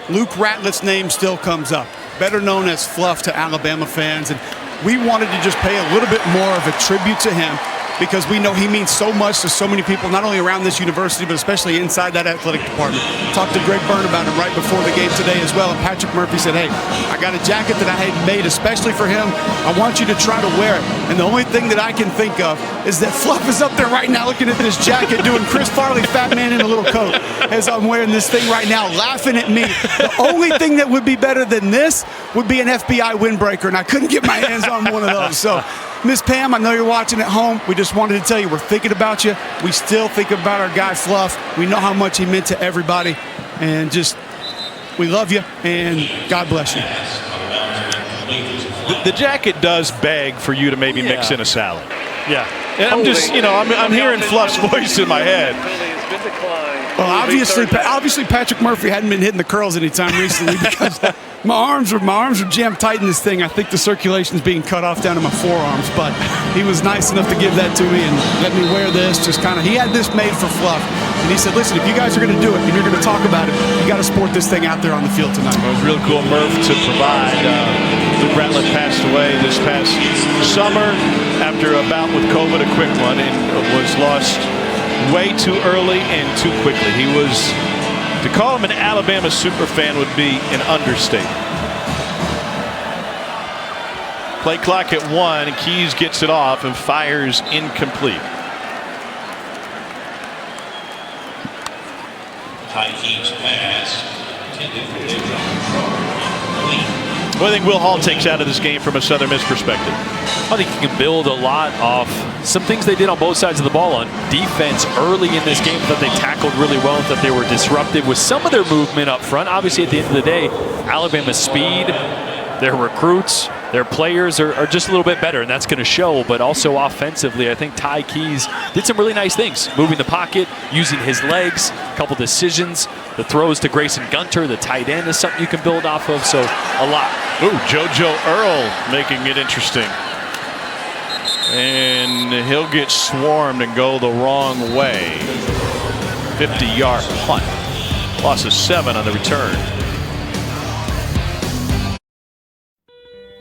Luke Ratliff's name still comes up, better known as Fluff to Alabama fans. And we wanted to just pay a little bit more of a tribute to him, because we know he means so much to so many people, not only around this university, but especially inside that athletic department. Talked to Greg Byrne about him right before the game today as well, and Patrick Murphy said, hey, I got a jacket that I had made especially for him. I want you to try to wear it. And the only thing that I can think of is that Fluff is up there right now looking at this jacket, doing Chris Farley, fat man in a little coat, as I'm wearing this thing right now, laughing at me. The only thing that would be better than this would be an FBI windbreaker, and I couldn't get my hands on one of those. So, Miss Pam, I know you're watching at home. We just wanted to tell you we're thinking about you. We still think about our guy Fluff. We know how much he meant to everybody. And just, we love you, and God bless you. The jacket does beg for you to maybe mix in a salad. Yeah. And I'm just, you know, I'm hearing Fluff's voice in my head. Well, obviously Patrick Murphy hadn't been hitting the curls anytime recently, because my arms were jammed tight in this thing. I think the circulation's being cut off down to my forearms, but he was nice enough to give that to me and let me wear this. Just kind of, he had this made for Fluff, and he said, listen, if you guys are going to do it and you're going to talk about it, you got to sport this thing out there on the field tonight. It was real cool, Murph, to provide. Luke Ratliff passed away this past summer after a bout with COVID, a quick one, and was lost way too early and too quickly. He was, to call him an Alabama super fan would be an understatement. Play clock at 1, and Keys gets it off and fires incomplete. High Keys pass. What do you think Will Hall takes out of this game from a Southern Miss perspective? I think you can build a lot off some things they did on both sides of the ball on defense early in this game. That they tackled really well, that they were disruptive with some of their movement up front. Obviously, at the end of the day, Alabama's speed, their recruits, their players are just a little bit better, and that's going to show. But also offensively, I think Ty Keys did some really nice things, moving the pocket, using his legs, a couple decisions. The throws to Grayson Gunter, the tight end, is something you can build off of, so a lot. Ooh, JoJo Earl making it interesting. And he'll get swarmed and go the wrong way. 50-yard punt. Loss of 7 on the return.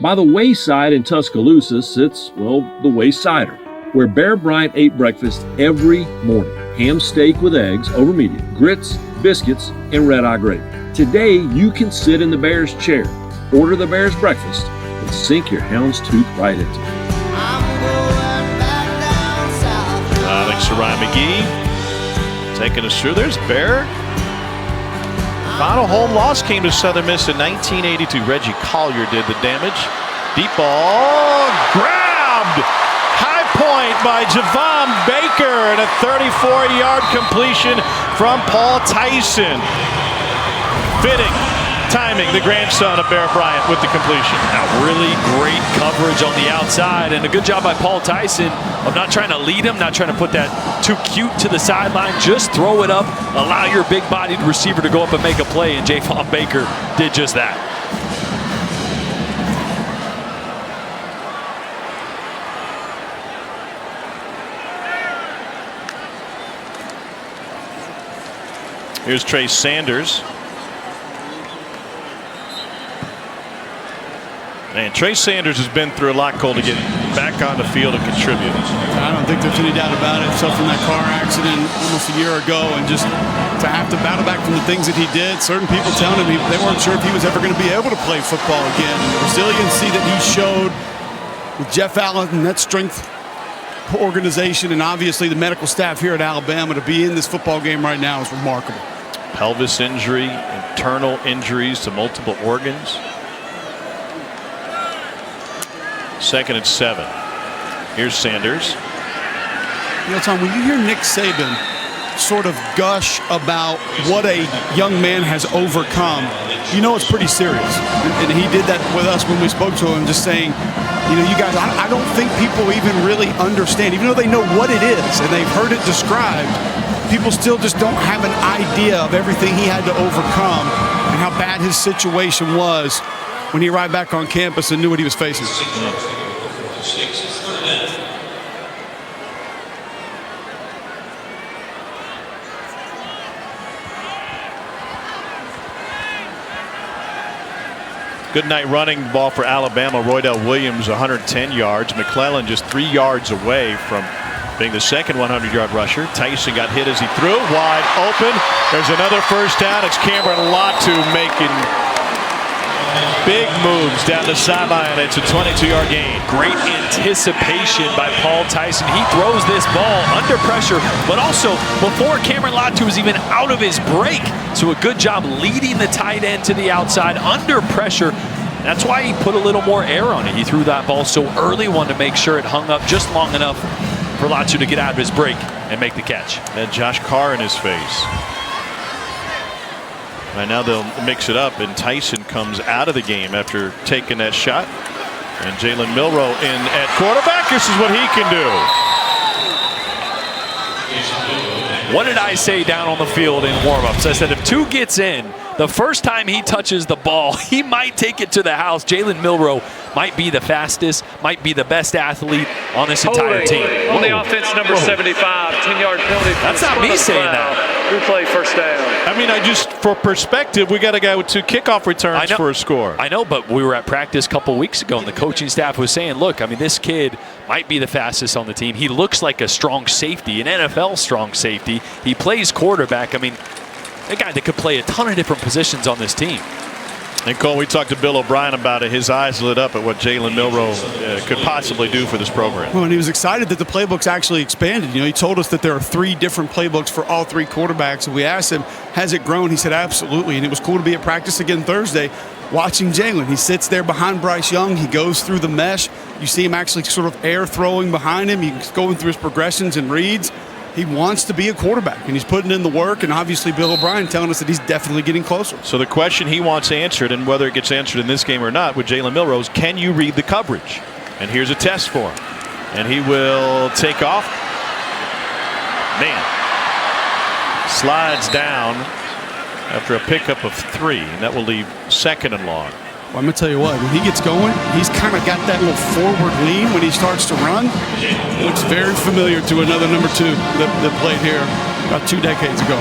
By the Wayside in Tuscaloosa sits, well, the Waysider, where Bear Bryant ate breakfast every morning. Ham steak with eggs over medium, grits, biscuits, and red-eye gravy. Today, you can sit in the Bear's chair, order the Bear's breakfast, and sink your hound's tooth right into it. Thanks to Ryan McGee taking us through. There's Bear. Final home loss came to Southern Miss in 1982. Reggie Collier did the damage. Deep ball grabbed. High point by Javon Baker, and a 34-yard completion from Paul Tyson. Fitting timing, the grandson of Bear Bryant with the completion. Now, really great coverage on the outside, and a good job by Paul Tyson of not trying to lead him, not trying to put that too cute to the sideline. Just throw it up, allow your big-bodied receiver to go up and make a play, and Javon Baker did just that. Here's Trey Sanders. And Trey Sanders has been through a lot, Cole, to get back on the field and contribute. I don't think there's any doubt about it. So from that car accident almost a year ago, and just to have to battle back from the things that he did, certain people telling him they weren't sure if he was ever going to be able to play football again. And the resiliency that he showed with Jeff Allen and that strength organization, and obviously the medical staff here at Alabama, to be in this football game right now is remarkable. Pelvis injury, internal injuries to multiple organs. 2nd and 7. Here's Sanders. You know, Tom, when you hear Nick Saban sort of gush about what a young man has overcome, you know it's pretty serious. And he did that with us when we spoke to him, just saying You know, you guys, I don't think people even really understand, even though they know what it is and they've heard it described, people still just don't have an idea of everything he had to overcome and how bad his situation was when he arrived back on campus and knew what he was facing. Good night running ball for Alabama. Roydell Williams, 110 yards. McClellan just 3 yards away from being the second 100-yard rusher. Tyson got hit as he threw. Wide open. There's another first down. It's Cameron Latu making big moves down the sideline. It's a 22-yard gain. Great anticipation by Paul Tyson. He throws this ball under pressure, but also before Cameron Latu was even out of his break. So a good job leading the tight end to the outside under pressure. That's why he put a little more air on it. He threw that ball so early, wanted to make sure it hung up just long enough for Latu to get out of his break and make the catch. And Josh Carr in his face. Right now they'll mix it up, and Tyson comes out of the game after taking that shot. And Jalen Milroe in at quarterback. This is what he can do. What did I say down on the field in warmups? I said if 2 gets in, the first time he touches the ball, he might take it to the house. Jalen Milroe might be the fastest, might be the best athlete on this entire team. On the offense, number 75, 10-yard penalty. That's not me saying that. Replay first down. I mean, for perspective, we got a guy with 2 kickoff returns for a score. I know, but we were at practice a couple weeks ago, and the coaching staff was saying, look, I mean, this kid might be the fastest on the team. He looks like a strong safety, an NFL strong safety. He plays quarterback. I mean, a guy that could play a ton of different positions on this team. And Cole, we talked to Bill O'Brien about it. His eyes lit up at what Jalen Milroe could possibly do for this program. Well, and he was excited that the playbook's actually expanded. You know, he told us that there are 3 different playbooks for all 3 quarterbacks. And we asked him, has it grown? He said, absolutely. And it was cool to be at practice again Thursday watching Jalen. He sits there behind Bryce Young. He goes through the mesh. You see him actually sort of air throwing behind him. He's going through his progressions and reads. He wants to be a quarterback, and he's putting in the work, and obviously Bill O'Brien telling us that he's definitely getting closer. So the question he wants answered, and whether it gets answered in this game or not with Jalen Milroe, is can you read the coverage? And here's a test for him. And he will take off. Man. Slides down after a pickup of 3, and that will leave 2nd and long. Well, I'm going to tell you what, when he gets going, he's kind of got that little forward lean when he starts to run. It looks very familiar to another number 2 that played here about 2 decades ago.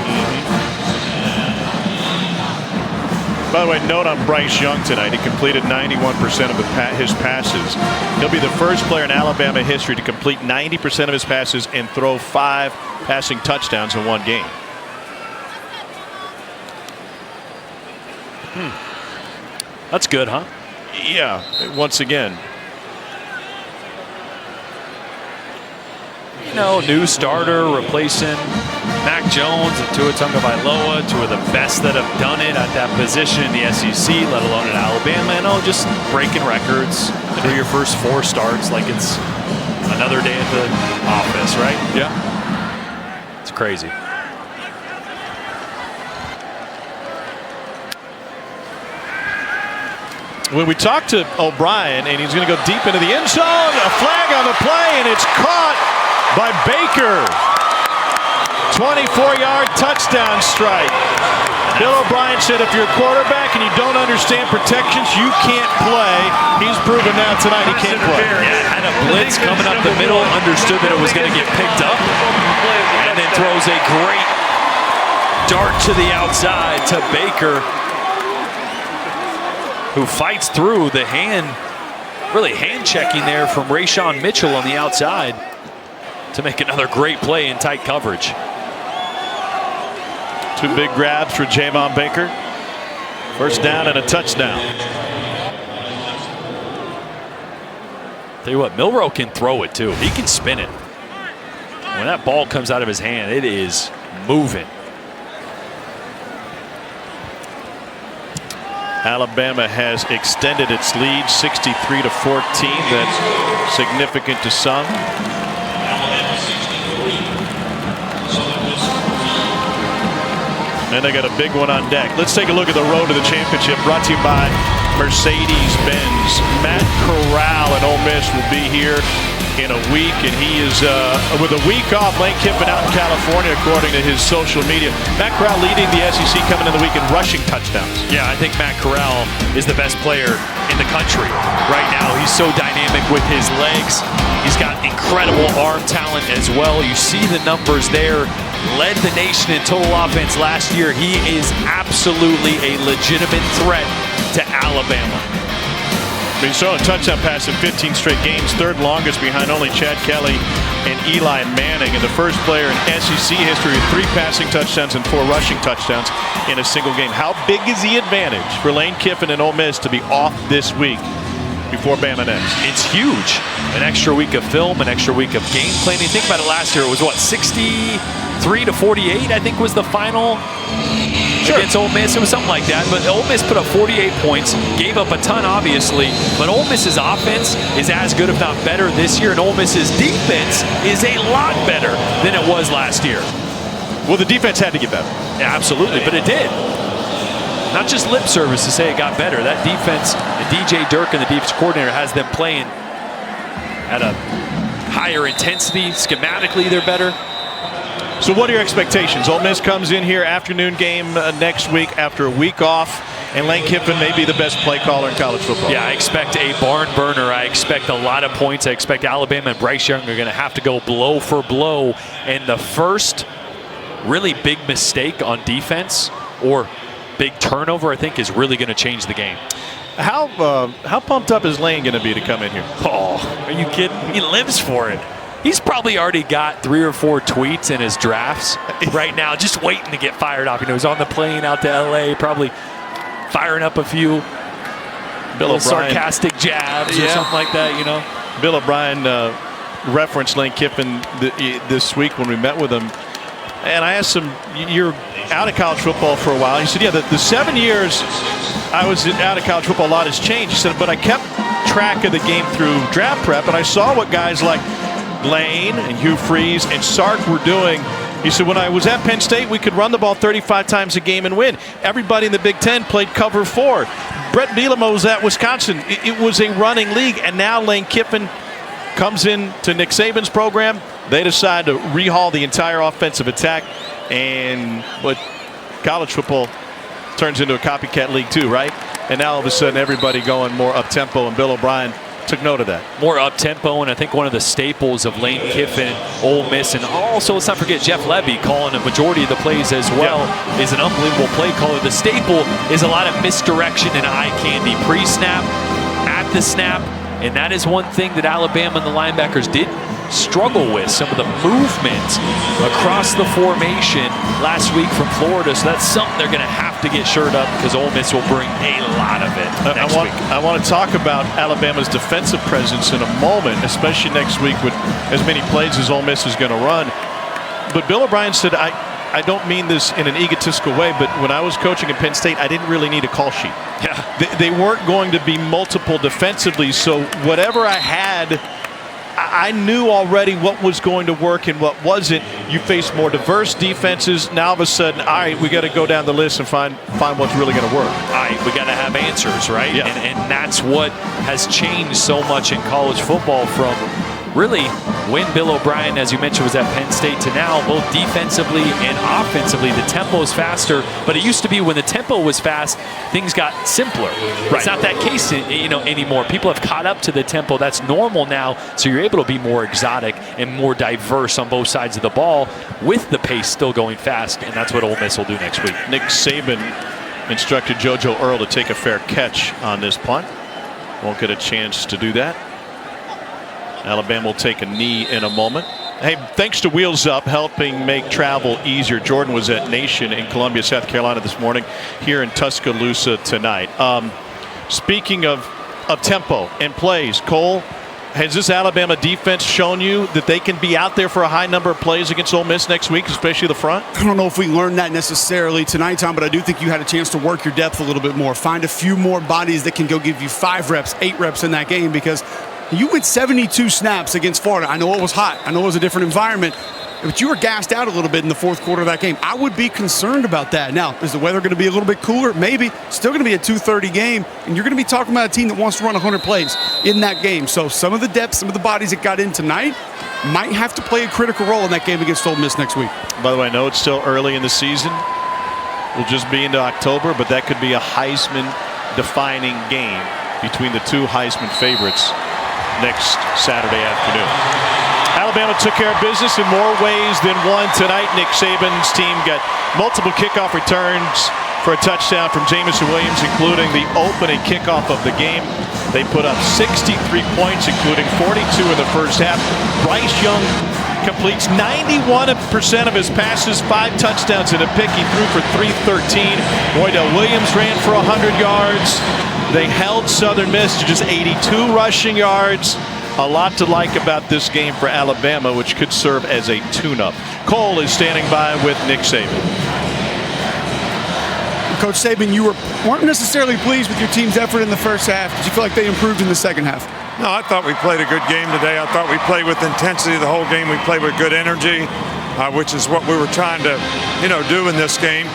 By the way, note on Bryce Young tonight, he completed 91% of his passes. He'll be the first player in Alabama history to complete 90% of his passes and throw 5 passing touchdowns in one game. That's good, huh? Yeah, once again. You know, new starter replacing Mac Jones and Tua Tagovailoa, 2 of the best that have done it at that position in the SEC, let alone in Alabama. And just breaking records through your first 4 starts like it's another day at the office, right? Yeah. It's crazy. When we talked to O'Brien, and he's going to go deep into the end zone, a flag on the play, and it's caught by Baker. 24-yard touchdown strike. Bill O'Brien said if you're a quarterback and you don't understand protections, you can't play. He's proven now tonight he can't play. Yeah, had a blitz coming up the middle, understood that it was going to get picked up, and then throws a great dart to the outside to Baker, who fights through the really hand-checking there from Rayshawn Mitchell on the outside to make another great play in tight coverage. 2 big grabs for Javon Baker. First down and a touchdown. Tell you what, Milroe can throw it too. He can spin it. When that ball comes out of his hand, it is moving. Alabama has extended its lead 63-14. That's significant to some. And they got a big one on deck. Let's take a look at the road to the championship, brought to you by Mercedes-Benz. Matt Corral and Ole Miss will be here in a week, and he is with a week off. Lane Kiffin out in California, according to his social media. Matt Corral leading the SEC coming in the week in rushing touchdowns. Yeah, I think Matt Corral is the best player in the country right now. He's so dynamic with his legs. He's got incredible arm talent as well. You see the numbers there. Led the nation in total offense last year. He is absolutely a legitimate threat to Alabama. He saw a touchdown pass in 15 straight games, third longest behind only Chad Kelly and Eli Manning, and the first player in SEC history with 3 passing touchdowns and 4 rushing touchdowns in a single game. How big is the advantage for Lane Kiffin and Ole Miss to be off this week before Bama next? It's huge. An extra week of film, an extra week of game planning. Think about it, last year it was what, 63-48 I think was the final against Ole Miss. It was something like that, but Ole Miss put up 48 points, gave up a ton obviously, but Ole Miss's offense is as good if not better this year, and Ole Miss's defense is a lot better than it was last year. Well, the defense had to get better. Yeah, absolutely, but it did. Not just lip service to say it got better. That defense, DJ Durkin, the defense coordinator, has them playing at a higher intensity. Schematically, they're better. So what are your expectations? Ole Miss comes in here, afternoon game next week after a week off, and Lane Kiffin may be the best play caller in college football. Yeah, I expect a barn burner. I expect a lot of points. I expect Alabama and Bryce Young are going to have to go blow for blow. And the first really big mistake on defense or big turnover, I think, is really going to change the game. How pumped up is Lane going to be to come in here? Oh, are you kidding? He lives for it. He's probably already got 3 or 4 tweets in his drafts right now, just waiting to get fired up. You know, he's on the plane out to LA, probably firing up a few sarcastic jabs or something like that, you know. Bill O'Brien referenced Lane Kiffin this week when we met with him. And I asked him, you're out of college football for a while. He said, yeah, the 7 years I was out of college football, a lot has changed. He said, but I kept track of the game through draft prep, and I saw what guys like Lane and Hugh Freeze and Sark were doing. He said, when I was at Penn State, we could run the ball 35 times a game and win. Everybody in the Big Ten played cover 4. Brett Bielema was at Wisconsin. It was a running league, and now Lane Kiffin comes in to Nick Saban's program. They decide to rehaul the entire offensive attack, and what college football turns into a copycat league too, right? And now all of a sudden everybody going more up-tempo, and Bill O'Brien took note of that. More up-tempo, and I think one of the staples of Lane Kiffin, Ole Miss, and also let's not forget Jeff Levy calling a majority of the plays as well, is an unbelievable play caller. The staple is a lot of misdirection and eye candy pre-snap, at the snap, and that is one thing that Alabama and the linebackers did struggle with, some of the movement across the formation last week from Florida. So that's something they're going to have to get shored up, because Ole Miss will bring a lot of it next week. I want to talk about Alabama's defensive presence in a moment, especially next week with as many plays as Ole Miss is going to run. But Bill O'Brien said, I don't mean this in an egotistical way, but when I was coaching at Penn State, I didn't really need a call sheet. Yeah. They weren't going to be multiple defensively, so whatever I had, I knew already what was going to work and what wasn't. You face more diverse defenses. Now all of a sudden, all right, we got to go down the list and find what's really going to work. All right, we got to have answers, right? Yeah. And that's what has changed so much in college football from really when Bill O'Brien, as you mentioned, was at Penn State to now, both defensively and offensively. The tempo is faster, but it used to be when the tempo was fast, things got simpler. Right. It's not that case, anymore. People have caught up to the tempo. That's normal now, so you're able to be more exotic and more diverse on both sides of the ball with the pace still going fast, and that's what Ole Miss will do next week. Nick Saban instructed JoJo Earle to take a fair catch on this punt. Won't get a chance to do that. Alabama will take a knee in a moment. Hey, thanks to Wheels Up, helping make travel easier. Jordan was at Nation in Columbia, South Carolina this morning, here in Tuscaloosa tonight. Speaking of tempo and plays, Cole, has this Alabama defense shown you that they can be out there for a high number of plays against Ole Miss next week, especially the front? I don't know if we learned that necessarily tonight, Tom, but I do think you had a chance to work your depth a little bit more. Find a few more bodies that can go give you 5 reps, 8 reps in that game, because you went 72 snaps against Florida. I know it was hot. I know it was a different environment. but you were gassed out a little bit in the fourth quarter of that game. I would be concerned about that. Now, is the weather going to be a little bit cooler? Maybe. Still going to be a 2:30 game, and you're going to be talking about a team that wants to run 100 plays in that game. So some of the depth, some of the bodies that got in tonight might have to play a critical role in that game against Ole Miss next week. By the way, I know it's still early in the season. We'll just be into October, but that could be a Heisman-defining game between the two Heisman favorites next Saturday afternoon. Alabama took care of business in more ways than one tonight. Nick Saban's team got multiple kickoff returns for a touchdown from Jamison Williams, including the opening kickoff of the game. They put up 63 points, including 42 in the first half. Bryce Young completes 91% of his passes, 5 touchdowns and a pick. He threw for 313. Roydell Williams ran for 100 yards. They held Southern Miss to just 82 rushing yards. A lot to like about this game for Alabama, which could serve as a tune-up. Cole is standing by with Nick Saban. Coach Saban, you weren't necessarily pleased with your team's effort in the first half. Did you feel like they improved in the second half? No, I thought we played a good game today. I thought we played with intensity the whole game. We played with good energy, which is what we were trying to, do in this game.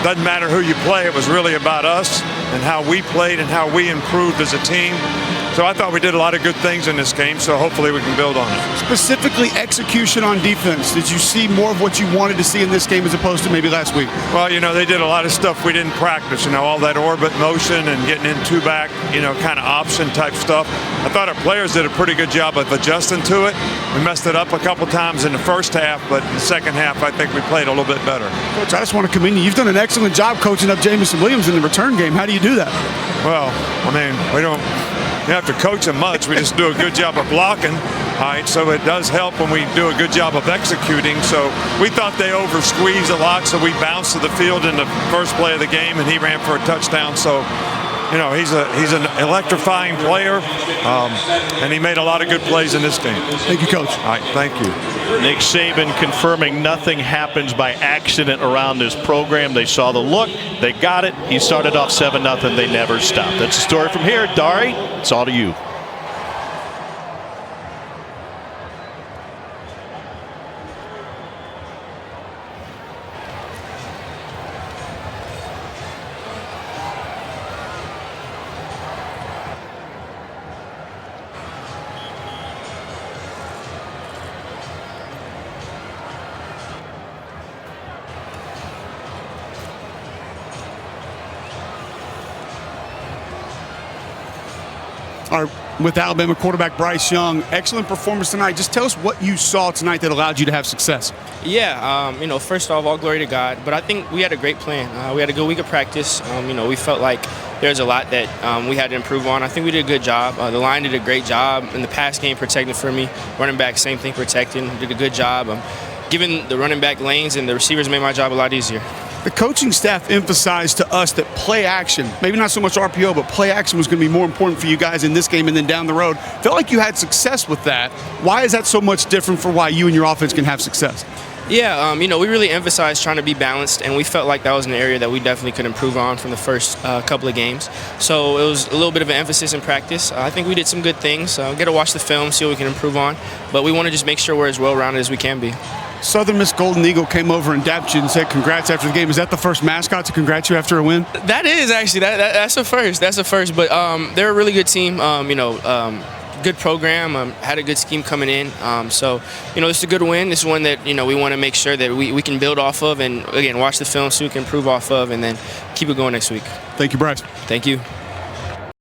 Doesn't matter who you play. It was really about us and how we played and how we improved as a team. So I thought we did a lot of good things in this game, so hopefully we can build on it. Specifically, execution on defense. Did you see more of what you wanted to see in this game as opposed to maybe last week? Well, they did a lot of stuff we didn't practice, all that orbit motion and getting in two-back, kind of option type stuff. I thought our players did a pretty good job of adjusting to it. We messed it up a couple times in the first half, but in the second half, I think we played a little bit better. Coach, I just want to commend you. You've done an excellent job coaching up Jamison Williams in the return game. How do you do that? Well, we don't have to coach them much. We just do a good job of blocking. All right, so it does help when we do a good job of executing. So we thought they over-squeezed a lot, so we bounced to the field in the first play of the game, and he ran for a touchdown. So, he's an electrifying player, and he made a lot of good plays in this game. Thank you, Coach. All right, thank you. Nick Saban confirming nothing happens by accident around this program. They saw the look. They got it. He started off 7-0. They never stopped. That's the story from here. Dari, it's all to you. With Alabama quarterback Bryce Young, excellent performance tonight. Just tell us what you saw tonight that allowed you to have success. Yeah, first off, all glory to God. But I think we had a great plan. We had a good week of practice. We felt like there's a lot that we had to improve on. I think we did a good job. The line did a great job in the pass game protecting for me. Running back, same thing, protecting. Did a good job. Giving the running back lanes, and the receivers made my job a lot easier. The coaching staff emphasized to us that play action, maybe not so much RPO, but play action was going to be more important for you guys in this game and then down the road. Felt like you had success with that. Why is that so much different for why you and your offense can have success? Yeah, we really emphasized trying to be balanced, and we felt like that was an area that we definitely could improve on from the first couple of games. So it was a little bit of an emphasis in practice. I think we did some good things. Get to watch the film, see what we can improve on. But we want to just make sure we're as well-rounded as we can be. Southern Miss Golden Eagle came over and dapped you and said congrats after the game. Is that the first mascot to congrats you after a win? That is actually that's a first. That's a first. But they're a really good team. Good program. Had a good scheme coming in. So this is a good win. This is one that we want to make sure that we can build off of, and again watch the film so we can improve off of, and then keep it going next week. Thank you, Bryce. Thank you.